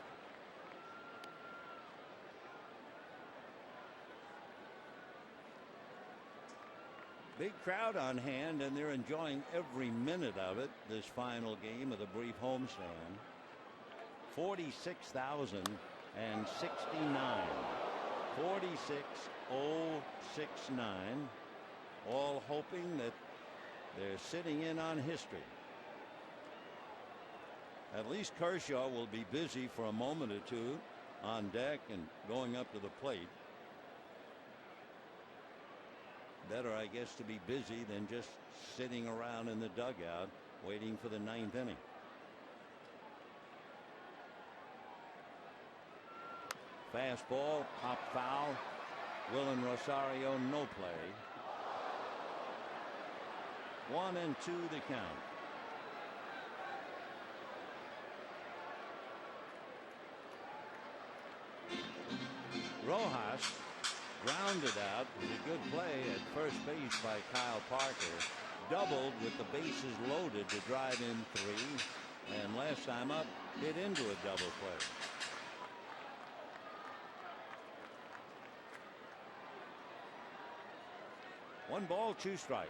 Big crowd on hand, and they're enjoying every minute of it, this final game of the brief homestand. 46,069. 46,069. All hoping that they're sitting in on history. At least Kershaw will be busy for a moment or two on deck and going up to the plate. Better, I guess, to be busy than just sitting around in the dugout waiting for the 9th inning. Fastball, pop foul. Willen Rosario, no play. 1-2 the count. Rojas grounded out with a good play at first base by Kyle Parker. Doubled with the bases loaded to drive in 3. And last time up, hit into a double play. One ball, 2 strikes.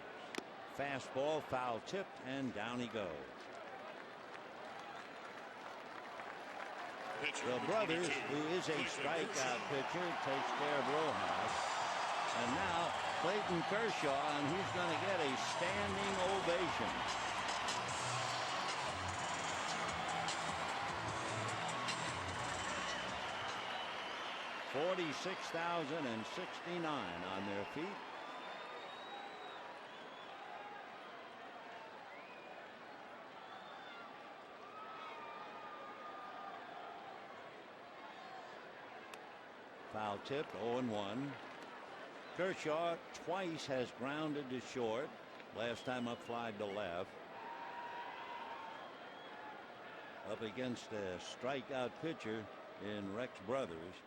Fastball, foul tipped, and down he goes. The brothers, who is a strikeout pitcher, takes care of Rojas. And now Clayton Kershaw, and he's going to get a standing ovation. 46,069 on their feet. Foul tip, 0-1. Kershaw twice has grounded to short. Last time up flied to left. Up against a strikeout pitcher in Rex Brothers.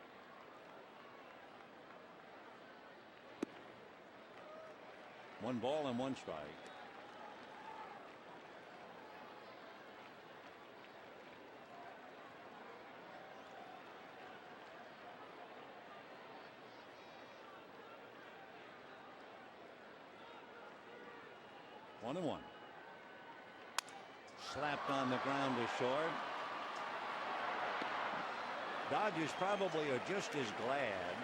One ball and one strike. One and one. Slapped on the ground to short. Dodgers probably are just as glad,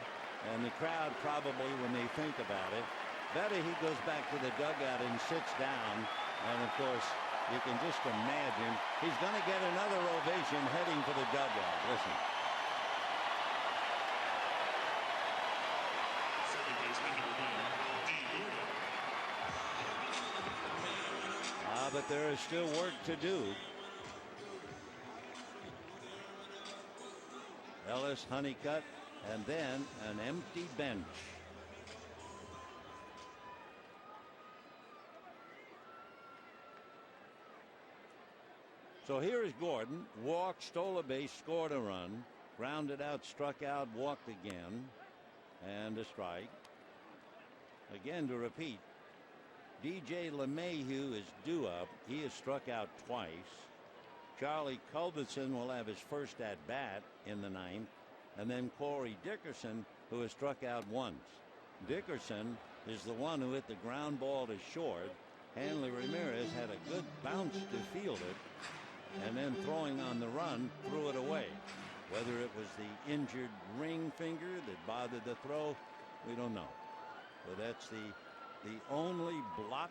and the crowd probably when they think about it. Better he goes back to the dugout and sits down, and of course you can just imagine he's going to get another ovation heading for the dugout. Listen. Second baseman number 1, D. Gordon. But there is still work to do. Ellis, Honeycutt, and then an empty bench. So here is Gordon. Walked, stole a base, scored a run, grounded out, struck out, walked again, and a strike. Again to repeat. DJ LeMahieu is due up. He has struck out twice. Charlie Culbertson will have his first at bat in the ninth. And then Corey Dickerson, who has struck out once. Dickerson is the one who hit the ground ball to short. Hanley Ramirez had a good bounce to field it. And then throwing on the run, threw it away. Whether it was the injured ring finger that bothered the throw, we don't know. But that's the only block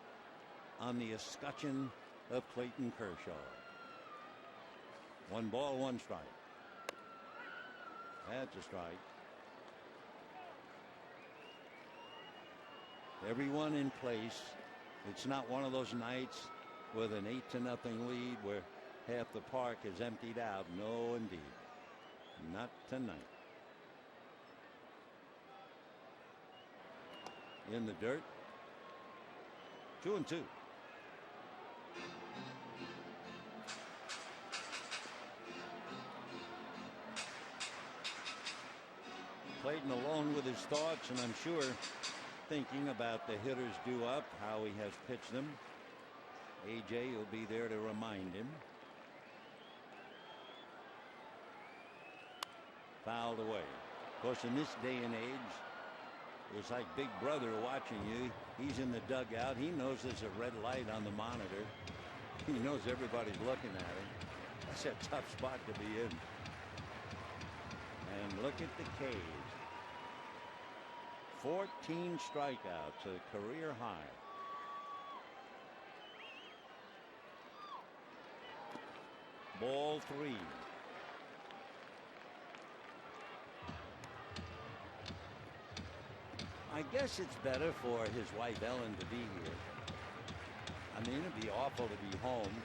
on the escutcheon of Clayton Kershaw. One ball, one strike. That's a strike. Everyone in place. It's not one of those nights with an 8-0 lead where half the park is emptied out. No, indeed. Not tonight. In the dirt. 2-2. Clayton alone with his thoughts, and I'm sure thinking about the hitters due up, how he has pitched them. AJ will be there to remind him. Fouled away. Of course, in this day and age, it's like Big Brother watching you. He's in the dugout. He knows there's a red light on the monitor. He knows everybody's looking at him. That's a tough spot to be in. And look at the K's. 14 strikeouts, a career high. Ball 3. I guess it's better for his wife Ellen to be here. I mean, it'd be awful to be home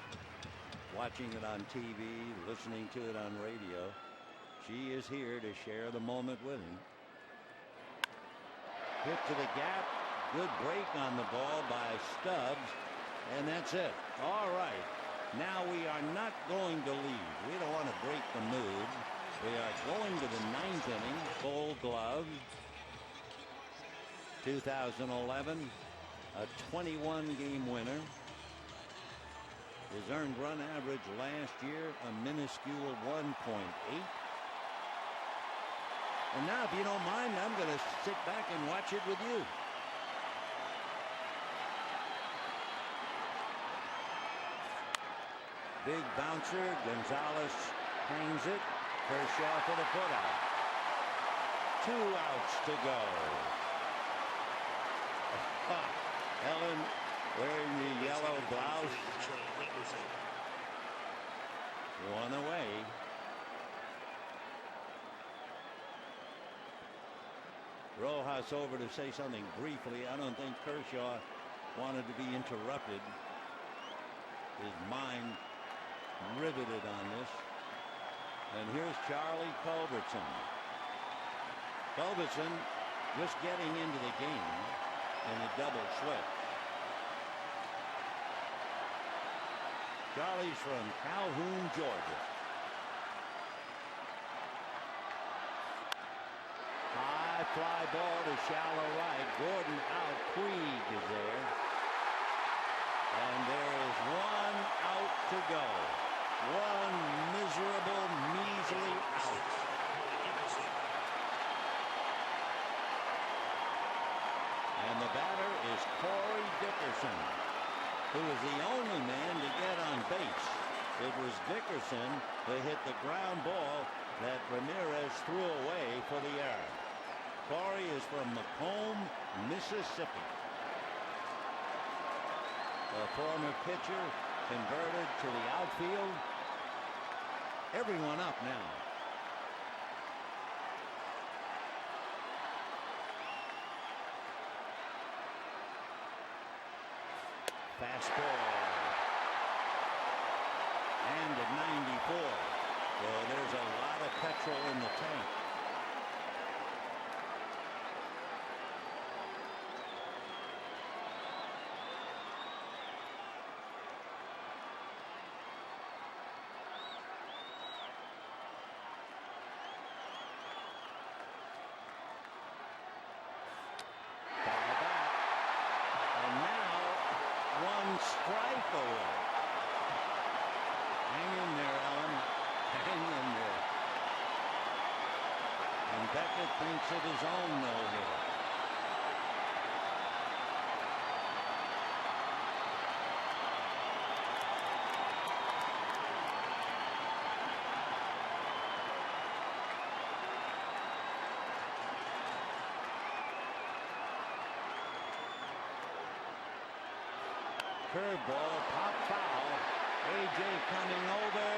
watching it on TV, listening to it on radio. She is here to share the moment with him. Hit to the gap. Good break on the ball by Stubbs. And that's it. All right. Now we are not going to leave. We don't want to break the mood. We are going to the ninth inning. Gold Glove. 2011, a 21-game winner. His earned run average last year, a minuscule 1.8. And now, if you don't mind, I'm going to sit back and watch it with you. Big bouncer. Gonzalez hangs it. Kershaw for the putout. 2 outs to go. Ellen wearing the yellow blouse. One away. Rojas over to say something briefly. I don't think Kershaw wanted to be interrupted. His mind riveted on this. And here's Charlie Culbertson. Culbertson just getting into the game in a double switch. Charlie's from Calhoun, Georgia. High fly ball to shallow right. Gordon out. Puig is there. And there is one out to go. One miserable, measly out. And the batter is Corey Dickerson, who is the only man to get on base. It was Dickerson who hit the ground ball that Ramirez threw away for the error. Corey is from Macomb, Mississippi. A former pitcher converted to the outfield. Everyone up now. Fastball. And at 94. So there's a lot of petrol in the tank. Strike away. Hang in there, Ellen. Hang in there. And Beckett thinks of his own no-hitter. Curveball, pop foul. A.J. coming over,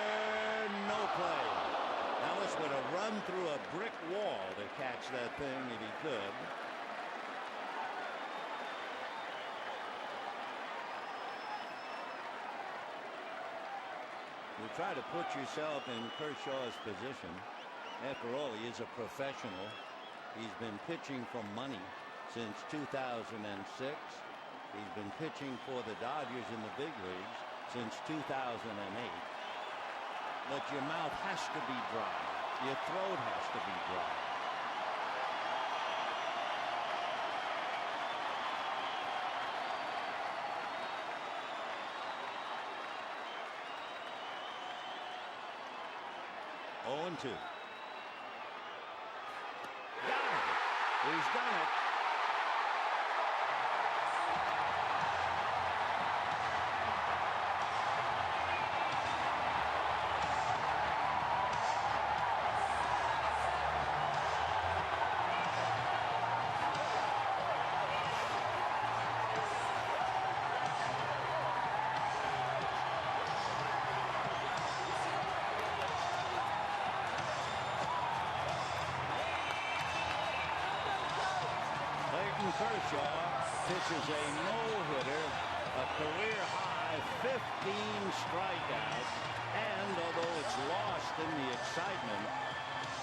no play. Ellis would have run through a brick wall to catch that thing if he could. You try to put yourself in Kershaw's position. After all, he is a professional. He's been pitching for money since 2006. He's been pitching for the Dodgers in the big leagues since 2008. But your mouth has to be dry. Your throat has to be dry. Oh, and 2. Got it. He's done it. Kershaw pitches a no-hitter, a career-high 15 strikeouts, and although it's lost in the excitement,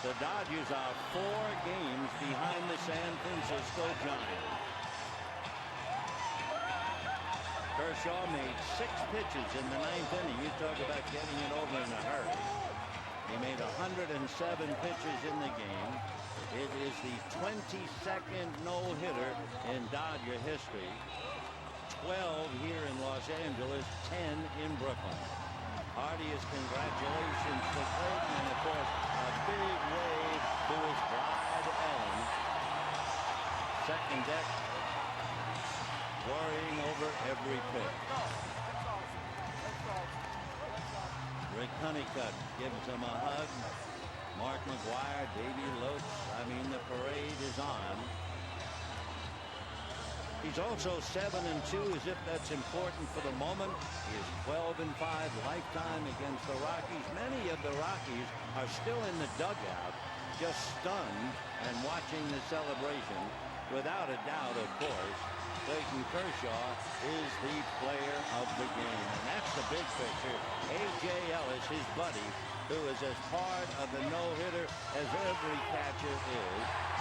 the Dodgers are 4 games behind the San Francisco Giants. Kershaw made 6 pitches in the 9th inning. You talk about getting it over in a hurry. He made 107 pitches in the game. It is the 22nd no-hitter in Dodger history. 12 here in Los Angeles, 10 in Brooklyn. Heartiest congratulations to Clayton, and of course a big wave to his bride Ellen. Second deck worrying over every pitch. Rick Honeycutt gives him a hug. Mark McGuire, Davey Lopes. I mean, the parade is on. He's also 7-2, as if that's important for the moment. He is 12-5 lifetime against the Rockies. Many of the Rockies are still in the dugout just stunned and watching the celebration. Without a doubt, of course, Clayton Kershaw is the player of the game. And that's the big picture. A.J. Ellis, his buddy, who is as part of the no-hitter as every catcher is,